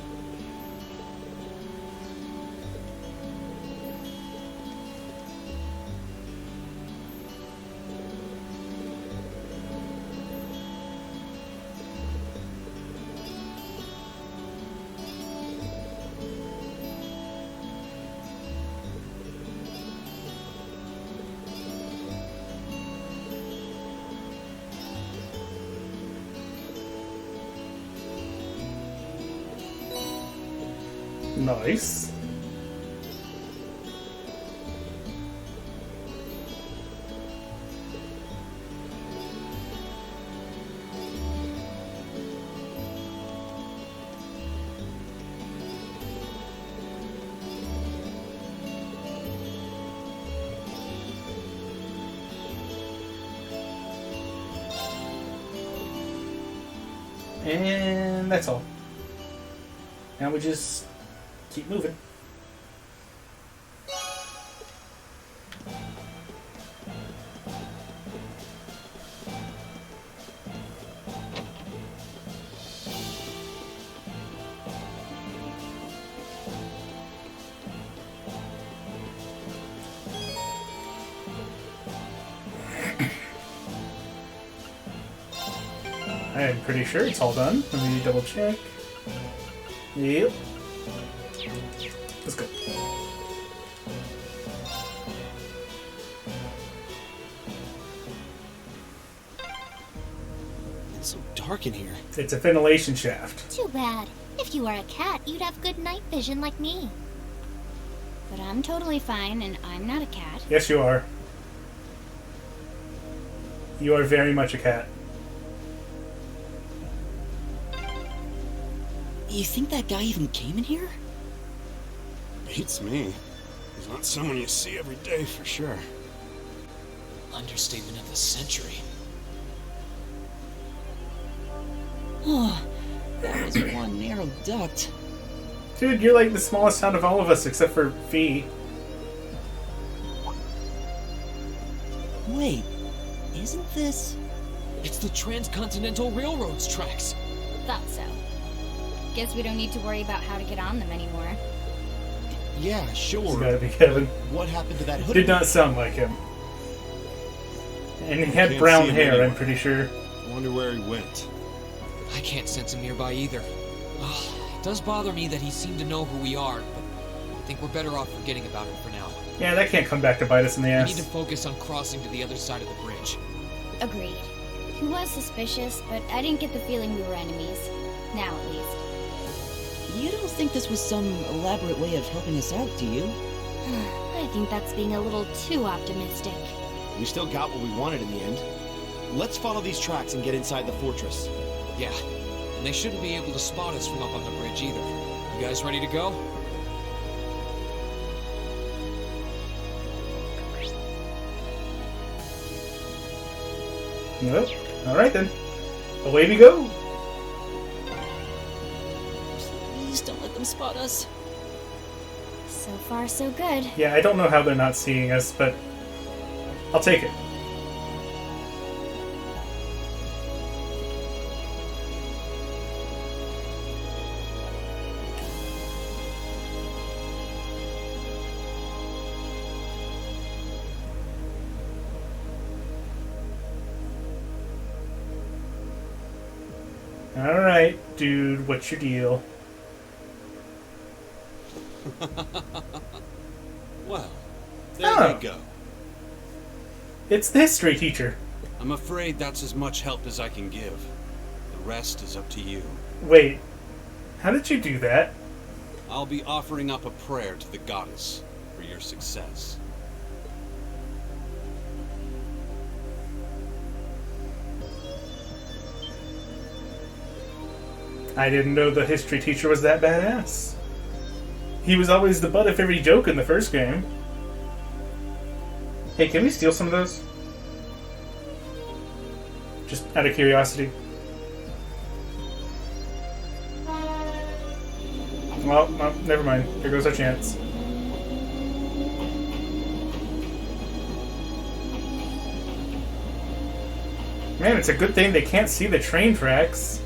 Nice. And that's all. Now we just keep moving. I'm pretty sure it's all done. Let me double check. Yep. Let's go. It's so dark in here. It's a ventilation shaft. Too bad. If you were a cat, you'd have good night vision like me. But I'm totally fine, and I'm not a cat. Yes, you are. You are very much a cat. You think that guy even came in here? Beats me. He's not someone you see every day for sure. Understatement of the century. Oh, that was one narrow duct. Dude, you're like the smallest out of all of us except for Fee. Wait, isn't this... It's the Transcontinental Railroad's tracks. Thought so. Guess we don't need to worry about how to get on them anymore. Yeah, It's sure. gotta be Kevin. What happened to that hoodie? Did not sound like him. And he had Can't brown see him hair, anywhere. I'm pretty sure. Wonder where he went. I can't sense him nearby either. It does bother me that he seemed to know who we are, but I think we're better off forgetting about him for now. Yeah, that can't come back to bite us in the We ass. need to focus on crossing to the other side of the bridge. Agreed. He was suspicious, but I didn't get the feeling we were enemies. Now, at least. You don't think this was some elaborate way of helping us out, do you? I think that's being a little too optimistic. We still got what we wanted in the end. Let's follow these tracks and get inside the fortress. Yeah, and they shouldn't be able to spot us from up on the bridge either. You guys ready to go? Nope. Alright then. Away we go! Please don't let them spot us. So far, so good. Yeah, I don't know how they're not seeing us, but I'll take it. Alright, dude, what's your deal? Well, there Oh. we go. It's the history teacher. I'm afraid that's as much help as I can give. The rest is up to you. Wait, how did you do that? I'll be offering up a prayer to the goddess for your success. I didn't know the history teacher was that badass. He was always the butt of every joke in the first game. Hey, can we steal some of those? Just out of curiosity. Well, no, never mind. There goes our chance. Man, it's a good thing they can't see the train tracks.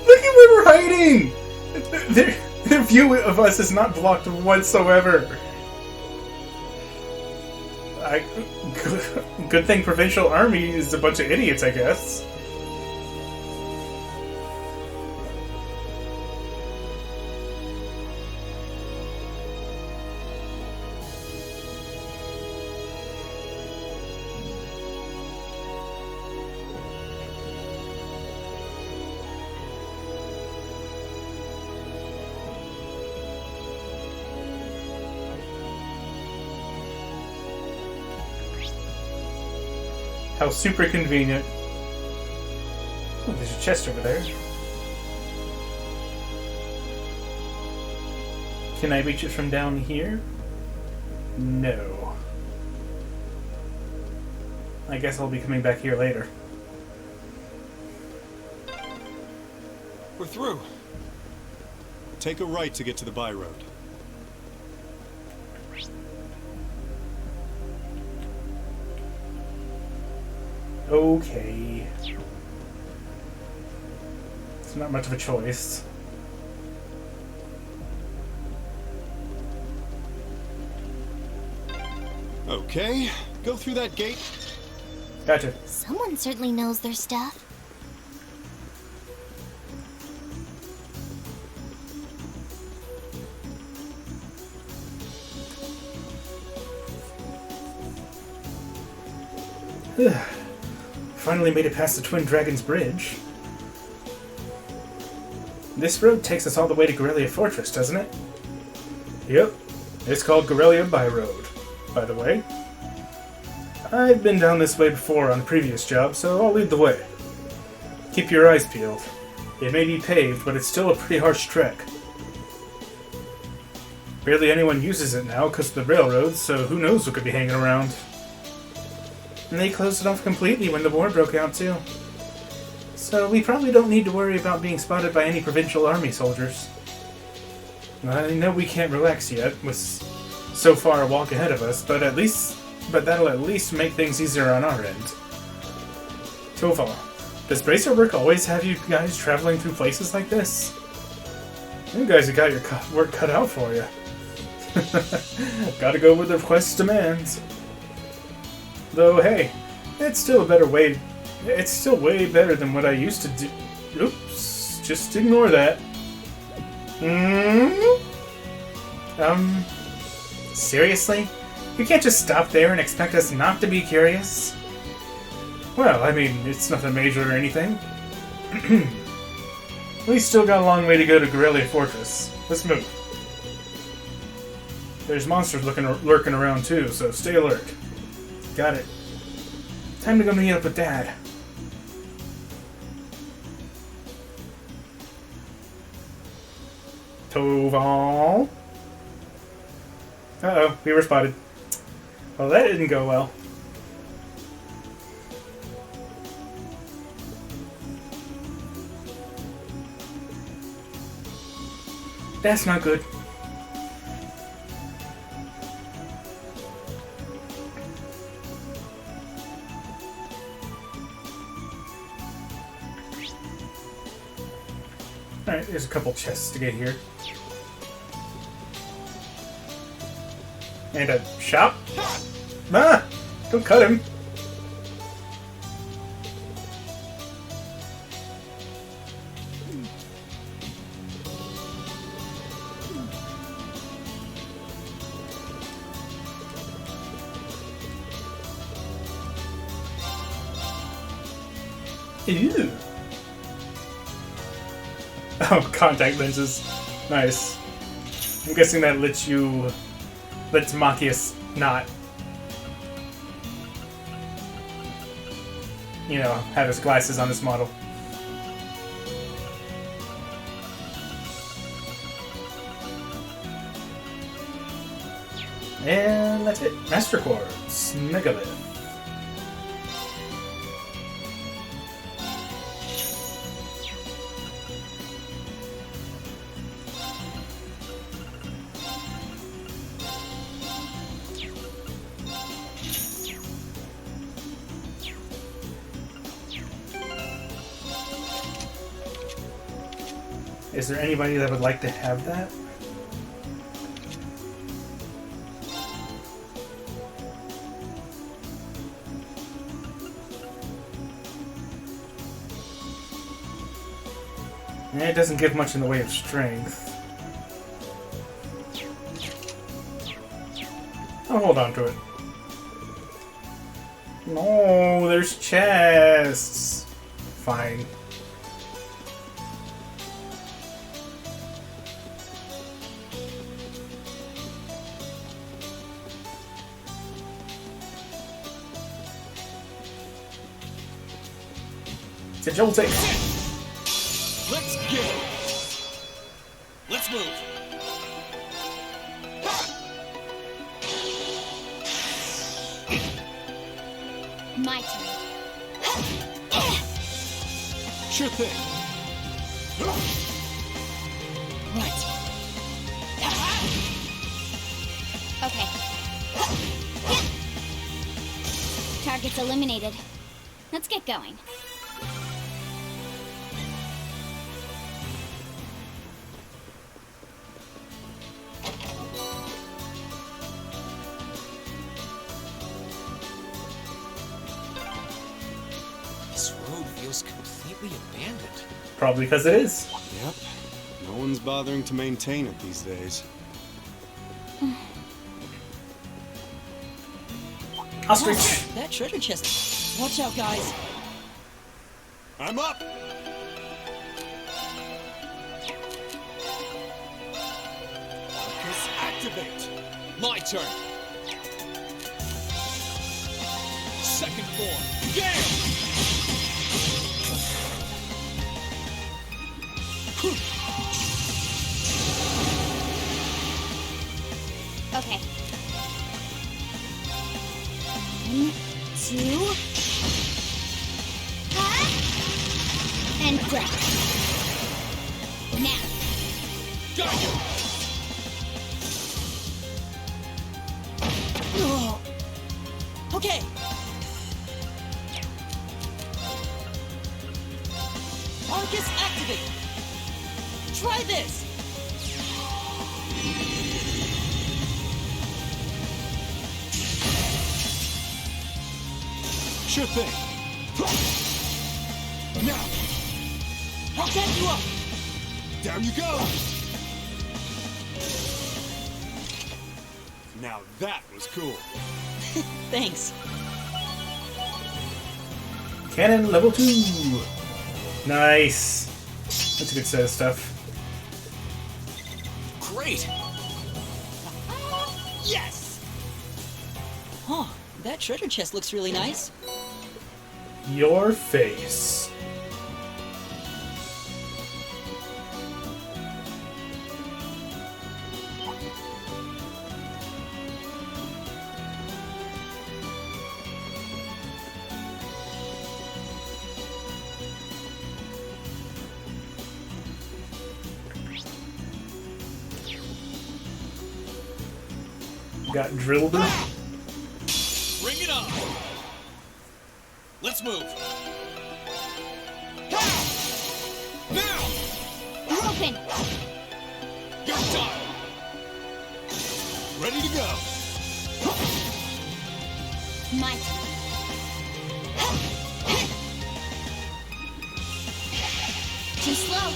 Look at where we're hiding! The view of us is not blocked whatsoever. Good thing Provincial Army is a bunch of idiots, I guess. How super convenient. Oh, there's a chest over there. Can I reach it from down here? No. I guess I'll be coming back here later. We're through. Take a right to get to the by road. Okay. It's not much of a choice. Okay, go through that gate. Gotcha. Someone certainly knows their stuff. Finally made it past the Twin Dragons Bridge. This road takes us all the way to Gorelia Fortress, doesn't it? Yep. It's called Gorelia By Road, by the way. I've been down this way before on a previous job, so I'll lead the way. Keep your eyes peeled. It may be paved, but it's still a pretty harsh trek. Barely anyone uses it now because of the railroads, so who knows what could be hanging around. And they closed it off completely when the war broke out, too. So we probably don't need to worry about being spotted by any Provincial Army soldiers. I know we can't relax yet, with so far a walk ahead of us, but that'll at least make things easier on our end. Toval, does Bracer Work always have you guys traveling through places like this? You guys have got your work cut out for you. Gotta go where the quest demands. Though, hey, it's still way better than what I used to do. Oops, just ignore that. Seriously? You can't just stop there and expect us not to be curious? Well, I mean, it's nothing major or anything. We still got a long way to go to Gorilla Fortress. Let's move. There's monsters lurking around too, so stay alert. Got it. Time to go meet up with Dad. Toval? Uh-oh, we were spotted. Well, that didn't go well. That's not good. Alright, there's a couple chests to get here. And a shop? Ah! Don't cut him! Ew! Oh, contact lenses. Nice. I'm guessing that lets Machias not, you know, have his glasses on this model. And that's it. Master Quartz. Megalith. Is there anybody that would like to have that? It doesn't give much in the way of strength. I'll hold on to it. No, there's chests. Fine. Celdic. Let's go! Let's move! My turn. Sure thing. Right. Okay. Target's eliminated. Let's get going. This road feels completely abandoned. Probably because it is. Yep. No one's bothering to maintain it these days. Ostrich. That treasure chest. Watch out, guys. I'm up! Focus activate! My turn! Second form, Gale! Okay. 1, 2. And grab. Now. Got you! Oh. Okay. Arcus activate. Try this. Sure thing. Now, I'll get you up. down you go. Now that was cool. Thanks. Cannon level 2. Nice. That's a good set of stuff. Great! Yes. Oh, that treasure chest looks really nice. Your face. Got drilled. Bring it on! Let's move! Now! You're open! You're done! Ready to go. My Too slow.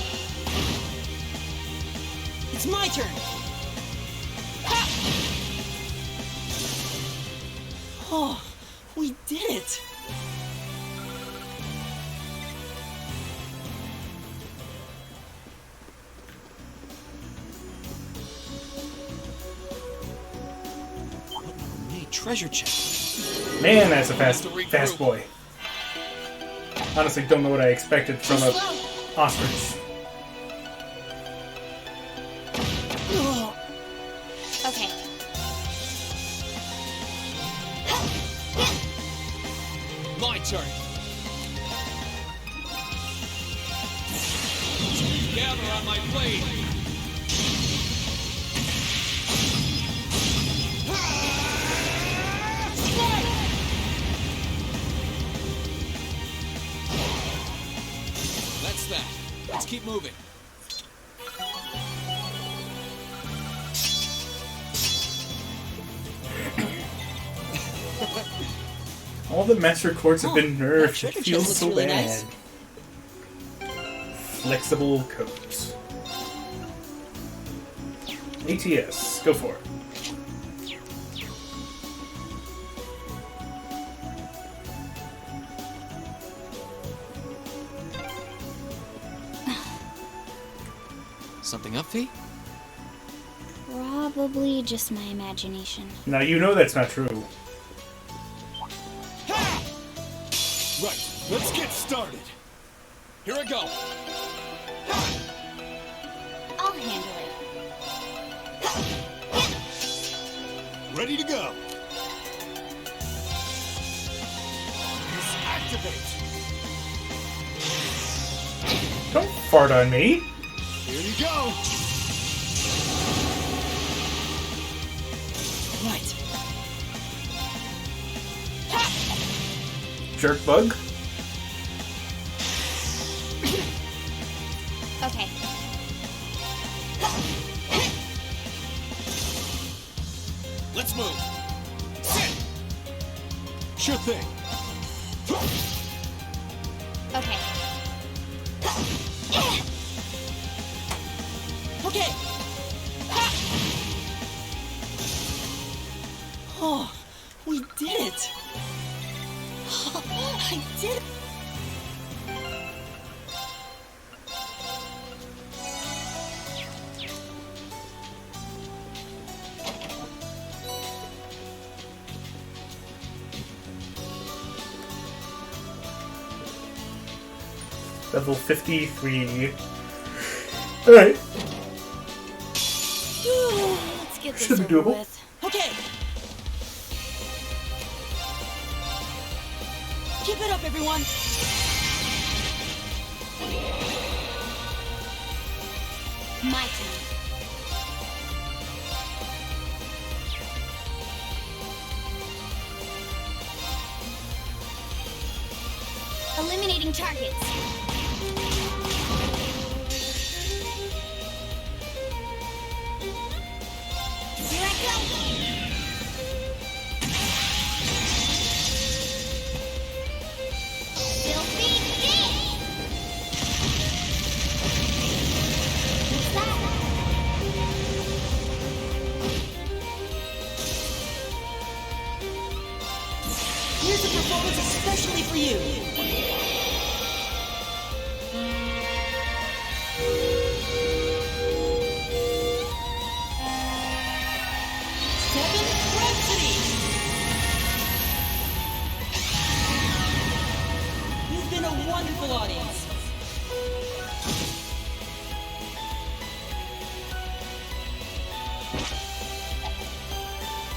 It's my turn. Oh, we did it. Made treasure chest. Man, that's a fast boy. Honestly, don't know what I expected from a ostrich. Okay. My turn! Gather on my blade! That's that. Let's keep moving. All the master chords have been that nerfed. treasure It feels chest so looks really bad. Flexible codes. ATS, go for it. Something up, Fee? Probably just my imagination. Now you know that's not true. Right, let's get started. Here I go! I'll handle it. Ready to go. Activate. Don't fart on me. Here you go. Right. Jerk bug. Okay. Let's move! Sure thing. Okay. Okay. Oh, we did it. I did it. Level 53. Alright. Let's get this Should be over doable. with. Okay. Keep it up, everyone. My turn. Eliminating targets. Here I go. Filthy dick! What's that? Here's a performance especially for you. Seven Rhapsody! You've been a wonderful audience.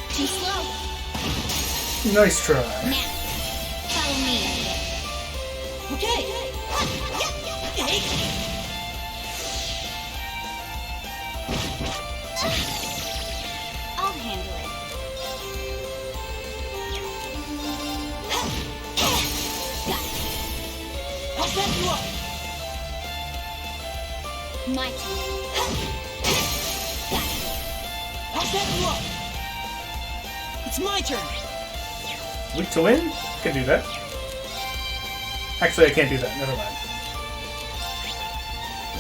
Too slow. Nice try. Now, follow me. Okay. Hey. I'll handle it. Got it. I'll back you up. My turn. Got it. I'll back you up. It's my turn. Weak to win? I can do that. Actually, I can't do that. Never mind.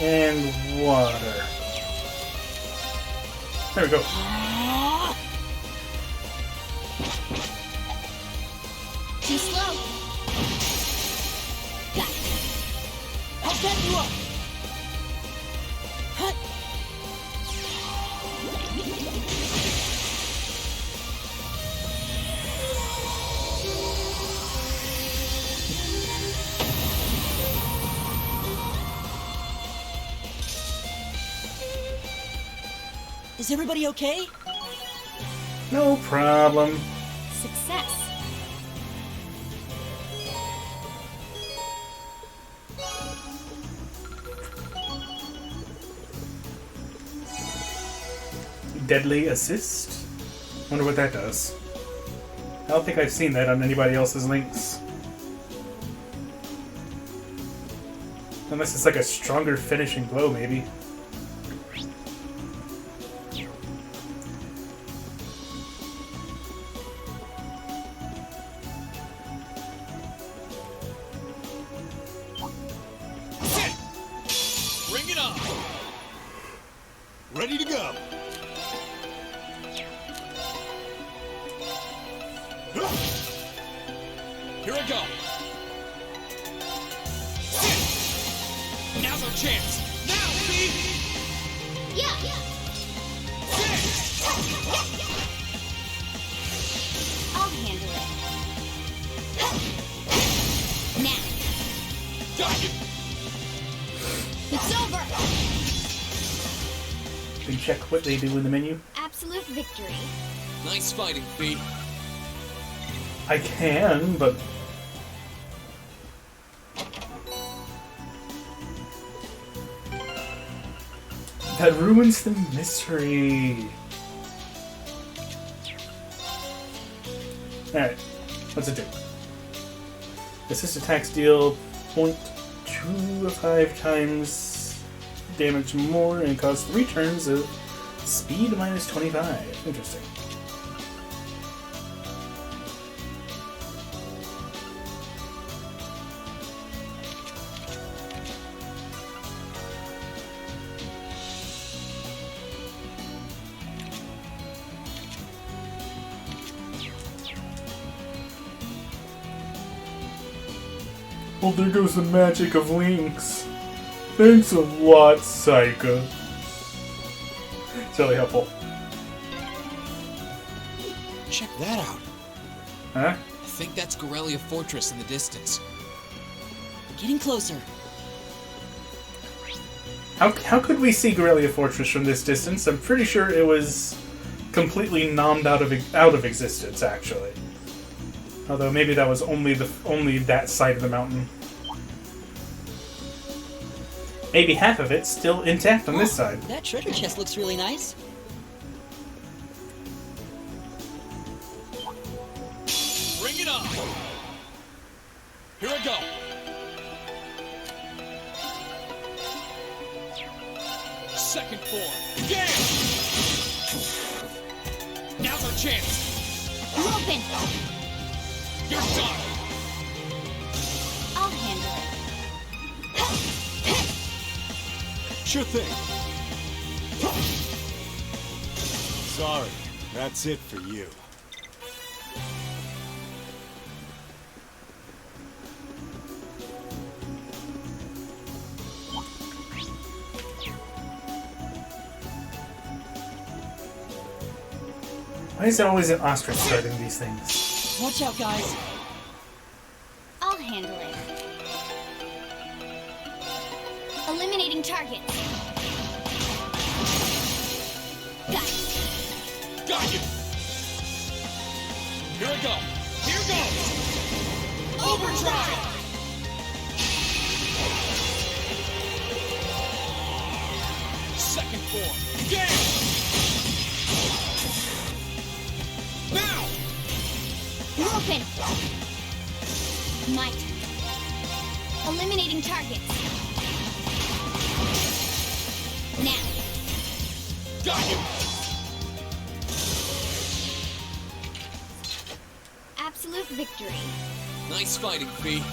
And water. There we go. Too slow. Got it. I'll back you up. Hut. Is everybody okay? No problem. Success. Deadly assist? Wonder what that does. I don't think I've seen that on anybody else's links. Unless it's like a stronger finishing blow, maybe. Bring it on! Ready to go! Here I go! Now's our chance! Now, Pete! Yeah. I'll handle it. Now. Got you! It's over. Can you check what they do in the menu? Absolute victory. Nice fighting, Fee. I can, but... That ruins the mystery. Alright, what's it do? Assist attacks deal 0.25 times damage more and cause 3 turns of speed minus 25. Interesting. Well, there goes the magic of links. Thanks a lot, Saika. It's really helpful. Check that out. Huh? I think that's Gorelia Fortress in the distance. Getting closer. How could we see Gorelia Fortress from this distance? I'm pretty sure it was completely nommed out of existence, actually. Although maybe that was only that side of the mountain. Maybe half of it's still intact on this side. That treasure chest looks really nice. Bring it on! Here I go! form. Gale! Now's our chance. You're open. You're done. I'll handle it. Sure thing. Sorry, that's it for you. Why is it always an ostrich starting these things? Watch out, guys. I'll handle it. Eliminating target. Got it. Got you. Here we go. Here goes. Overdrive. Second form. Gale. Now. You're open. My turn. Eliminating targets. Now. Got you. Absolute victory. Nice fighting, Fee.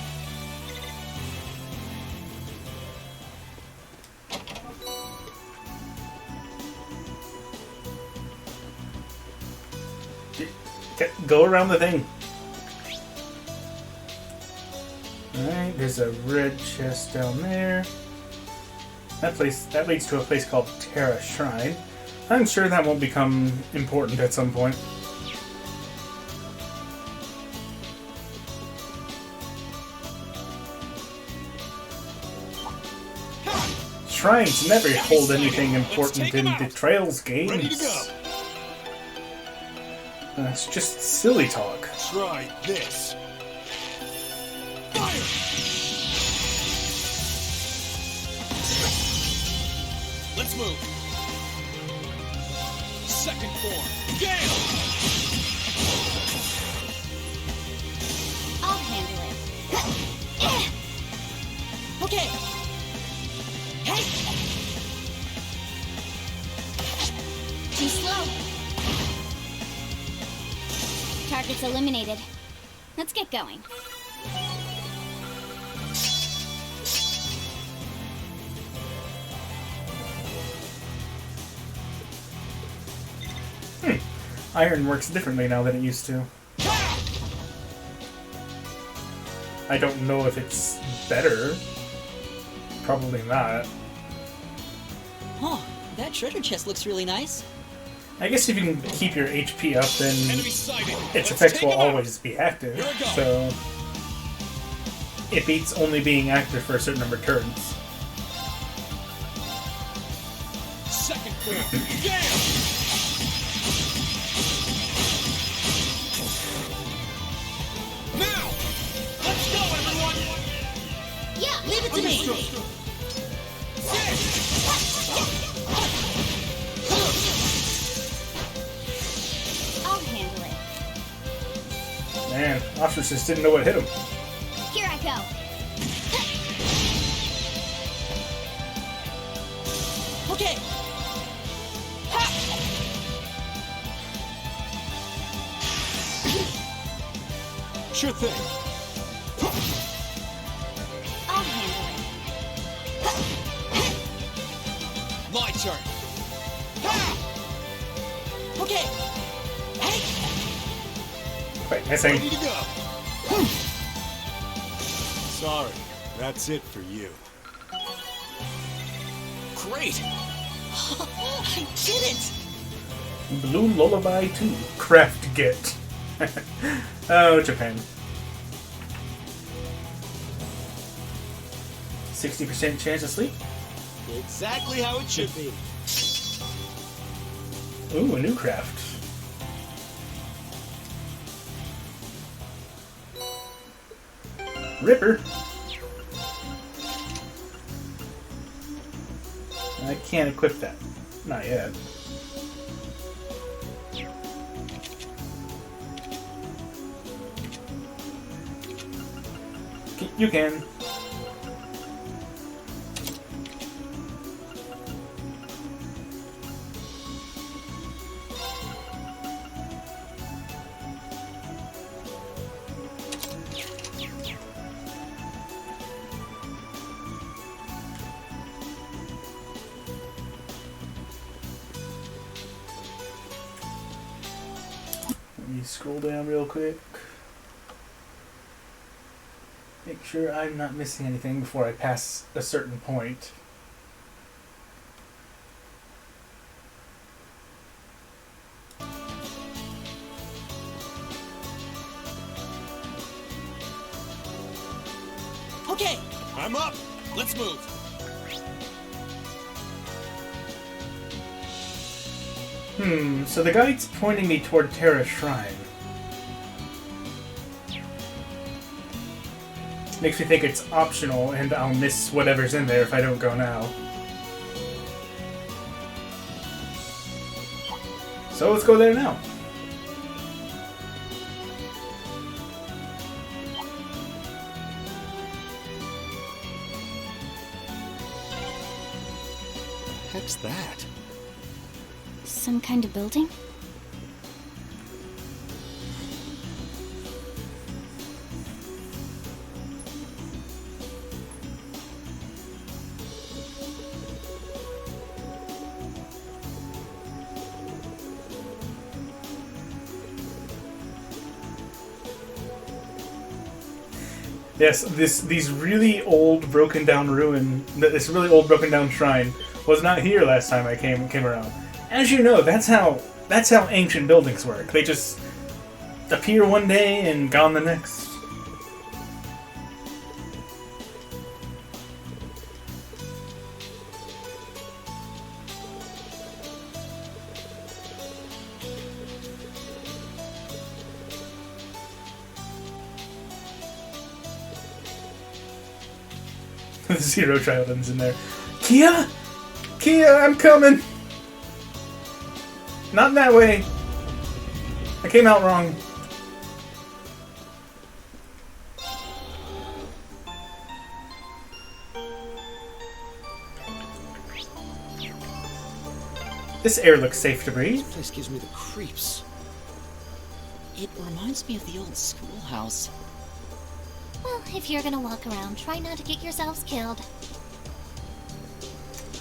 Go around the thing. Alright, there's a red chest down there. That leads to a place called Terra Shrine. I'm sure that won't become important at some point. Shrines never hold anything important in the Trails games. Ready to go. That's just silly talk. Try this. Fire. Let's move. Second form. Gale. I'll handle it. Okay. Hey! Too slow. Target's eliminated. Let's get going. Iron works differently now than it used to. I don't know if it's better. Probably not. Oh, that treasure chest looks really nice. I guess if you can keep your HP up, then Enemy sighted. its Let's effects take will him out. always be active. Here we go. So it beats only being active for a certain number of turns. Second form. Gale. Now. Let's go, everyone. Yeah, leave it to me. I'll handle it. Man, Ostrich just didn't know what hit him. Here I go. Okay. Sure thing. I'll handle My turn. Okay. Hey! Quite missing. Ready to go. Sorry, that's it for you. Great. I did it! Blue Lullaby 2. Craft Get. Oh, Japan. 60% chance of sleep? Exactly how it should be. Ooh, a new craft. Ripper. I can't equip that. Not yet. You can. Let me scroll down real quick. Make sure I'm not missing anything before I pass a certain point. Okay, I'm up. Let's move. So the guide's pointing me toward Terra Shrine. Makes me think it's optional and I'll miss whatever's in there if I don't go now. So let's go there now. Heck's that? Some kind of building? Yes, this really old broken down shrine was not here last time I came around. As you know, that's how ancient buildings work. They just appear one day and gone the next. Zero Children's in there. Kia, I'm coming. Not that way. I came out wrong. This air looks safe to breathe. This place gives me the creeps. It reminds me of the old schoolhouse. Well, if you're gonna walk around, try not to get yourselves killed.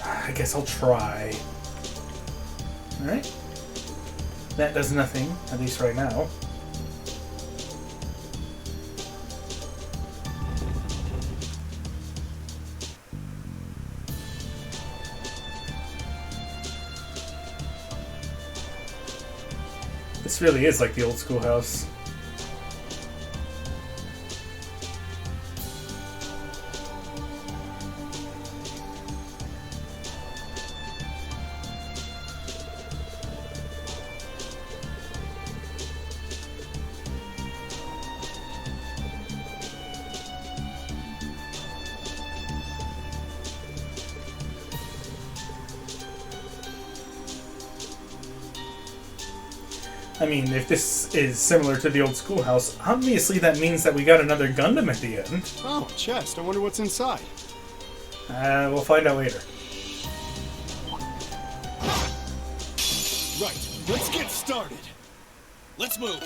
I guess I'll try. Alright. That does nothing, at least right now. This really is like the old schoolhouse. I mean, if this is similar to the old schoolhouse, obviously that means that we got another Gundam at the end. Oh, chest. I wonder what's inside. We'll find out later. Right, let's get started. Let's move.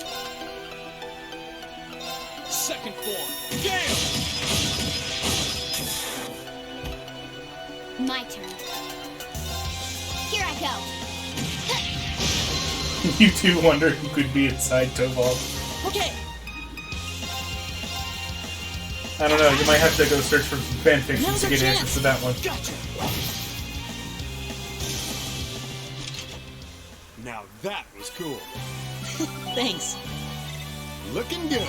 Second form. Gale! My turn. Here I go. You two wonder who could be inside Toval. Okay, I don't know, you might have to go search for some fanfictions Now's to our get chance. answers to that one. Gotcha. Now that was cool. thanks. Looking good.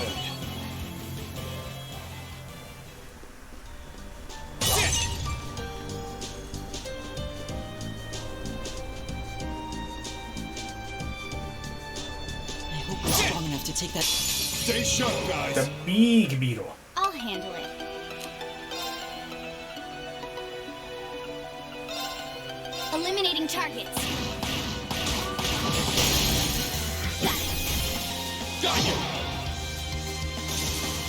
I hope we're strong enough to take that. Stay sharp, guys. The big beetle. I'll handle it. Eliminating targets. Got it. Got you.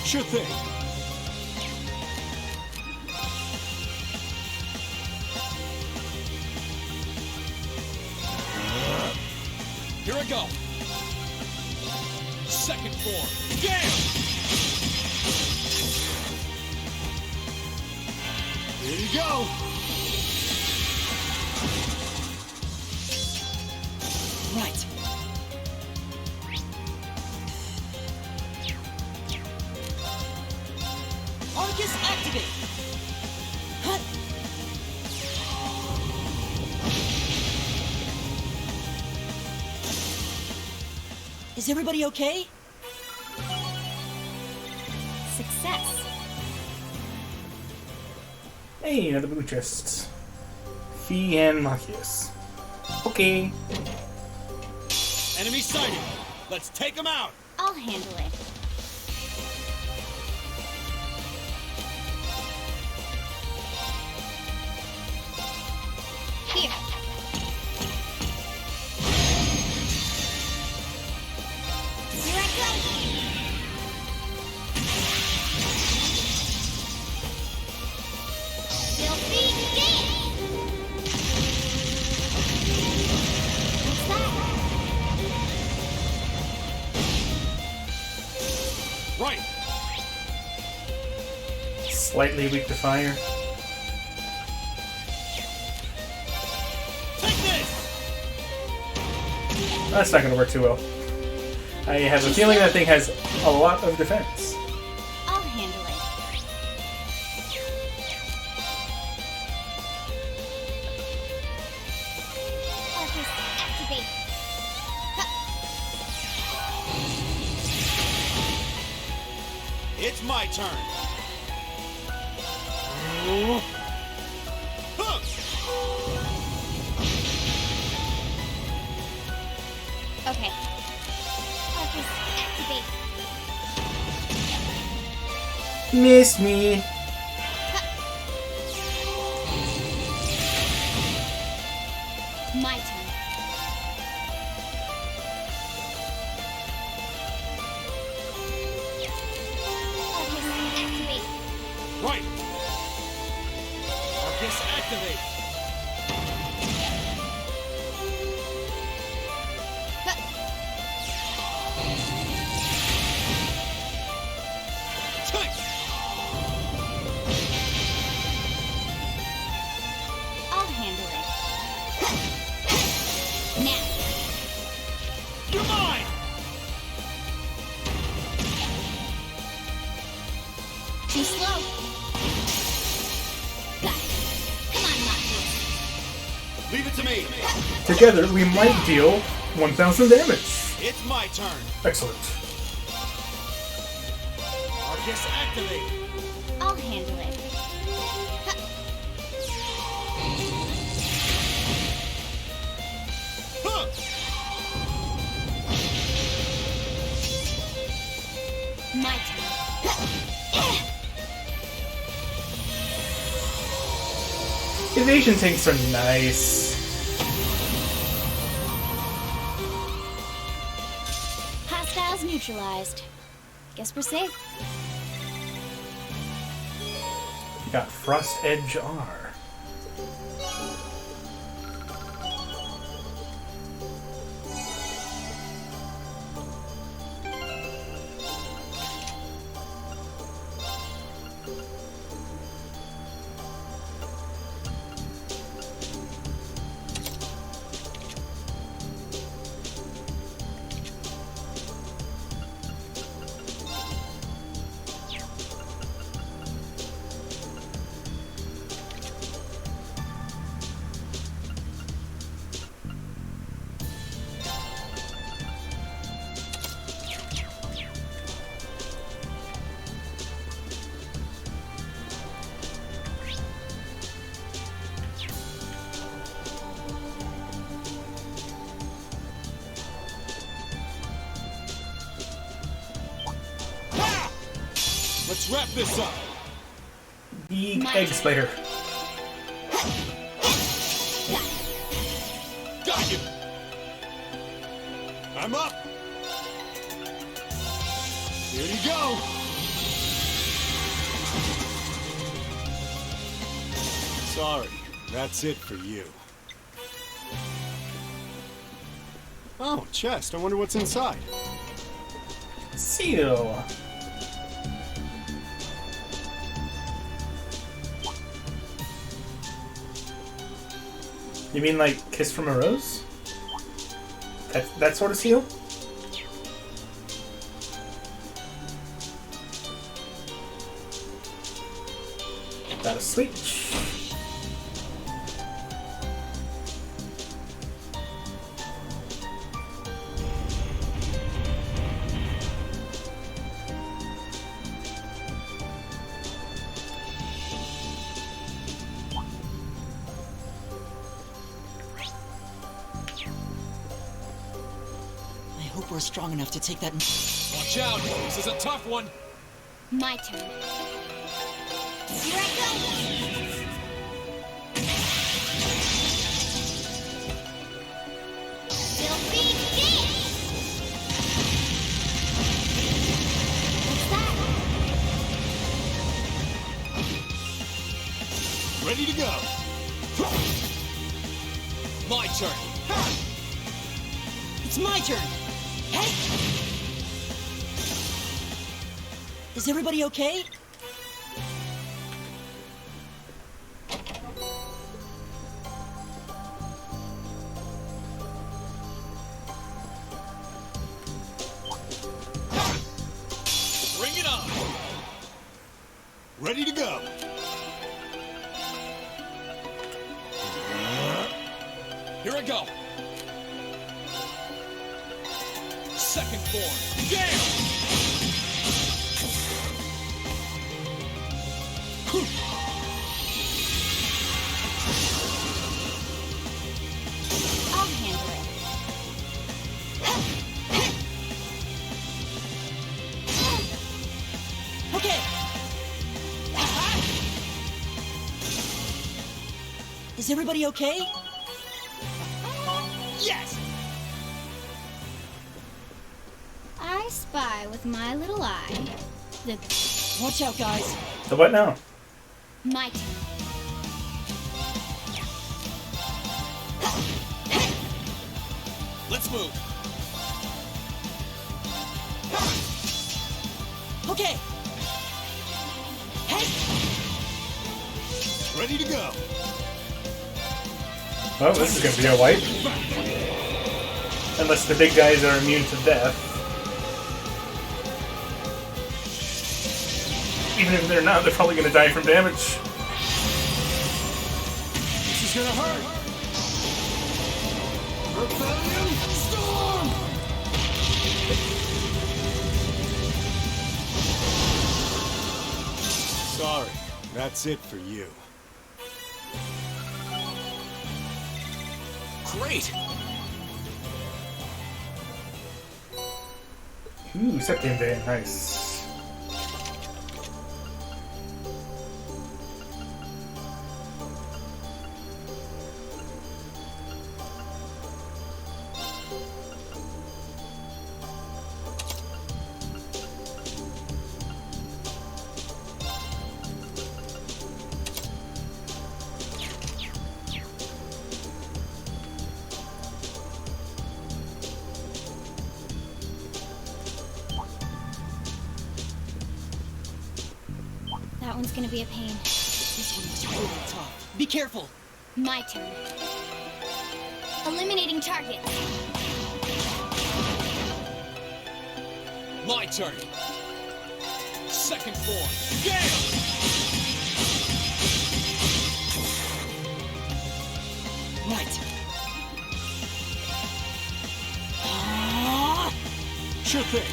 Sure thing. Here I go. Second form. Damn! Here you go. Right. Arcus, activate! Huh? Is everybody okay? Success. Hey, another blue chest. Fee and Machias. Okay. Enemy sighted. Let's take them out. I'll handle it. Here. Here I go. Filthy game. What's that? Right. Slightly weak to fire. Take this. That's not gonna work too well. I have a feeling that thing has a lot of defense. I'll handle it. Arcus, activate. It's my turn. Huh. Okay. Arcus, activate. Miss me. My turn. Arcus, activate. Right. Arcus, activate. Take. I'll handle it. Now. You're mine. Too slow. Got it. Come on, Marcus. Leave it to me. Together, we might deal 1,000 damage. It's my turn. Excellent. Arcus, activate. I'll handle it. Huh. My turn. Evasion tanks are nice. Hostiles neutralized. Guess we're safe. Got Frost Edge R. Let's wrap this up. Big Egg Spider. Got you. I'm up. Here you go. Sorry, that's it for you. Oh, chest. I wonder what's inside. Seal. You mean like Kiss from a Rose? That sort of seal? Got a switch. I hope we're strong enough to take that. Watch out! This is a tough one! My turn. Here I go! Filthy fish! What's that? Ready to go! My turn! It's my turn! Hey! Is everybody okay? Bring it on! Ready to go! Here I go! Second form! Gale! I'll handle it. Okay! Is everybody okay? Yes! I spy with my little eye. The Watch out, guys. So what now? my turn. Let's move! Okay! Hey! Ready to go! Oh, this is gonna be a wipe. Unless the big guys are immune to death. Even if they're not, they're probably gonna die from damage. This is gonna hurt! Rebellion Storm! Sorry, that's it for you. Great! Ooh, second day, nice. That one's gonna be a pain. This one was really tough. Be careful! My turn. Eliminating target. My turn! Second form! Gale! Right. Sure thing!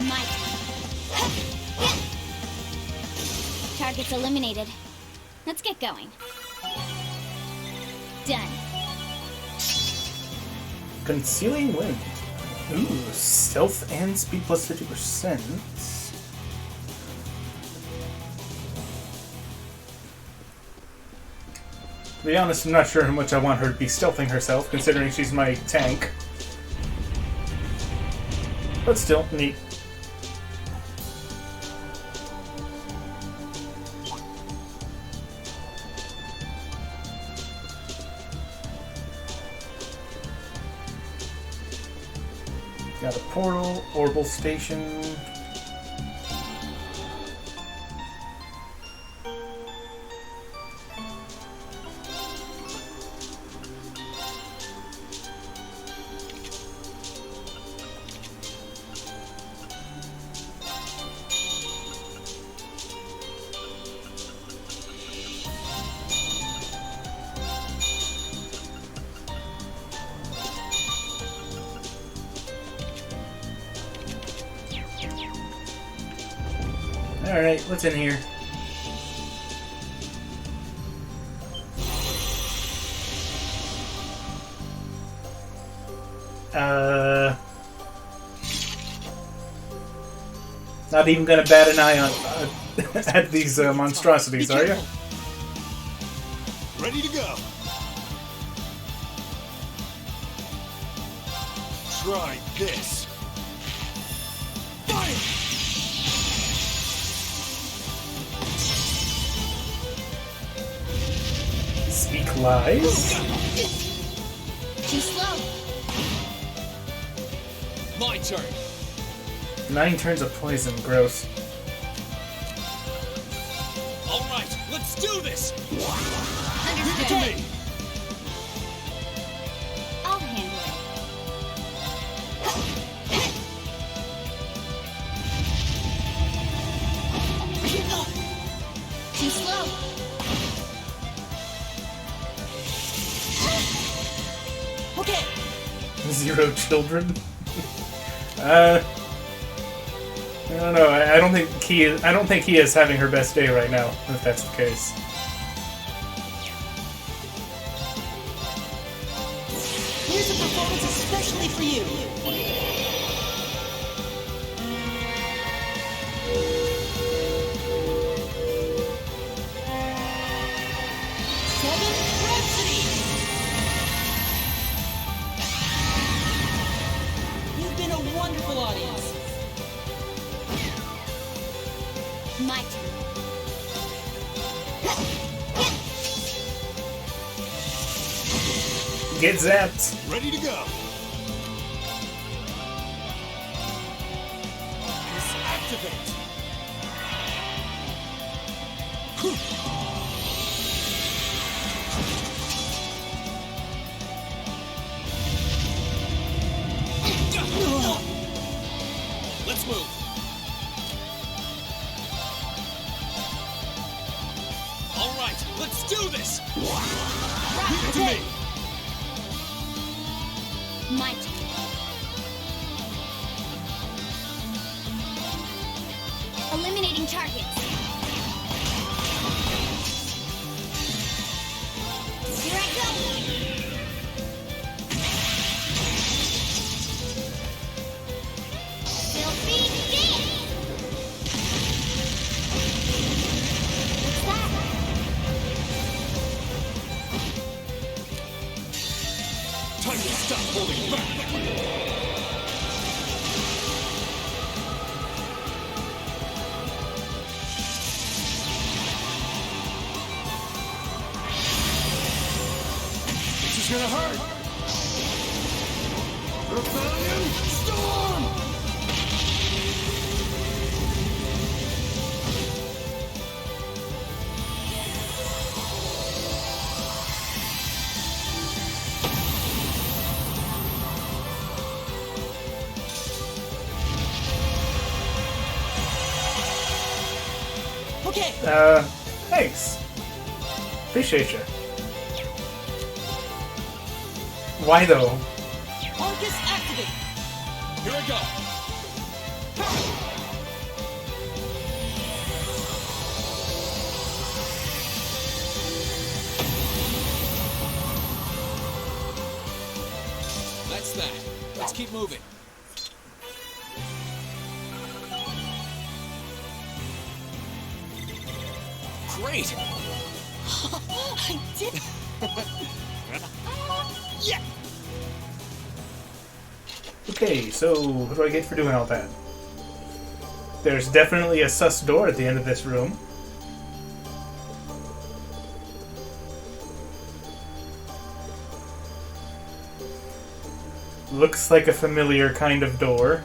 My turn. Target's eliminated. Let's get going. Done. Concealing wind. Ooh, stealth and speed plus 50%. To be honest, I'm not sure how much I want her to be stealthing herself, considering she's my tank. But still, neat. Got a portal, orbital station. Alright, what's in here? Not even gonna bat an eye on at these monstrosities, are you? Ready to go. Try this. Fire! Speak lies? Too slow. My turn. 9 turns of poison, gross. All right, let's do this. Give it to Understood. me. I'll handle it. Too slow. Okay. 0 children? I don't know. I don't think he is having her best day right now, if that's the case. Here's a performance especially for you. Celdic Rhapsody. You've been a wonderful audience. My turn. Get zapped! Ready to go. Disactivate. Let's move. All right, let's do this. Give it to me. My turn. Eliminating targets. Here I go. Filthy dance. What's that? Time to stop holding back. This is gonna hurt. Rebellion Storm! Okay. Thanks. Appreciate you. Why though? Arcus activate. Here I go. That's that. Let's keep moving. Great. I did. Yeah. Okay, so what do I get for doing all that? There's definitely a sus door at the end of this room. Looks like a familiar kind of door.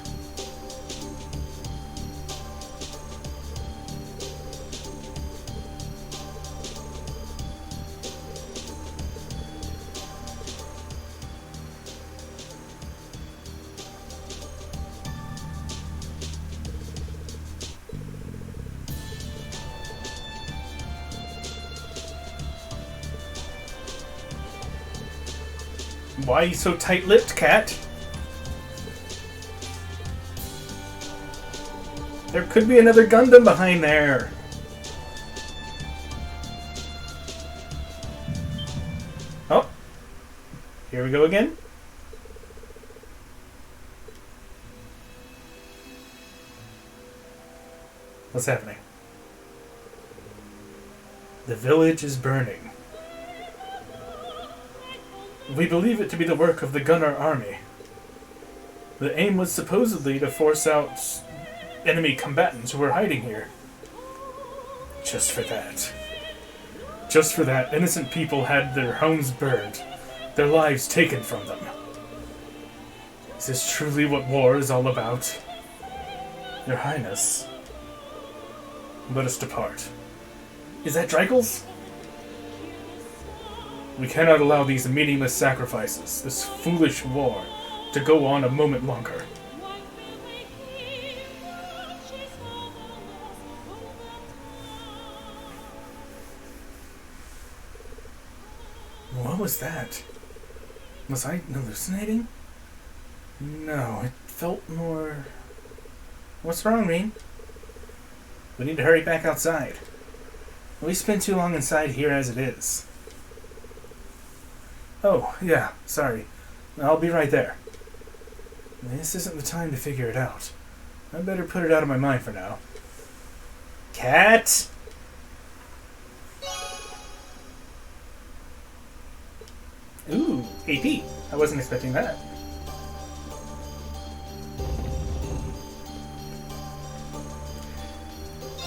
Why are you so tight-lipped, cat? There could be another Gundam behind there. Oh. Here we go again. What's happening? The village is burning. We believe it to be the work of the Gunnar army. The aim was supposedly to force out enemy combatants who were hiding here. Just for that. Just for that, innocent people had their homes burned, their lives taken from them. Is this truly what war is all about? Your Highness, let us depart. Is that Dreigels? We cannot allow these meaningless sacrifices, this foolish war, to go on a moment longer. What was that? Was I hallucinating? No, it felt more... What's wrong, Reen? We need to hurry back outside. We spent too long inside here as it is. Oh, yeah, sorry. I'll be right there. This isn't the time to figure it out. I better put it out of my mind for now. Cat! Ooh, AP. I wasn't expecting that.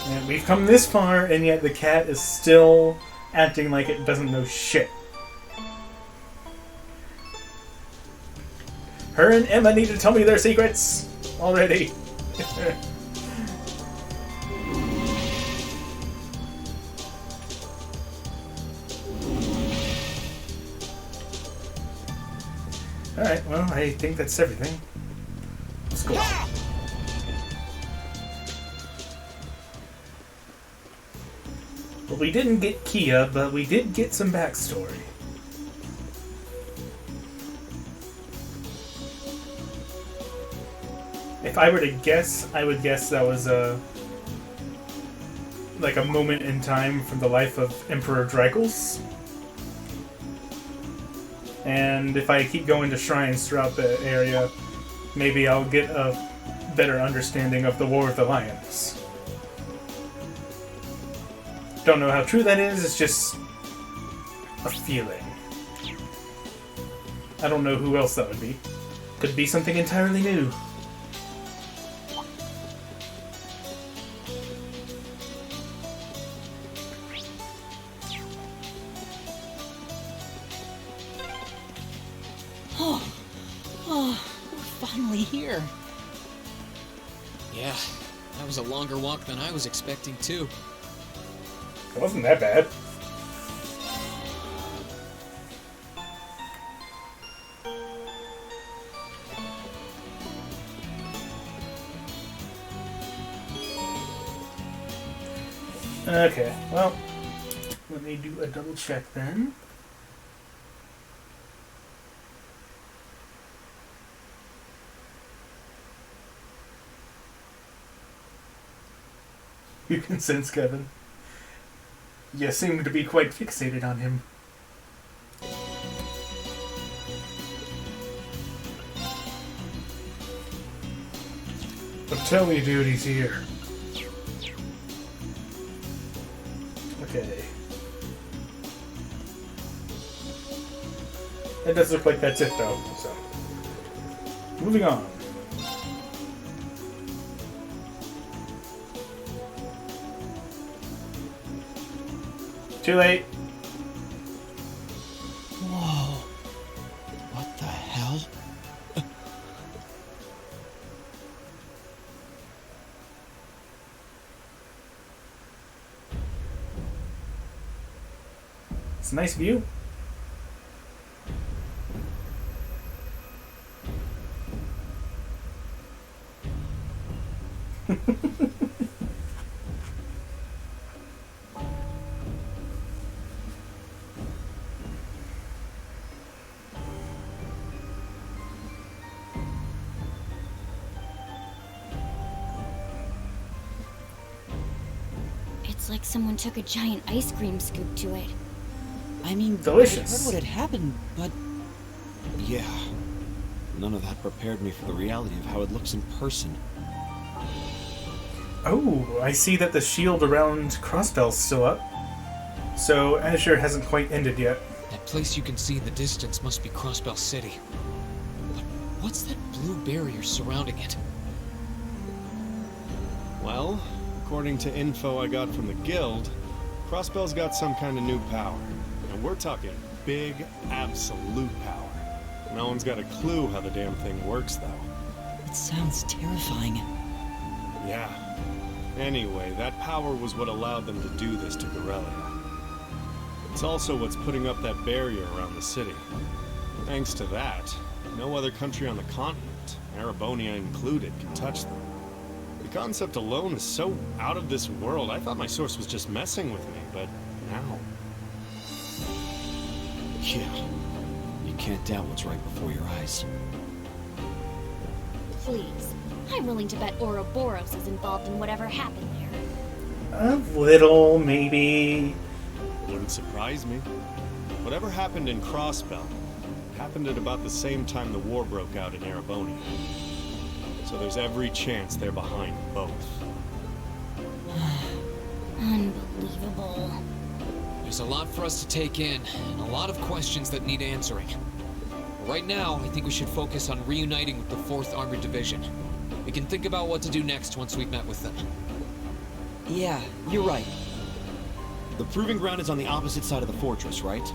And we've come this far, and yet the cat is still acting like it doesn't know shit. Her and Emma need to tell me their secrets already. Alright, well, I think that's everything. Let's go. Well, we didn't get Kia, but we did get some backstory. If I were to guess, I would guess that was a moment in time from the life of Emperor Dreigels. And if I keep going to shrines throughout the area, maybe I'll get a better understanding of the War of the Lions. Don't know how true that is, it's just a feeling. I don't know who else that would be. Could be something entirely new. We're finally here. Yeah, that was a longer walk than I was expecting, too. It wasn't that bad. Okay, well, let me do a double check then. You can sense Kevin. You seem to be quite fixated on him. But tell me, dude, he's here. Okay. It does look like that's it, though, so... Moving on. Too late. Whoa. What the hell? It's a nice view. It's like someone took a giant ice cream scoop to it. I mean, Delicious. I heard what had happened, but Yeah. None of that prepared me for the reality of how it looks in person. Oh, I see that the shield around Crossbell's still up. So Azure hasn't quite ended yet. That place you can see in the distance must be Crossbell City. But what's that blue barrier surrounding it? Well, according to info I got from the guild, Crossbell's got some kind of new power. And we're talking big, absolute power. No one's got a clue how the damn thing works, though. it sounds terrifying. Yeah. Anyway, that power was what allowed them to do this to Corellia. It's also what's putting up that barrier around the city. Thanks to that, no other country on the continent, Erebonia included, can touch them. The concept alone is so out of this world, I thought my source was just messing with me, but now... Yeah. You can't doubt what's right before your eyes. Please. I'm willing to bet Ouroboros is involved in whatever happened there. A little, maybe. Wouldn't surprise me. Whatever happened in Crossbell happened at about the same time the war broke out in Erebonia. So there's every chance they're behind both. Unbelievable. There's a lot for us to take in, and a lot of questions that need answering. Right now, I think we should focus on reuniting with the 4th Armored Division. We can think about what to do next once we've met with them. Yeah, you're right. The proving ground is on the opposite side of the fortress, right?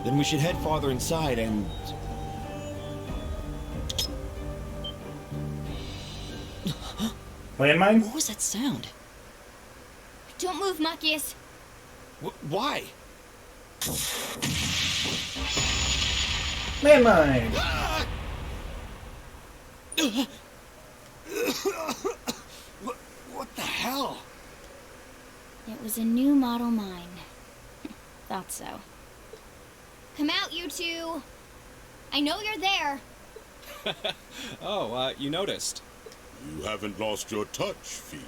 Then we should head farther inside and... Landmine? What was that sound? Don't move, Machias. Why? Landmine! What the hell? It was a new model mine. Thought so. Come out, you two! I know you're there! Oh, you noticed. You haven't lost your touch, Fee.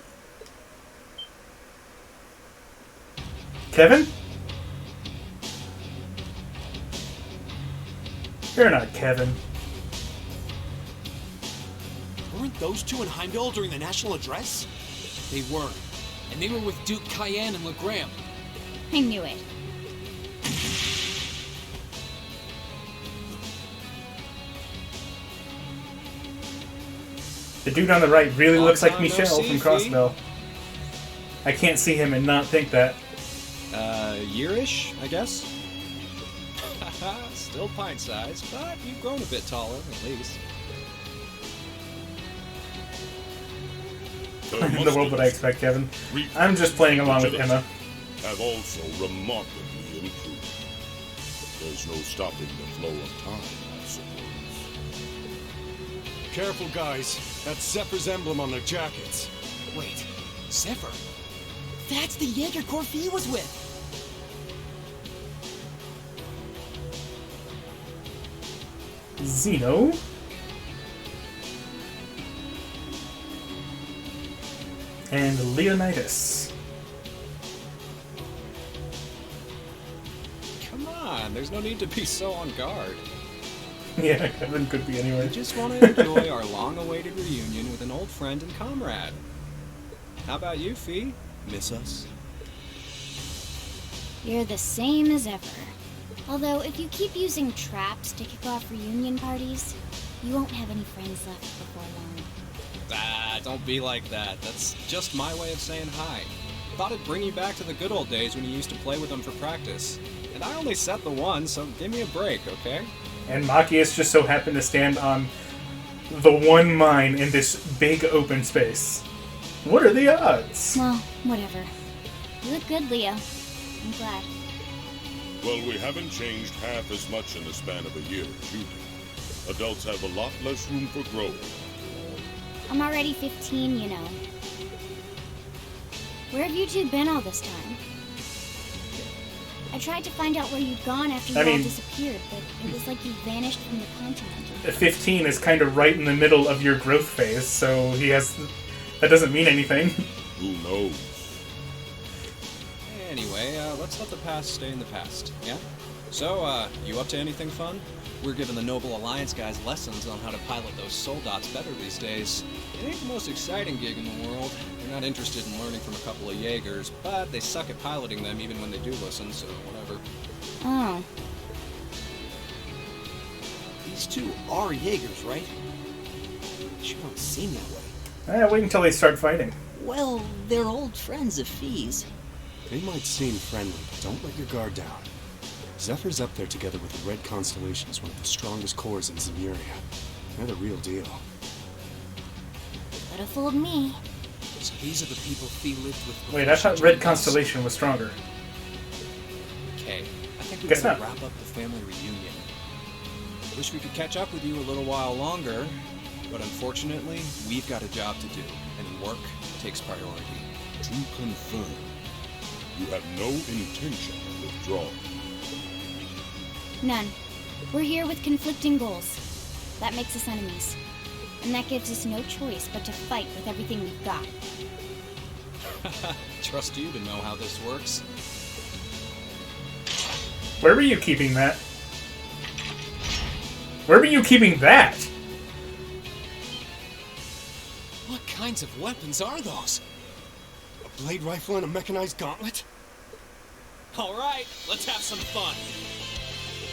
Kevin? You're not Kevin. Weren't those two in Heimdall during the national address? They were. And they were with Duke Cayenne and LeGraham. I knew it. The dude on the right really looks like Long time no Michelle see, from Fee. Crossbell. I can't see him and not think that. Yearish, I guess? Still pint-sized, but you've grown a bit taller, at least. In the world would I expect, Kevin? I'm just playing along with Emma. Have also remarkably improved. There's no stopping the flow of time, I suppose. Careful, guys. That's Zephyr's emblem on their jackets. Wait, Zephyr? That's the Jaeger Corps he was with! Zeno? And Leonidas. Come on, there's no need to be so on guard. Yeah, Kevin could be anywhere. We just want to enjoy our long-awaited reunion with an old friend and comrade. How about you, Fee? Miss us? You're the same as ever. Although, if you keep using traps to kick off reunion parties, you won't have any friends left before long. Ah, don't be like that. That's just my way of saying hi. Thought it'd bring you back to the good old days when you used to play with them for practice. And I only set the one, so give me a break, okay? And Machias just so happened to stand on the one mine in this big open space. What are the odds? Well, whatever. You look good, Leo. I'm glad. Well, we haven't changed half as much in the span of a year as you did. Adults have a lot less room for growth. I'm already 15, you know. Where have you two been all this time? I tried to find out where you'd gone after you all disappeared, but it was like you vanished from the continent. 15 is kind of right in the middle of your growth phase, so that doesn't mean anything. Who knows? Anyway, let's let the past stay in the past, yeah? So, you up to anything fun? We're giving the Noble Alliance guys lessons on how to pilot those Soldots better these days. It ain't the most exciting gig in the world. They're not interested in learning from a couple of Jaegers, but they suck at piloting them even when they do listen, so whatever. Oh. These two are Jaegers, right? They don't seem that way. Wait until they start fighting. Well, they're old friends of Fee's. They might seem friendly, but don't let your guard down. Zephyr's up there together with the Red Constellations, one of the strongest cores in Zemuria. They're the real deal. Could have fooled me. So these are the people Fee lived with. Wait, I thought Red Constellation was stronger. Okay, I think we Guess better not. wrap up the family reunion. Wish we could catch up with you a little while longer, but unfortunately, we've got a job to do, and work takes priority. To confirm, you have no intention of withdrawing. None. We're here with conflicting goals. That makes us enemies. And that gives us no choice but to fight with everything we've got. Trust you to know how this works. Where were you keeping that? Where were you keeping that? What kinds of weapons are those? A blade rifle and a mechanized gauntlet? All right, let's have some fun.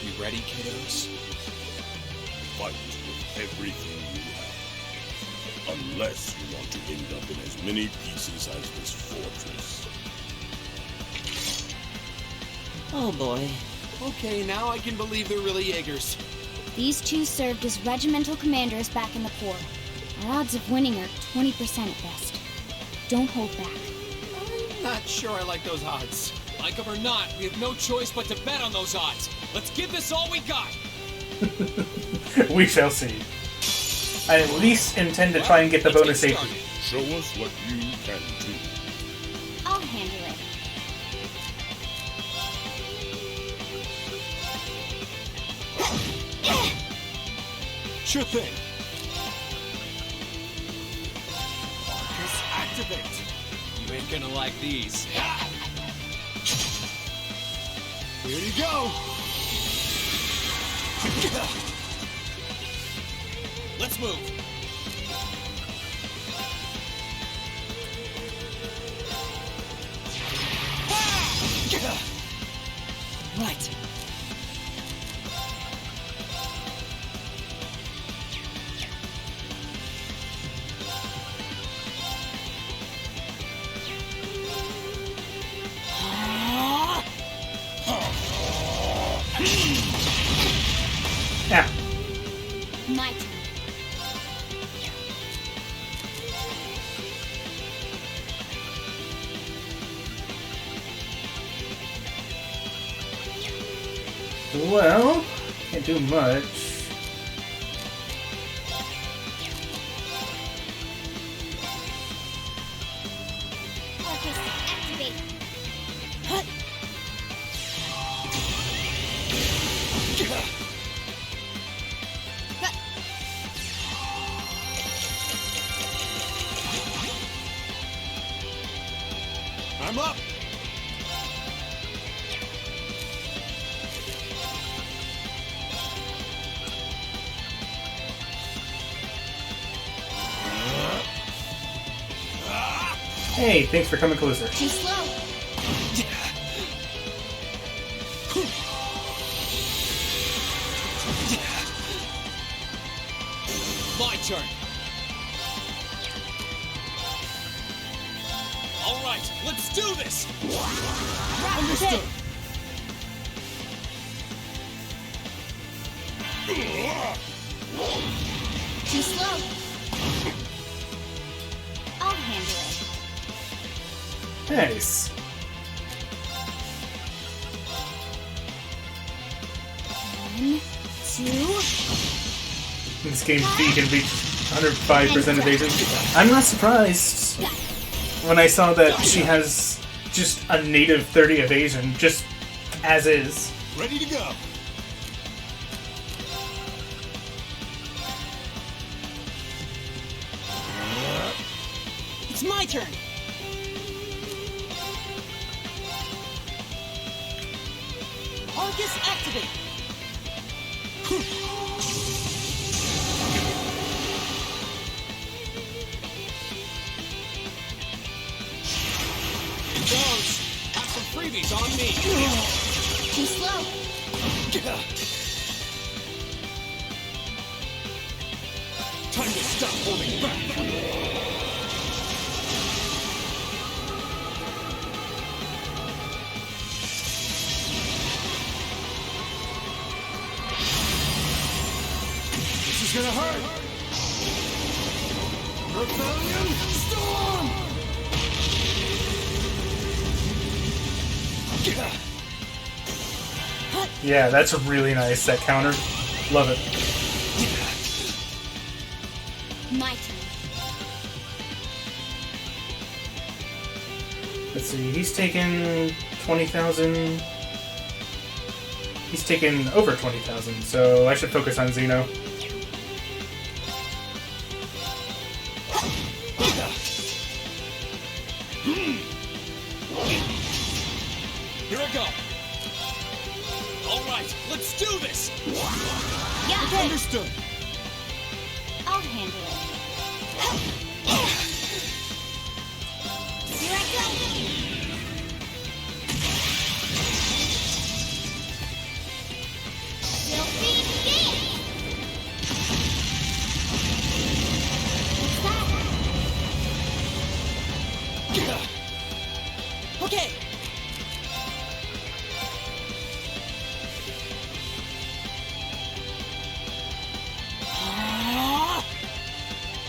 You ready, kiddos? Fight with everything you have. Unless you want to end up in as many pieces as this fortress. Oh boy. Okay, now I can believe they're really Jaegers. These two served as regimental commanders back in the Corps. Our odds of winning are 20% at best. Don't hold back. I'm not sure I like those odds. Like them or not, we have no choice but to bet on those odds. Let's give this all we got. We shall see. I at least intend to try and get the bonus AP. Show us what you can do. I'll handle it. Sure thing. Focus activate. You ain't gonna like these. Here you go. Let's move. Right. Yeah. My turn. Well, can't do much. Focus activate. Hut. I'm up. Hey, thanks for coming closer. Too slow. My turn. All right, let's do this. Understood. Too slow. I'll handle it. Nice. 1, 2. In this game, B can reach 105% evasion. I'm not surprised when I saw that she has just a native 30 evasion, just as is. Ready to go. It's my turn. Arcus activate. It goes. Have some freebies on me. Too slow. Time to stop holding back. This is gonna hurt. Rebellion Storm! Yeah, that's really nice, that counter. Love it. My turn. Let's see, he's taken 20,000. He's taken over 20,000, so I should focus on Xeno. Here I go. All right, let's do this. Yeah, good. Understood. I'll handle it. Here I go. Filthy dance. What's that? Okay.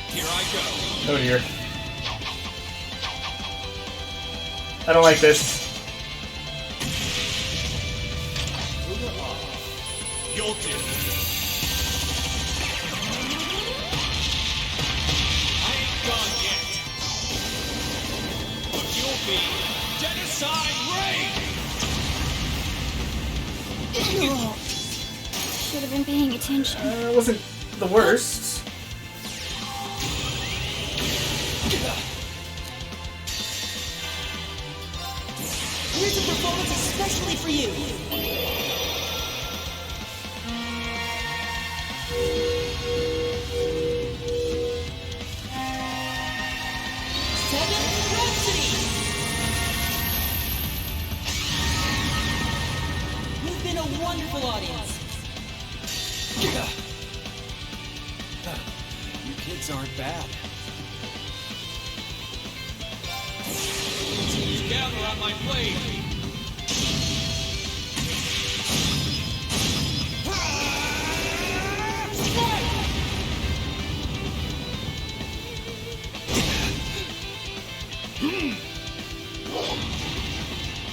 Here I go. Oh dear. I don't like this. You'll do. I ain't done yet. But you'll be genocide raid. Should have been paying attention. It wasn't the worst. Here's a performance especially for you. Seven Rhapsody. You've been a wonderful audience. You kids aren't bad. Gather on my blade.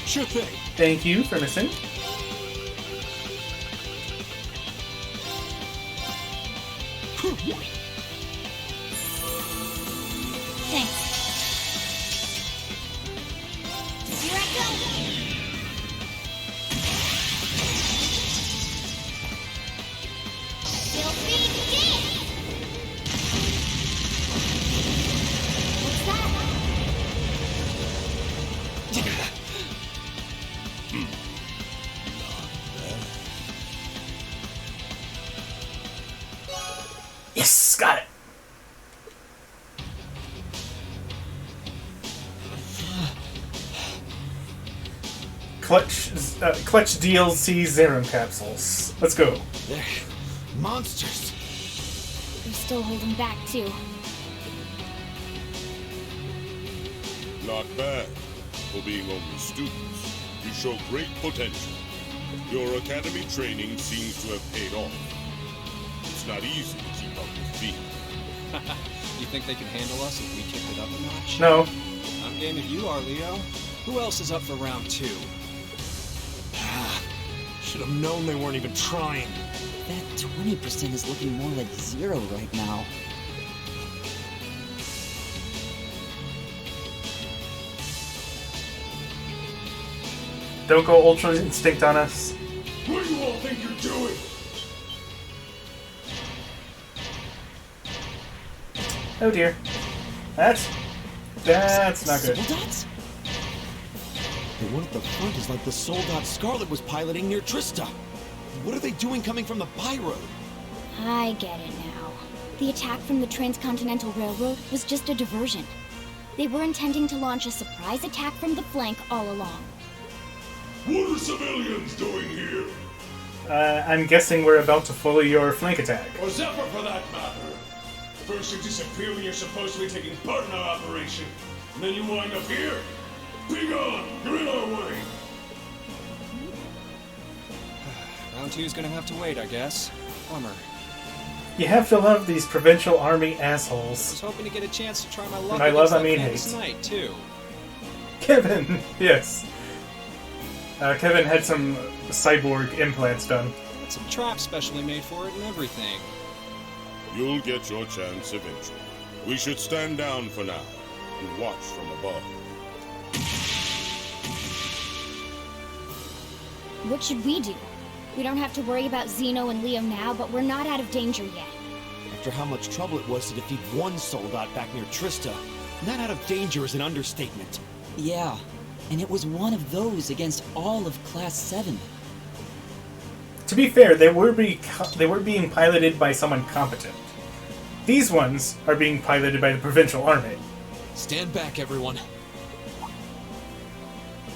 Sure thing. Thank you for missing. Thanks. Here I go. Filthy dance. What's that? Yes, got it. Clutch DLC Zerum capsules. Let's go. They're monsters. We're still holding back, too. Not bad. For being only students, you show great potential. Your academy training seems to have paid off. It's not easy to keep up with feet. You think they can handle us if we kick it up a notch? No. I'm game if you are, Leo. Who else is up for round 2? Should have known they weren't even trying. That 20% is looking more like 0 right now. Don't go Ultra Instinct on us. What do you all think you're doing? Oh dear. That's not good. Soldats? The one at the front is like the Soldat Scarlet was piloting near Trista. What are they doing coming from the byroad? I get it now. The attack from the Transcontinental Railroad was just a diversion. They were intending to launch a surprise attack from the flank all along. What are civilians doing here? I'm guessing we're about to follow your flank attack. Or Zephyr for that matter. First you disappear when you're supposed to be taking part in our operation, and then you wind up here. Be gone! You're in our way! Round 2's gonna have to wait, I guess. Bummer. You have to love these provincial army I was assholes. hoping to get a chance to try my luck By love, against I that mean famous hate. knight, too. Kevin, yes. Kevin had some cyborg implants done. Got some traps specially made for it and everything. You'll get your chance eventually. We should stand down for now and watch from above. What should we do? We don't have to worry about Zeno and Leo now, but we're not out of danger yet. After how much trouble it was to defeat one Soldat back near Trista, not out of danger is an understatement. Yeah, and it was one of those against all of Class 7. To be fair, they were being piloted by someone competent. These ones are being piloted by the provincial army. Stand back, everyone.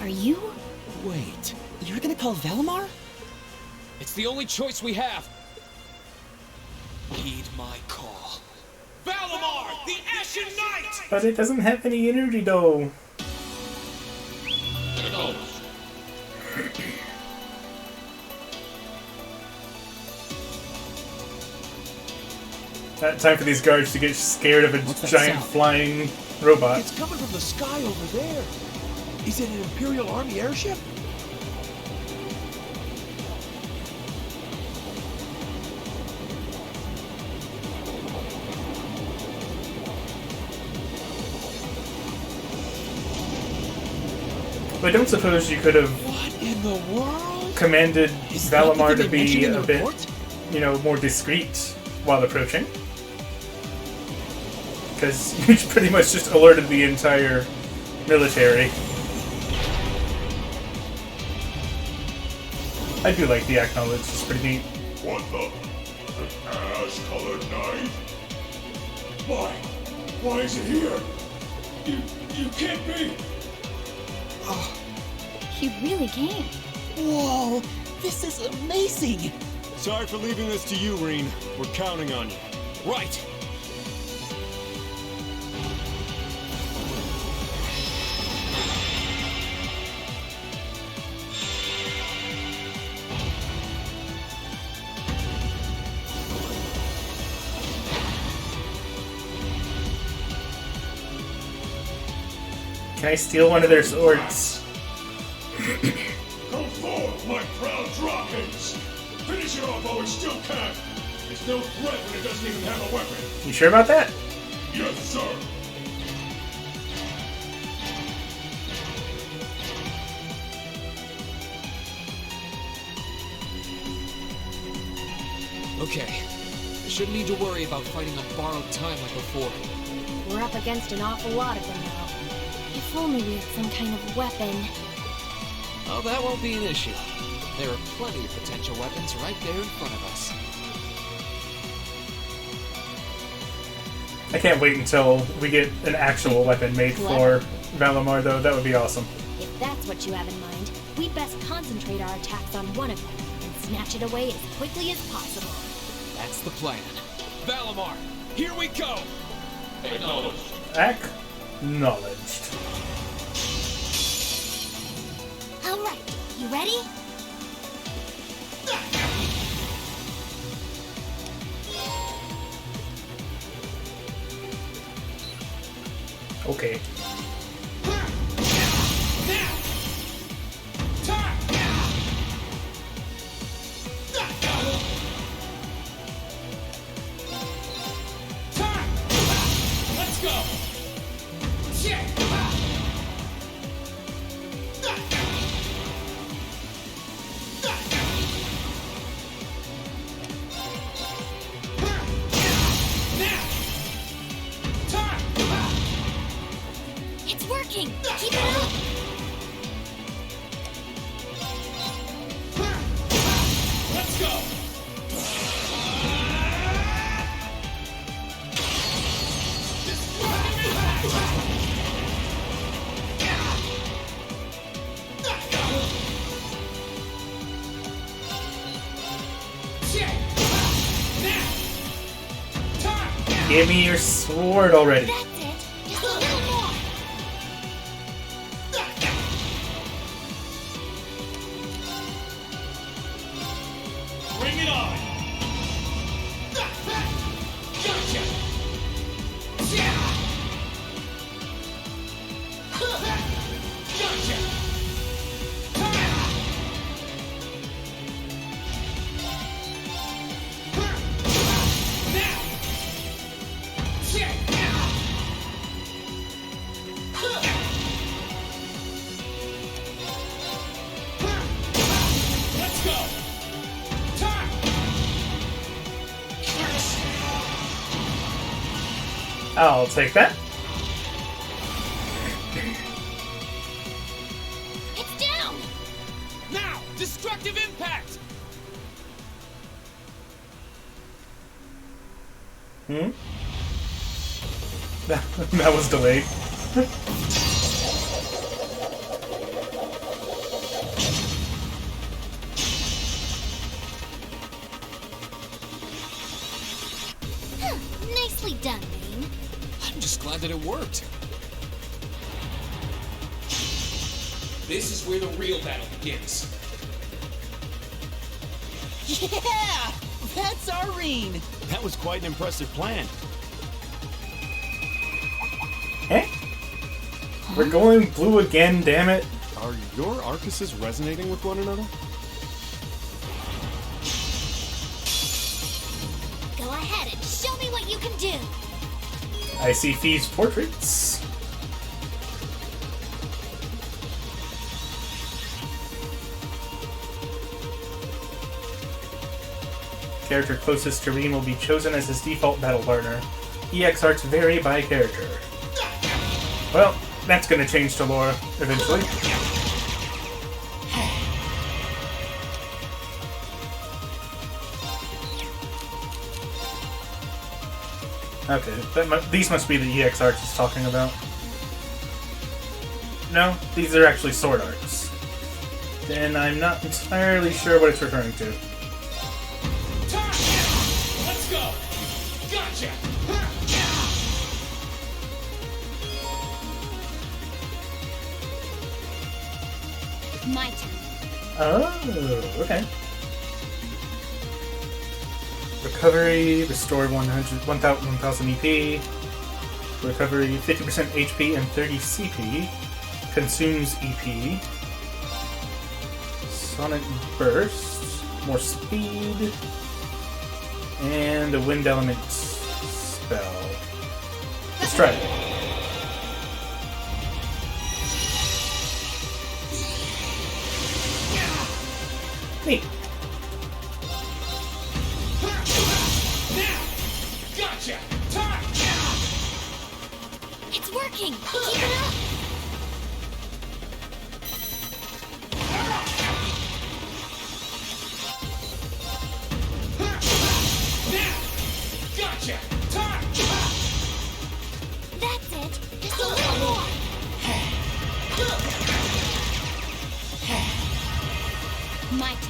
Are you? Wait. You're gonna call Valimar? It's the only choice we have. Heed my call. Valimar, the Ashen Knight! But it doesn't have any energy, though. Time for these guards to get scared of a What's that giant sound? flying robot. It's coming from the sky over there. Is it an Imperial Army airship? I don't suppose you could have What in the world? commanded Is that the Valimar thing to they be mentioned in a the bit, report? more discreet while approaching. Because you pretty much just alerted the entire military. I do like the acknowledge, it's pretty neat. What the? An ash-colored knight? Why? Why is it here? You can't be! He really came. Whoa, this is amazing! Sorry for leaving this to you, Reen. We're counting on you. Right. Can I steal one of their swords? Come forth, my proud Drakens! Finish it off while we still can! It's no threat when it doesn't even have a weapon! You sure about that? Yes, sir! Okay. I shouldn't need to worry about fighting on borrowed time like before. We're up against an awful lot of them now. If only we had some kind of weapon. Oh, that won't be an issue. There are plenty of potential weapons right there in front of us. I can't wait until we get an actual weapon made for Valimar, though. That would be awesome. If that's what you have in mind, we'd best concentrate our attacks on one of them and snatch it away as quickly as possible. That's the plan. Valimar, here we go! Acknowledged. All right, you ready? Okay. Give me your sword already. That's it. Just a little more. Bring it on! Gotcha! Gotcha! Let's go! Time! I'll take that. It's down. Now! Destructive impact! Hmm? That was delayed. Nicely done, Bane. I'm just glad that it worked. This is where the real battle begins. Yeah! That's Irene! That was quite an impressive plan. Eh? We're going blue again, damn it. Are your Arcuses resonating with one another? Go ahead and show me what you can do. I see thieves' portraits. Character closest to Reem will be chosen as his default battle partner. EX arts vary by character. Well, that's gonna change to lore eventually. Okay, these must be the EX arts it's talking about. No, these are actually sword arts. Then I'm not entirely sure what it's referring to. Time! Let's go! Gotcha! My turn. Oh, okay. Recovery, restore 1000 EP. Recovery, 50% HP and 30 CP. Consumes EP. Sonic Burst, more speed. And a wind element spell. Let's try it. Neat. Now! Gotcha! Time! It's working. Keep it up. Now! Gotcha! Time! That's it. Just a little more. My turn.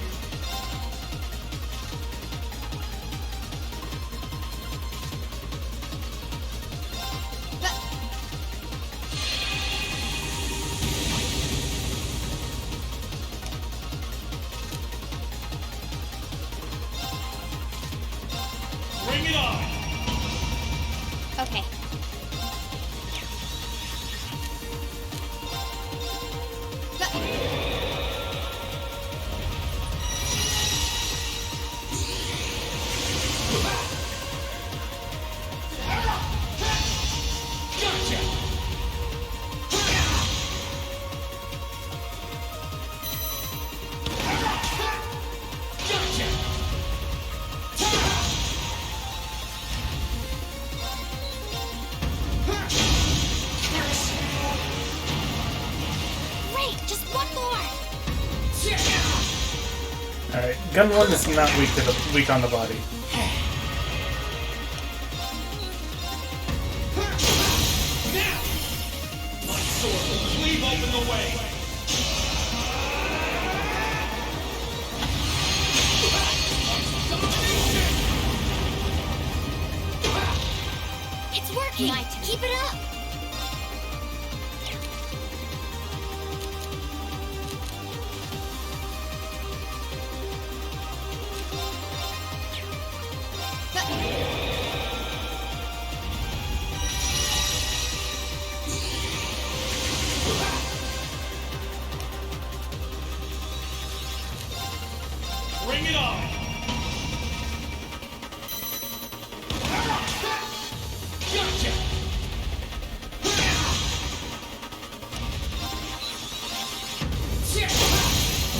Bring it on! Okay. Gotcha! Gotcha! Great. Just one more. Alright, gun 1 is not weak on the body. Now! My sword will cleave open the way! Domination! Hey, keep it up! Bring it on! Gotcha!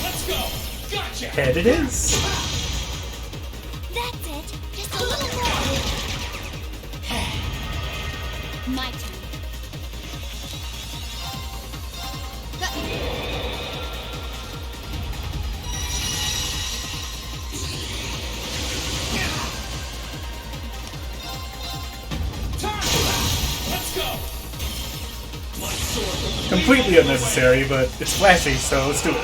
Let's go! Gotcha! Head it is. That's it! Just a little more! My turn. Let's go! My sword. Completely unnecessary, but it's flashy, so let's do it.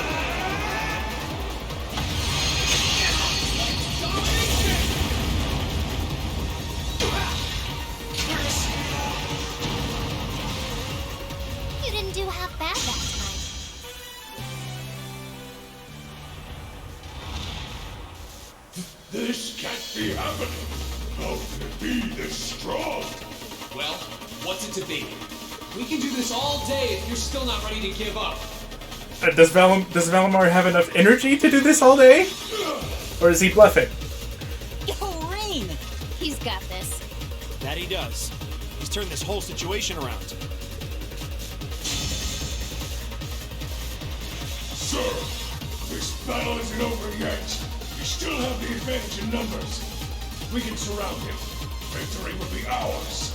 You didn't do half bad that time. This can't be happening. How can it be this strong? Well, what's it to be? We can do this all day if you're still not ready to give up. Does Valimar have enough energy to do this all day? Or is he bluffing? Yo, Rain! He's got this. That he does. He's turned this whole situation around. Sir, this battle isn't over yet. We still have the advantage in numbers. We can surround him. Victory will be ours.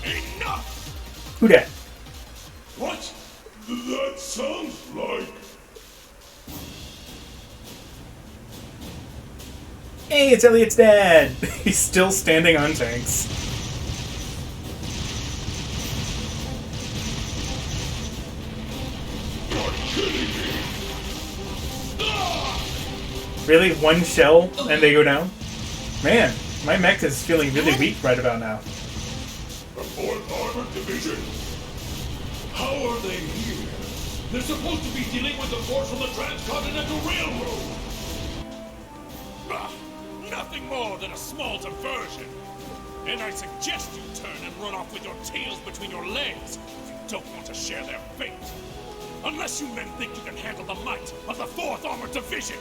Enough! Who dat? What? That sounds like... Hey, it's Elliot's dad! He's still standing on tanks. You're kidding me! Really? One shell and they go down? Man, my mech is feeling really weak right about now. The 4th Armored Division? How are they here? They're supposed to be dealing with the force from the Transcontinental Railroad! Nothing more than a small diversion. And I suggest you turn and run off with your tails between your legs if you don't want to share their fate. Unless you men think you can handle the might of the 4th Armored Division.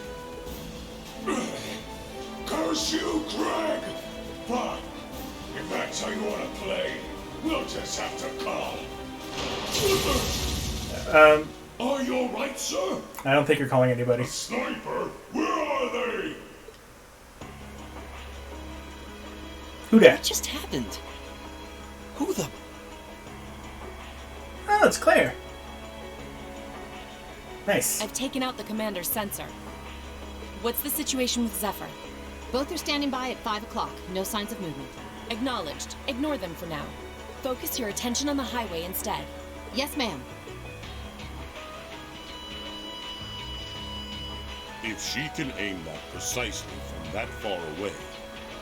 Curse you, Greg! Fine. If that's how you want to play, we'll just have to call. Are you alright, sir? I don't think you're calling anybody. A sniper? Where are they? Who dat? What just happened? Who the... Oh, it's Claire. Nice. I've taken out the commander's sensor. What's the situation with Zephyr? Both are standing by at 5 o'clock. No signs of movement. Acknowledged. Ignore them for now. Focus your attention on the highway instead. Yes, ma'am. If she can aim that precisely from that far away,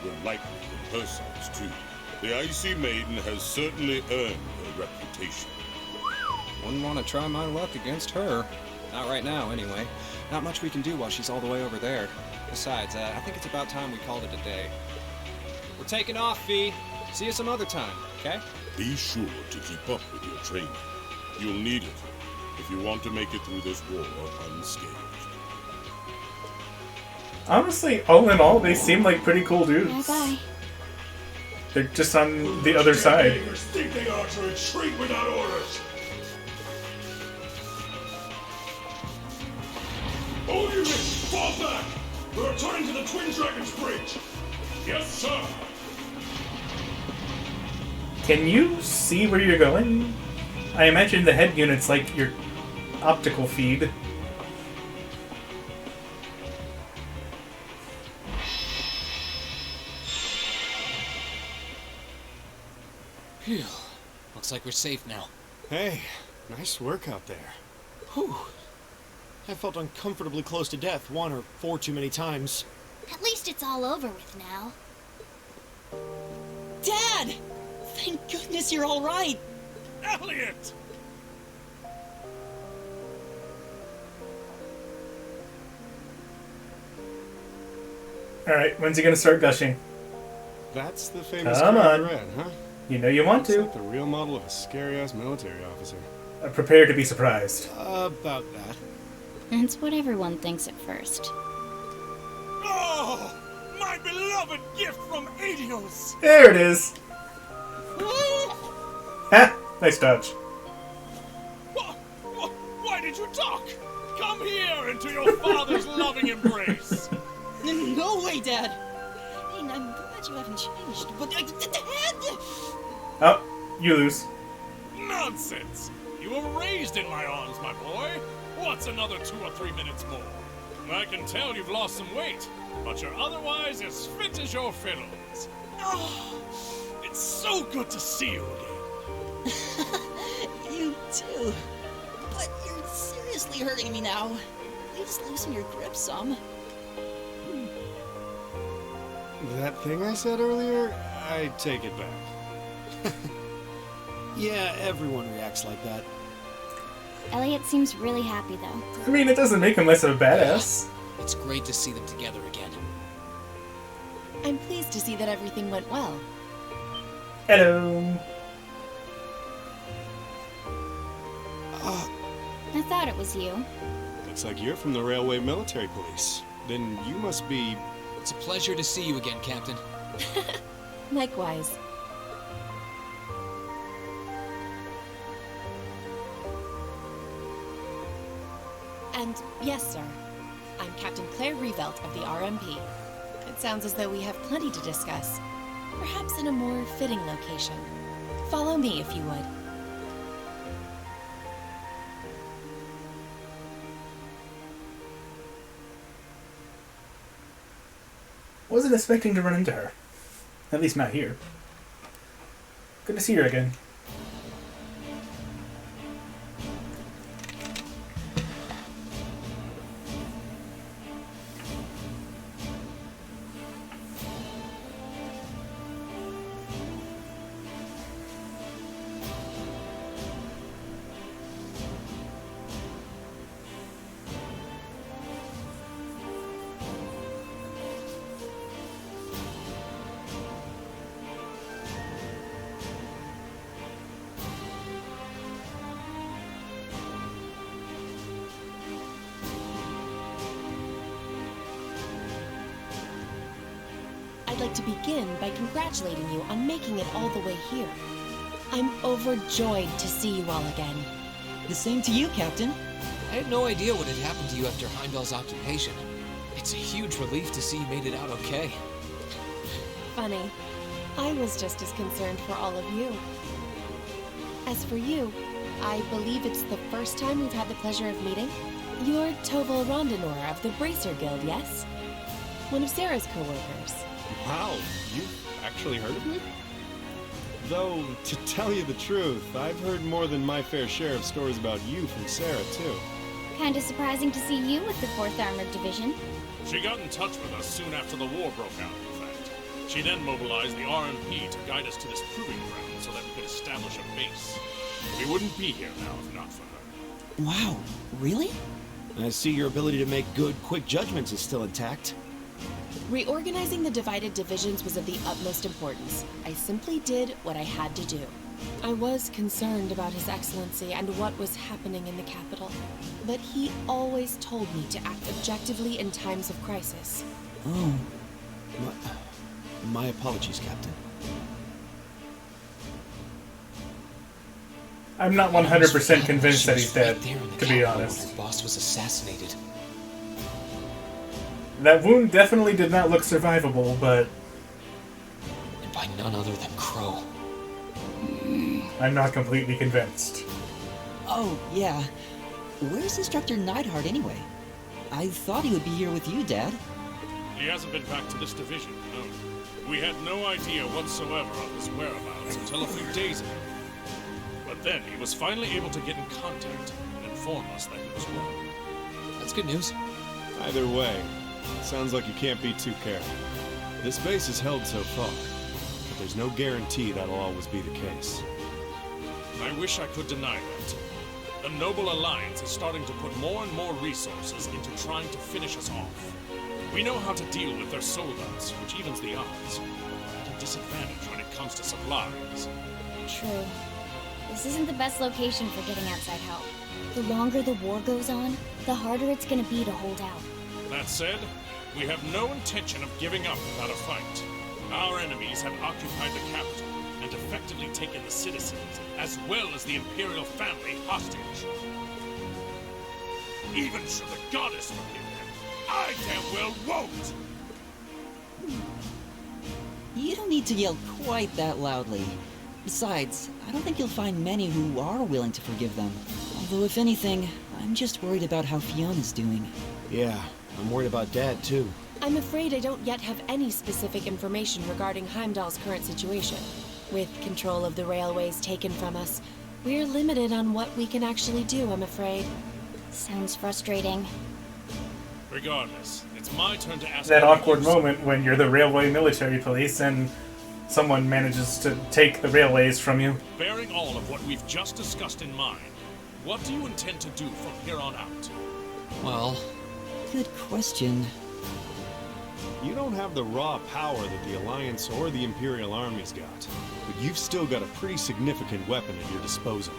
we're likely in her sights too. The Icy Maiden has certainly earned her reputation. Wouldn't want to try my luck against her. Not right now, anyway. Not much we can do while she's all the way over there. Besides, I think it's about time we called it a day. We're taking off, Fee. See you some other time, okay? Be sure to keep up with your training. You'll need it if you want to make it through this war unscathed. Honestly, all in all, they seem like pretty cool dudes. Bye-bye. They're just on the other side. Campaigners think they are to retreat without orders. All units, fall back! We're returning to the Twin Dragons Bridge. Yes, sir. Can you see where you're going? I imagine the head unit's like your optical feed. Phew. Looks like we're safe now. Hey, nice work out there. Whew. I felt uncomfortably close to death 1 or 4 too many times. At least it's all over with now. Dad! Thank goodness you're all right. Elliot! Alright, when's he gonna start gushing? That's the famous Come guy I on. read, huh? You know you want Looks to. like the real model of a scary-ass military officer. Prepare to be surprised. About that. It's what everyone thinks at first. Oh! My beloved gift from Adios! There it is. Ha! Nice dodge. Why did you talk? Come here into your father's loving embrace! No way, Dad. I mean, I'm glad you haven't changed, but Dad! Oh, you lose. Nonsense! You were raised in my arms, my boy. What's another 2 or 3 minutes more? I can tell you've lost some weight, but you're otherwise as fit as your fiddles. Oh, it's so good to see you again. You too. But you're seriously hurting me now. Please loosen your grip some. That thing I said earlier, I take it back. Yeah, everyone reacts like that. Elliot seems really happy, though. I mean, it doesn't make him less of a badass. It's great to see them together again. I'm pleased to see that everything went well. Hello. I thought it was you. Looks like you're from the Railway Military Police. Then you must be... It's a pleasure to see you again, Captain. Likewise. And yes, sir. I'm Captain Claire Revelt of the RMP. It sounds as though we have plenty to discuss. Perhaps in a more fitting location. Follow me if you would. Wasn't expecting to run into her. At least not here. Good to see her again. I'd like to begin by congratulating you on making it all the way here. I'm overjoyed to see you all again. The same to you, Captain. I had no idea what had happened to you after Heimdall's occupation. It's a huge relief to see you made it out okay. Funny. I was just as concerned for all of you. As for you, I believe it's the first time we've had the pleasure of meeting. You're Toval Rondinor of the Bracer Guild, yes? One of Sarah's co-workers. Wow, you've actually heard of me? Though, to tell you the truth, I've heard more than my fair share of stories about you from Sarah, too. Kinda surprising to see you with the 4th Armored Division. She got in touch with us soon after the war broke out, in fact. She then mobilized the RMP to guide us to this proving ground so that we could establish a base. We wouldn't be here now if not for her. Wow, really? I see your ability to make good, quick judgments is still intact. Reorganizing the divided divisions was of the utmost importance. I simply did what I had to do. I was concerned about His Excellency and what was happening in the capital, but he always told me to act objectively in times of crisis. Oh. My apologies, Captain. I'm not 100% convinced that he's dead, There in the to be capital honest. when their boss was assassinated. That wound definitely did not look survivable, but And by none other than Crow. I'm not completely convinced. Oh, yeah. Where's Instructor Neidhart anyway? I thought he would be here with you, Dad. He hasn't been back to this division, no. We had no idea whatsoever of his whereabouts until a few days ago. But then he was finally able to get in contact and inform us that he was well. That's good news. Either way, it sounds like you can't be too careful. This base is held so far, but there's no guarantee that'll always be the case. I wish I could deny that. The Noble Alliance is starting to put more and more resources into trying to finish us off. We know how to deal with their soldats, which evens the odds. We're at a disadvantage when it comes to supplies. True. This isn't the best location for getting outside help. The longer the war goes on, the harder it's gonna be to hold out. That said, we have no intention of giving up without a fight. Our enemies have occupied the capital and effectively taken the citizens, as well as the Imperial family, hostage. Even should the goddess forgive them, I damn well won't! You don't need to yell quite that loudly. Besides, I don't think you'll find many who are willing to forgive them. Although, if anything, I'm just worried about how Fiona's doing. Yeah, I'm worried about Dad, too. I'm afraid I don't yet have any specific information regarding Heimdall's current situation. With control of the railways taken from us, we're limited on what we can actually do, I'm afraid. Sounds frustrating. Regardless, it's my turn to ask... That awkward moment when you're the railway military police and someone manages to take the railways from you. Bearing all of what we've just discussed in mind, what do you intend to do from here on out? Well... Good question. You don't have the raw power that the Alliance or the Imperial armies got, but you've still got a pretty significant weapon at your disposal,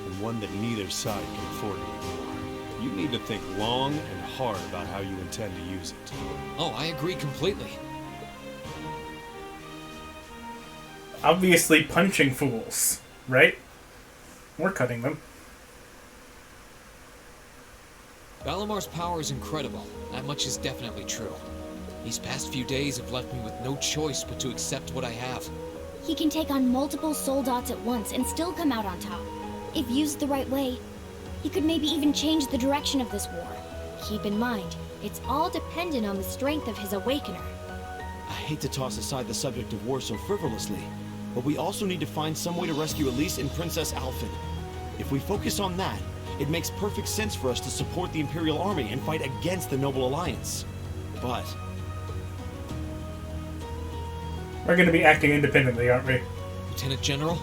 and one that neither side can afford to ignore. You need to think long and hard about how you intend to use it. Oh, I agree completely. Obviously punching fools, right? We're cutting them. Valamar's power is incredible. That much is definitely true. These past few days have left me with no choice but to accept what I have. He can take on multiple soldats at once and still come out on top. If used the right way, he could maybe even change the direction of this war. Keep in mind, it's all dependent on the strength of his Awakener. I hate to toss aside the subject of war so frivolously, but we also need to find some way to rescue Elise and Princess Alphen. If we focus on that, it makes perfect sense for us to support the Imperial Army and fight against the Noble Alliance. But... we're going to be acting independently, aren't we? Lieutenant General,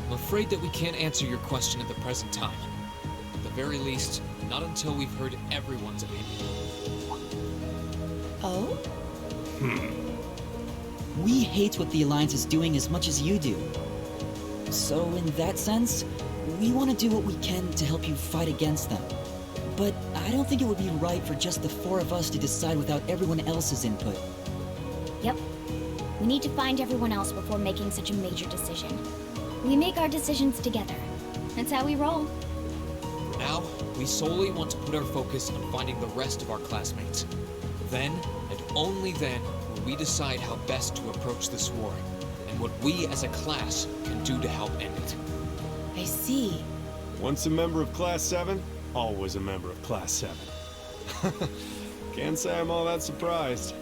I'm afraid that we can't answer your question at the present time. At the very least, not until we've heard everyone's opinion. Oh? We hate what the Alliance is doing as much as you do. So, in that sense, we want to do what we can to help you fight against them. But I don't think it would be right for just the four of us to decide without everyone else's input. Yep. We need to find everyone else before making such a major decision. We make our decisions together. That's how we roll. For now, we solely want to put our focus on finding the rest of our classmates. Then, and only then, will we decide how best to approach this war, and what we as a class can do to help end it. I see. Once a member of Class 7, always a member of Class 7. Can't say I'm all that surprised.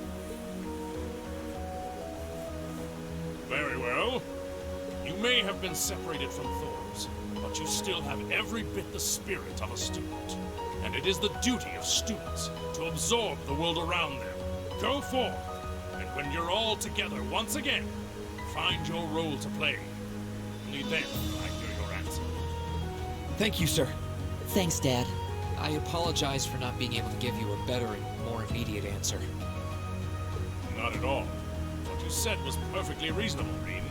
Very well. You may have been separated from Thorns, but you still have every bit the spirit of a student. And it is the duty of students to absorb the world around them. Go forth, and when you're all together once again, find your role to play. Only then will I hear your answer. Thank you, sir. Thanks, Dad. I apologize for not being able to give you a better and more immediate answer. Not at all. What you said was perfectly reasonable, Reem.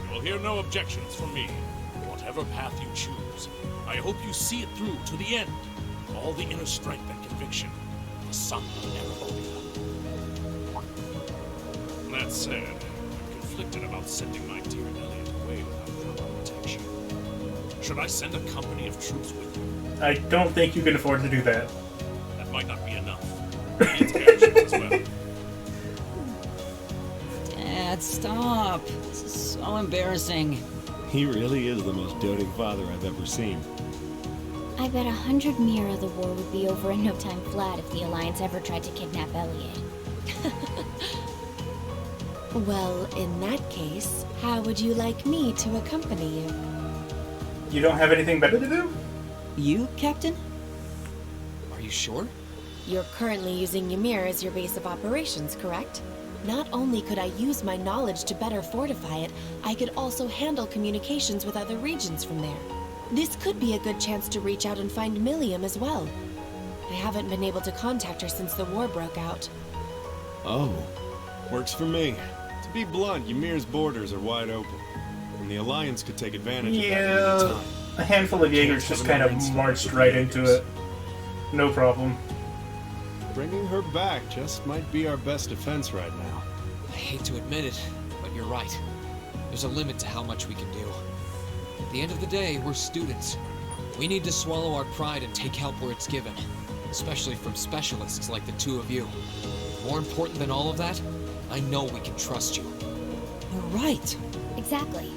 You will hear no objections from me. Whatever path you choose, I hope you see it through to the end. All the inner strength and conviction. The son of Erebor. That said, I'm conflicted about sending my dear Elliot away without proper protection. Should I send a company of troops with you? I don't think you can afford to do that. That might not be enough. It needs airship as well. Dad, stop. This is so embarrassing. He really is the most doting father I've ever seen. I bet 100 Mira the war would be over in no time flat if the Alliance ever tried to kidnap Elliot. Well, in that case, how would you like me to accompany you? You don't have anything better to do? You, Captain? Are you sure? You're currently using Ymir as your base of operations, correct? Not only could I use my knowledge to better fortify it, I could also handle communications with other regions from there. This could be a good chance to reach out and find Milliam as well. I haven't been able to contact her since the war broke out. Oh. Works for me. To be blunt, Ymir's borders are wide open, and the Alliance could take advantage of that at any time. A handful of Jaegers just kind of marched right into it. No problem. Bringing her back just might be our best defense right now. I hate to admit it, but you're right. There's a limit to how much we can do. At the end of the day, we're students. We need to swallow our pride and take help where it's given, especially from specialists like the two of you. More important than all of that, I know we can trust you. You're right. Exactly.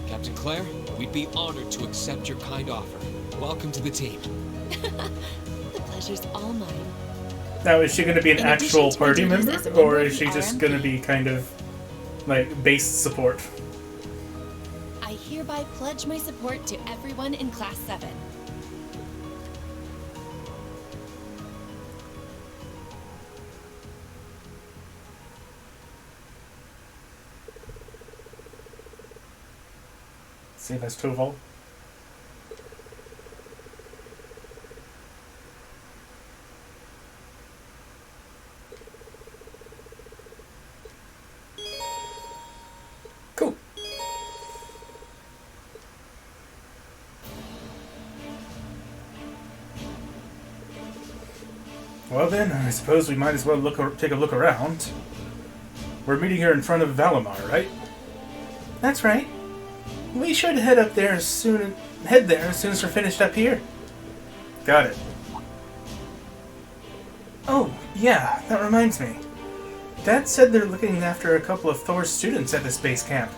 Captain Claire, we'd be honored to accept your kind offer. Welcome to the team. The pleasure's all mine. Now, is she going to be an In actual addition to my party duties member, as a member or of is the she just RMP? going to be kind of, like, base support? I hereby pledge my support to everyone in Class 7. Same as Toval. Cool. Well then, I suppose we might as well take a look around. We're meeting here in front of Valimar, right? That's right. We should head there as soon as we're finished up here. Got it. Oh, yeah, that reminds me. Dad said they're looking after a couple of Thor's students at this base camp.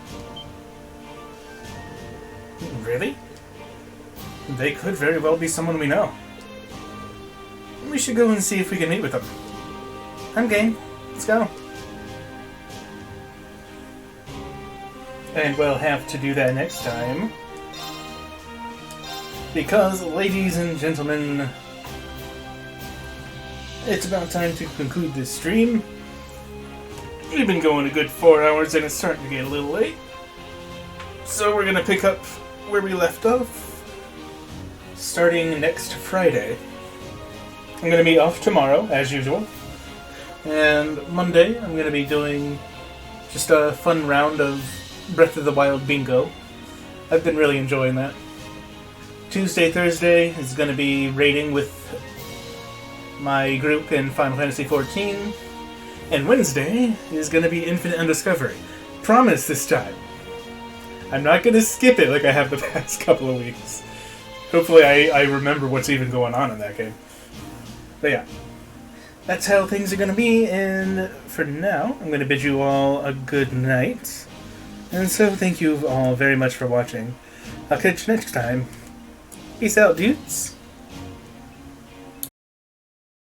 Really? They could very well be someone we know. We should go and see if we can meet with them. I'm game. Let's go. And we'll have to do that next time. Because, ladies and gentlemen, it's about time to conclude this stream. We've been going a good 4 hours and it's starting to get a little late. So we're going to pick up where we left off, starting next Friday. I'm going to be off tomorrow, as usual. And Monday, I'm going to be doing just a fun round of Breath of the Wild bingo. I've been really enjoying that. Tuesday, Thursday is going to be raiding with my group in Final Fantasy XIV. And Wednesday is going to be Infinite Undiscovery. Promise this time. I'm not going to skip it like I have the past couple of weeks. Hopefully I remember what's even going on in that game. But yeah. That's how things are going to be, and for now, I'm going to bid you all a good night. And so, thank you all very much for watching. I'll catch you next time. Peace out, dudes.